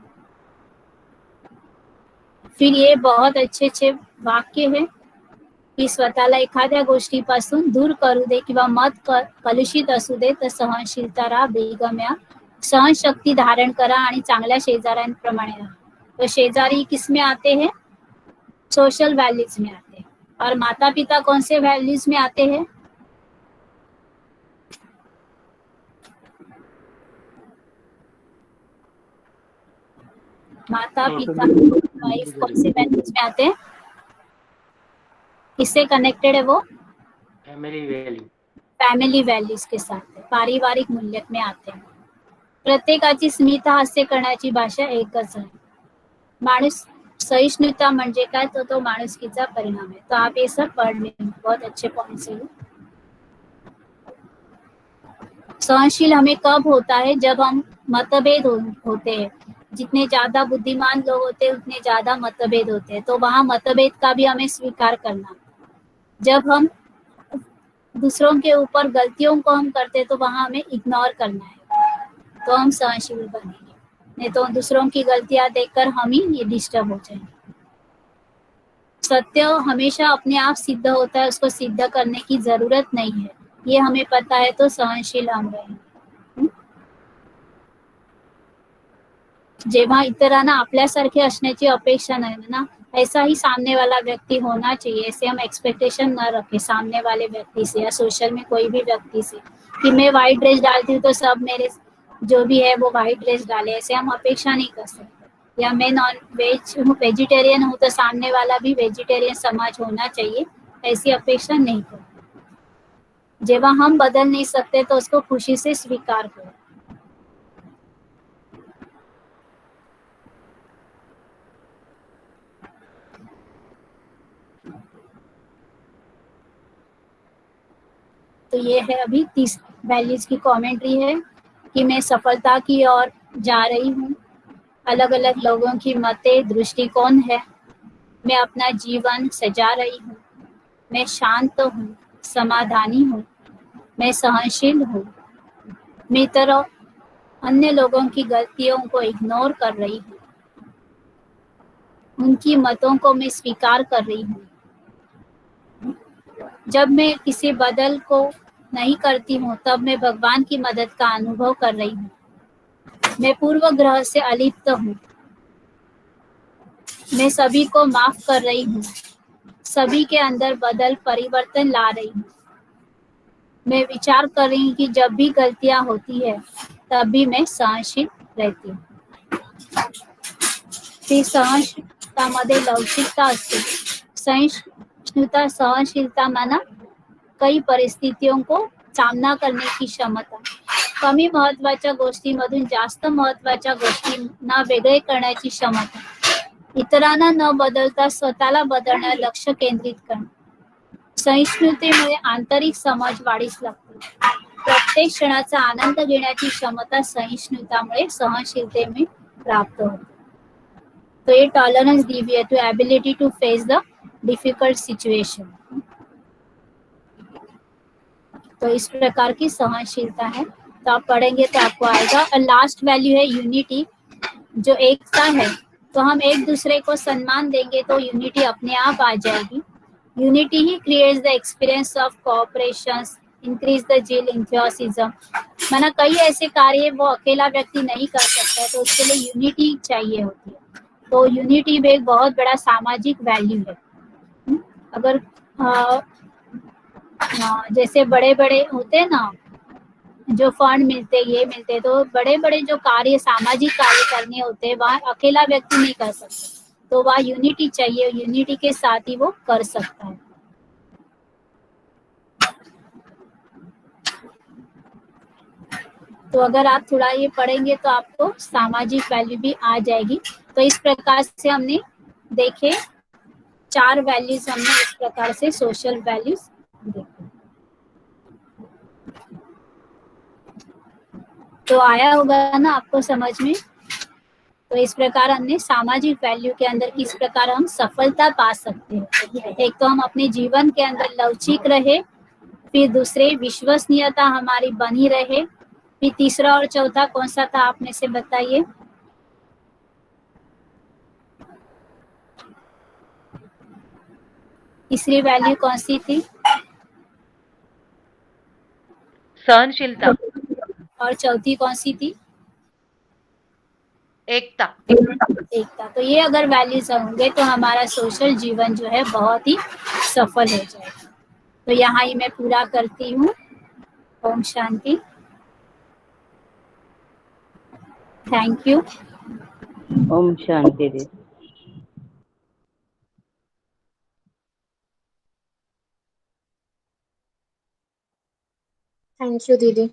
फिर ये बहुत अच्छे अच्छे वाक्य है की स्वतःला एखाद्या गोष्टीपासून दूर करू दे किंवा मत कलुषित असू दे, तर सहनशीलता राहा, बेगम्या, सहनशक्ति धारण करा आणि चांगल्या शेजाऱ्यांप्रमाणे राहा। तो शेजारी किस में आते हैं, सोशल वैल्यूज में आते हैं। और माता पिता कौन से वैल्यूज में आते हैं, माता पिता वाइफ कौन से वैल्यूज में आते हैं, किससे कनेक्टेड है वो, फैमिली वैल्यू, फॅमिली व्हॅल्यूज के साथ है, पारिवारिक मूल्य में आते हैं। प्रत्येकाची स्मित हास्य करण्याची भाषा एकच आहे। माणूस सहिष्णुता म्हणजे काय, तो तो माणुसकीचा परिणाम है। तो आप ये सब पढ़ लें, बहुत अच्छे पॉइंट्स है। सहनशील हमें कब होता है, जब हम मतभेद होते हैं। जितने ज्यादा बुद्धिमान लोग होते हैं उतने ज्यादा मतभेद होते हैं, तो वहाँ मतभेद का भी हमें स्वीकार करना। जब हम दूसरों के ऊपर गलतियों को हम करते, तो वहाँ हमें इग्नोर करना है, तो हम सहनशील बनेंगे। नहीं तो दूसरों की गलतियां देखकर हम ही ये डिस्टर्ब हो जाएंगे। सत्य हमेशा अपने आप सिद्ध होता है, उसको सिद्ध करने की जरूरत नहीं है, ये हमें पता है, तो सहनशील हम रहेंगे। जेव्हा इतरांना आपल्यासारखे असण्याची अपेक्षा नाही ना, ऐसा ही सामने वाला व्यक्ति होना चाहिए। ऐसे हम एक्सपेक्टेशन न रखें सामने वाले व्यक्ति से या सोशल में कोई भी व्यक्ति से कि मैं व्हाइट ड्रेस डालती हूँ तो सब मेरे जो भी है वो व्हाइट ड्रेस डाले, ऐसे हम अपेक्षा नहीं कर सकते। या मैं नॉन वेज हूँ, वेजिटेरियन हूँ, तो सामने वाला भी वेजिटेरियन समाज होना चाहिए, ऐसी अपेक्षा नहीं करो। जेव्हा हम बदल नहीं सकते तो उसको खुशी से स्वीकार करो। तो ये है अभी 30 वैल्यूज की कमेंट्री है कि मैं सफलता की ओर जा रही हूँ। अलग अलग लोगों की मतें, दृष्टिकोण है। मैं अपना जीवन सजा रही हूँ। मैं शांत हूँ, समाधानी हूँ, मैं सहनशील हूँ, मित्र अन्य लोगों की गलतियों को इग्नोर कर रही हूँ, उनकी मतों को मैं स्वीकार कर रही हूँ। जब मैं किसी बदल को नहीं करती हूँ तब मैं भगवान की मदद का अनुभव कर रही हूँ। मैं पूर्व ग्रह से अलिप्त हूँ, मैं सभी को माफ कर रही हूँ, सभी के अंदर बदल परिवर्तन ला रही हूँ। मैं विचार कर रही हूँ कि जब भी गलतियां होती है तब भी मैं सहनशील रहती हूँ। ती सहनशीलतामध्ये लवचिकता असते. सहिष्णुता सहनशीलता माना काही परिस्थितियों को सामना करने की क्षमता, कमी महत्वाच्या गोष्टींमधून जास्त महत्वाच्या गोष्टींना वेगळे करण्याची क्षमता, इतरांना न बदलता स्वतःला बदलण्यावर लक्ष केंद्रित करणं. सहिष्णुतेमुळे आंतरिक समज वाढीस लागते. प्रत्येक क्षणाचा आनंद घेण्याची क्षमता सहिष्णुतामुळे सहनशीलतेने प्राप्त होते. तो ये टॉलरन्स दी हुई है to ability to face the difficult situation. तो इस प्रकार की सहनशीलता है. तो आप पढ़ेंगे तो आपको आएगा. और लास्ट वैल्यू है यूनिटी, जो एकता है. तो हम एक दूसरे को सम्मान देंगे तो यूनिटी अपने आप आ जाएगी. यूनिटी ही creates the experience of cooperation, increase the zeal enthusiasm. माना कई ऐसे कार्य वो अकेला व्यक्ति नहीं कर सकता है, तो उसके लिए यूनिटी चाहिए होती है. तो यूनिटी भी एक बहुत बड़ा सामाजिक वैल्यू है. अगर जैसे बड़े बड़े होते हैं ना, जो फंड मिलते ये मिलते, तो बड़े बड़े जो कार्य सामाजिक कार्य करने होते हैं वहाँ अकेला व्यक्ति नहीं कर सकता, तो वहाँ यूनिटी चाहिए. यूनिटी के साथ ही वो कर सकता है. तो अगर आप थोड़ा ये पढ़ेंगे तो आपको सामाजिक वैल्यू भी आ जाएगी. तो इस प्रकार से हमने देखे 4 वैल्यूज, हमने इस प्रकार से सोशल वैल्यूज देखे. तो आया होगा ना आपको समझ में. तो इस प्रकार हमने सामाजिक वैल्यू के अंदर किस प्रकार हम सफलता पा सकते हैं. एक तो हम अपने जीवन के अंदर लवचिक रहे, फिर दूसरे विश्वसनीयता हमारी बनी रहे, फिर तीसरा और चौथा कौन सा था आप में से बताइए. तीसरी वैल्यू कौन सी थी. सहनशीलता. और चौथी कौन सी थी. एकता. एकता. तो ये अगर वैल्यूज होंगे तो हमारा सोशल जीवन जो है बहुत ही सफल हो जाएगा. तो यहाँ ही मैं पूरा करती हूँ. ओम शांति. Thank you. ओम शांति दी. थैंक यू दीदी.